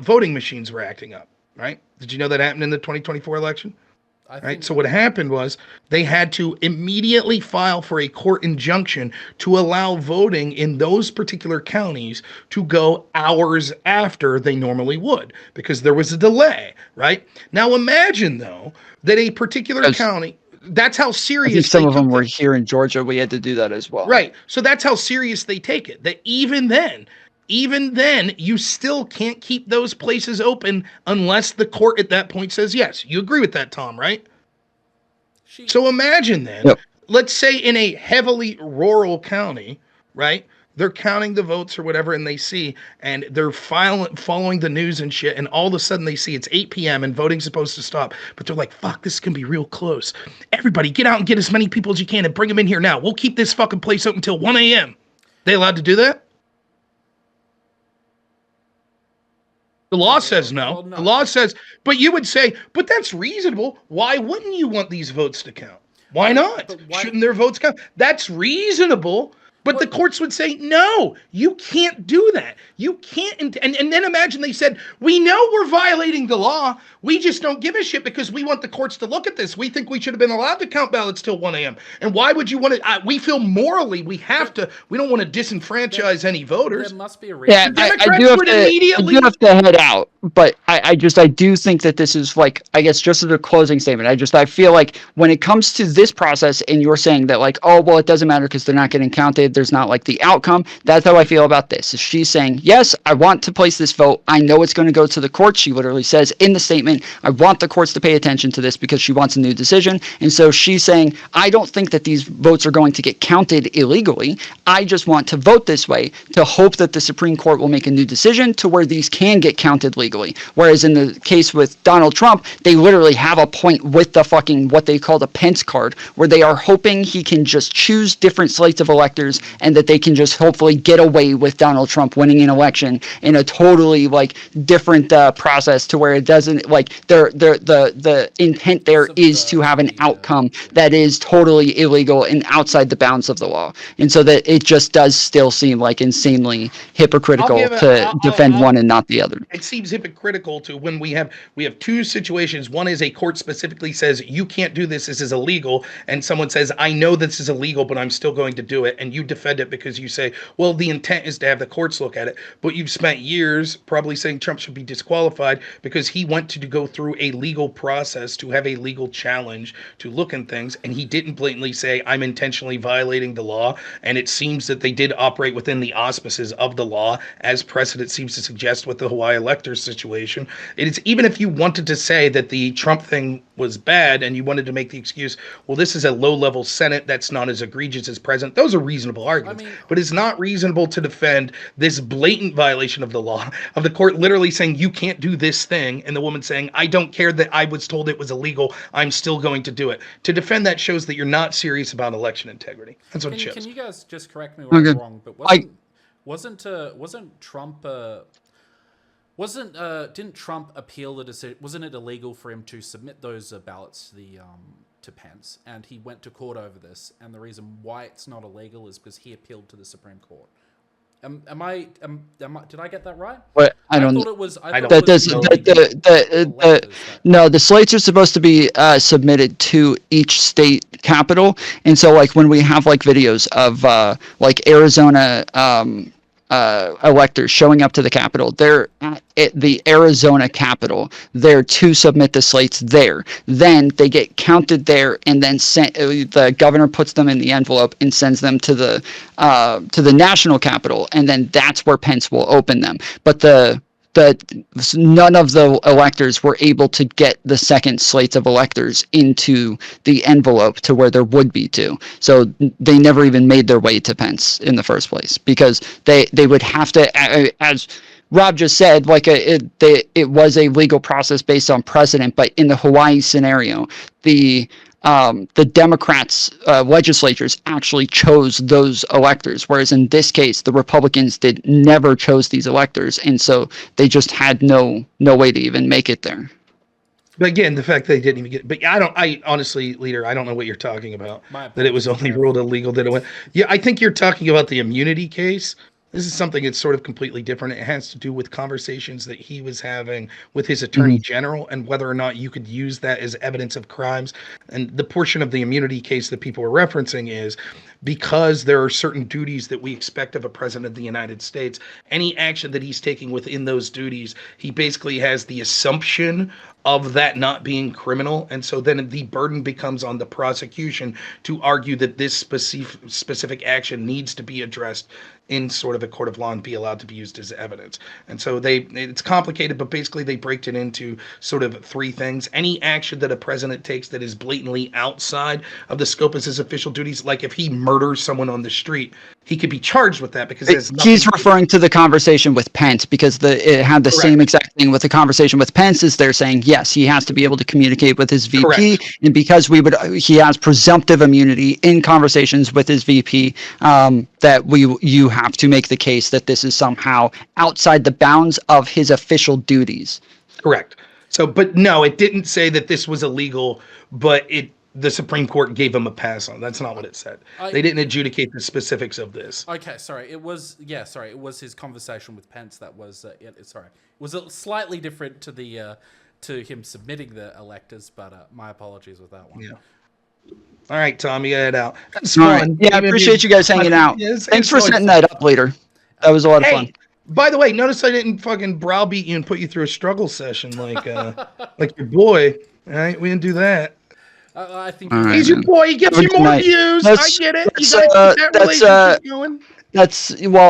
voting machines were acting up, right? Did you know that happened in the 2024 election? Right. So what happened was they had to immediately file for a court injunction to allow voting in those particular counties to go hours after they normally would, because there was a delay. Right. Now, imagine, though, that a particular county. That's how serious. I think some of them were here in Georgia. We had to do that as well. Right. So that's how serious they take it. That even then, you still can't keep those places open unless the court at that point says yes. You agree with that, Tom, right? So imagine then, let's say in a heavily rural county, right? They're counting the votes or whatever, and they see, and they're following the news and shit, and all of a sudden they see it's 8 p.m. and voting's supposed to stop, but they're like, fuck, this can be real close. Everybody get out and get as many people as you can and bring them in here now. We'll keep this fucking place open until 1 a.m. They allowed to do that? The law says no. Well, no. The law says, but you would say, but that's reasonable. Why wouldn't you want these votes to count? Why not? Shouldn't their votes count? That's reasonable. But the courts would say, no, you can't do that. You can't. And then imagine they said, we know we're violating the law. We just don't give a shit because we want the courts to look at this. We think we should have been allowed to count ballots till 1 a.m. And why would you want to? We feel morally we have to. We don't want to disenfranchise any voters. There must be a reason. Yeah, I do have to head out. But I do think that this is, like, I guess just as a closing statement, I feel like when it comes to this process and you're saying that, like, oh, well, it doesn't matter because they're not getting counted. There's not, like, the outcome. That's how I feel about this. Is she's saying, yes, I want to place this vote. I know it's going to go to the courts. She literally says in the statement, I want the courts to pay attention to this because she wants a new decision. And so she's saying, I don't think that these votes are going to get counted illegally. I just want to vote this way to hope that the Supreme Court will make a new decision to where these can get counted legally. Whereas in the case with Donald Trump, they literally have a point with the fucking what they call the Pence card, where they are hoping he can just choose different slates of electors and that they can just hopefully get away with Donald Trump winning an election in a totally like different process to where it doesn't like the intent there is to have an outcome that is totally illegal and outside the bounds of the law, and so that it just does still seem like insanely hypocritical to defend one and not the other. It seems hypocritical to when we have two situations. One is a court specifically says you can't do this is illegal, and someone says I know this is illegal but I'm still going to do it, and you defend it because you say, well, the intent is to have the courts look at it, but you've spent years probably saying Trump should be disqualified because he went to go through a legal process to have a legal challenge to look in things, and he didn't blatantly say I'm intentionally violating the law. And it seems that they did operate within the auspices of the law, as precedent seems to suggest with the Hawaii electors situation. It is, even if you wanted to say that the Trump thing was bad and you wanted to make the excuse, well, this is a low-level Senate that's not as egregious as president, those are reasonable arguments. But it's not reasonable to defend this blatant violation of the law, of the court literally saying you can't do this thing, and the woman saying I don't care that I was told it was illegal, I'm still going to do it. To defend that shows that you're not serious about election integrity. That's what it shows. Can you guys just correct me where I'm wrong? But wasn't Trump didn't Trump appeal the decision? Wasn't it illegal for him to submit those ballots to the to Pence, and he went to court over this, and the reason why it's not illegal is because he appealed to the Supreme Court. Did I get that right? What? I don't. Thought it was. No, the slates are supposed to be submitted to each state capital, and so like when we have like videos of like Arizona electors showing up to the Capitol, they're at the Arizona Capitol there to submit the slates there. Then they get counted there, and then the governor puts them in the envelope and sends them to the national Capitol, and then that's where Pence will open them. But none of the electors were able to get the second slates of electors into the envelope to where there would be two. So they never even made their way to Pence in the first place, because they would have to, as Rob just said, like it was a legal process based on precedent. But in the Hawaii scenario, the Democrats' legislatures actually chose those electors, whereas in this case, the Republicans never chose these electors, and so they just had no way to even make it there. But again, the fact they didn't even get, but I honestly, Leader, I don't know what you're talking about. That it was only ruled illegal that it went. Yeah, I think you're talking about the immunity case. This is something that's sort of completely different. It has to do with conversations that he was having with his attorney general and whether or not you could use that as evidence of crimes. And the portion of the immunity case that people are referencing is because there are certain duties that we expect of a president of the United States, any action that he's taking within those duties, he basically has the assumption of that not being criminal. And so then the burden becomes on the prosecution to argue that this specific action needs to be addressed in sort of a court of law and be allowed to be used as evidence. And so it's complicated, but basically they break it into sort of three things. Any action that a president takes that is blatantly outside of the scope of his official duties, like if he murders someone on the street, he could be charged with that because he's referring to the conversation with Pence, because it had the same exact thing with the conversation with Pence. Is they're saying yes, he has to be able to communicate with his VP, and because he has presumptive immunity in conversations with his VP, that you have to make the case that this is somehow outside the bounds of his official duties. Correct. So, but no, it didn't say that this was illegal, but the Supreme Court gave him a pass on. That's not what it said. They didn't adjudicate the specifics of this. Okay, sorry. It was his conversation with Pence that was it was slightly different to the to him submitting the electors, but my apologies with that one. Yeah. All right, Tom, you got it out. That's fun. Right. Yeah, I appreciate you guys hanging out. Thanks for setting that up later. That was a lot of fun. By the way, notice I didn't fucking browbeat you and put you through a struggle session like your boy. All right, we didn't do that. I think he's your boy. He gives you more views. I get it. You guys keep that relationship going.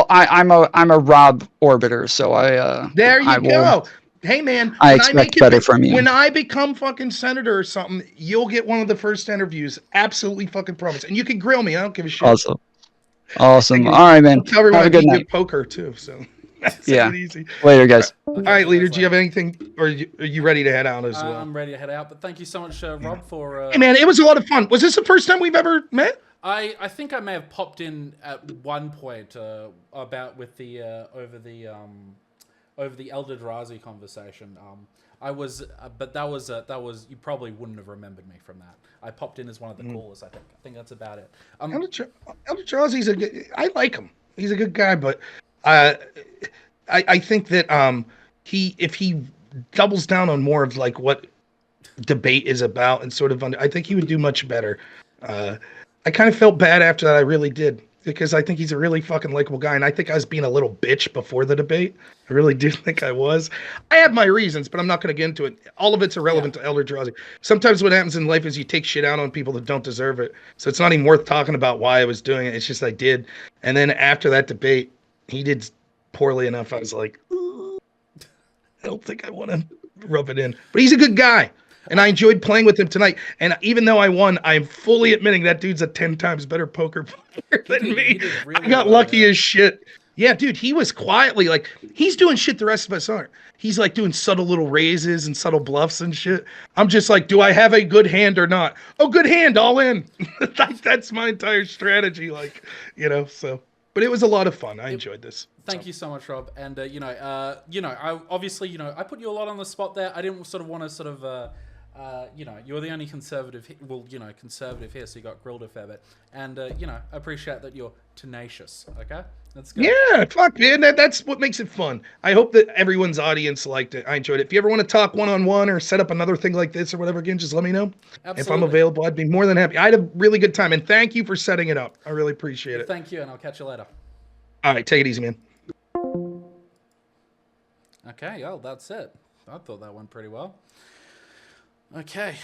I'm a Rob orbiter, so I. There you go. Hey man, I expect better from you. When I become fucking senator or something, you'll get one of the first interviews. Absolutely fucking promise. And you can grill me. I don't give a shit. Awesome. All right, man. Have a good night. Poker too. So. Yeah. Easy. Later, guys. All right, Leader. Do you have anything, or are you ready to head out as well? I'm ready to head out, but thank you so much, Rob, for. Hey, man, it was a lot of fun. Was this the first time we've ever met? I think I may have popped in at one point about with the over the Elder Drazi conversation. I was, but that was you probably wouldn't have remembered me from that. I popped in as one of the callers. I think that's about it. Elder Drazi's I like him. He's a good guy, but I think that if he doubles down on more of like what debate is about and sort of I think he would do much better. I kind of felt bad after that. I really did, because I think he's a really fucking likable guy, and I think I was being a little bitch before the debate. I really do think I was. I had my reasons, but I'm not going to get into it. All of it's irrelevant to Elder Drazi. Sometimes what happens in life is you take shit out on people that don't deserve it. So it's not even worth talking about why I was doing it. It's just I did. And then after that debate, he did poorly enough. I was like, ooh, I don't think I want to rub it in. But he's a good guy. And I enjoyed playing with him tonight. And even though I won, I'm fully admitting that dude's a 10 times better poker player than me. Really I got lucky as shit. Yeah, dude, he was quietly like, he's doing shit the rest of us aren't. He's like doing subtle little raises and subtle bluffs and shit. I'm just like, do I have a good hand or not? Oh, good hand, all in. That's my entire strategy. Like, so. But it was a lot of fun. I enjoyed this. Thank you so much, Rob. And, I obviously, I put you a lot on the spot there. I didn't sort of want to sort of... you're the only conservative, conservative here, so you got grilled a fair bit. And, I appreciate that you're tenacious, okay? That's good. Yeah, fuck, man. That's what makes it fun. I hope that everyone's audience liked it. I enjoyed it. If you ever want to talk one-on-one or set up another thing like this or whatever again, just let me know. Absolutely. If I'm available, I'd be more than happy. I had a really good time, and thank you for setting it up. I really appreciate it. Thank you, and I'll catch you later. All right, take it easy, man. Okay, well, that's it. I thought that went pretty well. Okay.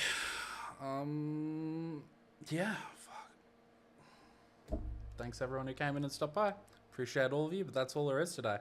Yeah. Fuck. Thanks everyone who came in and stopped by. Appreciate all of you, but that's all there is today.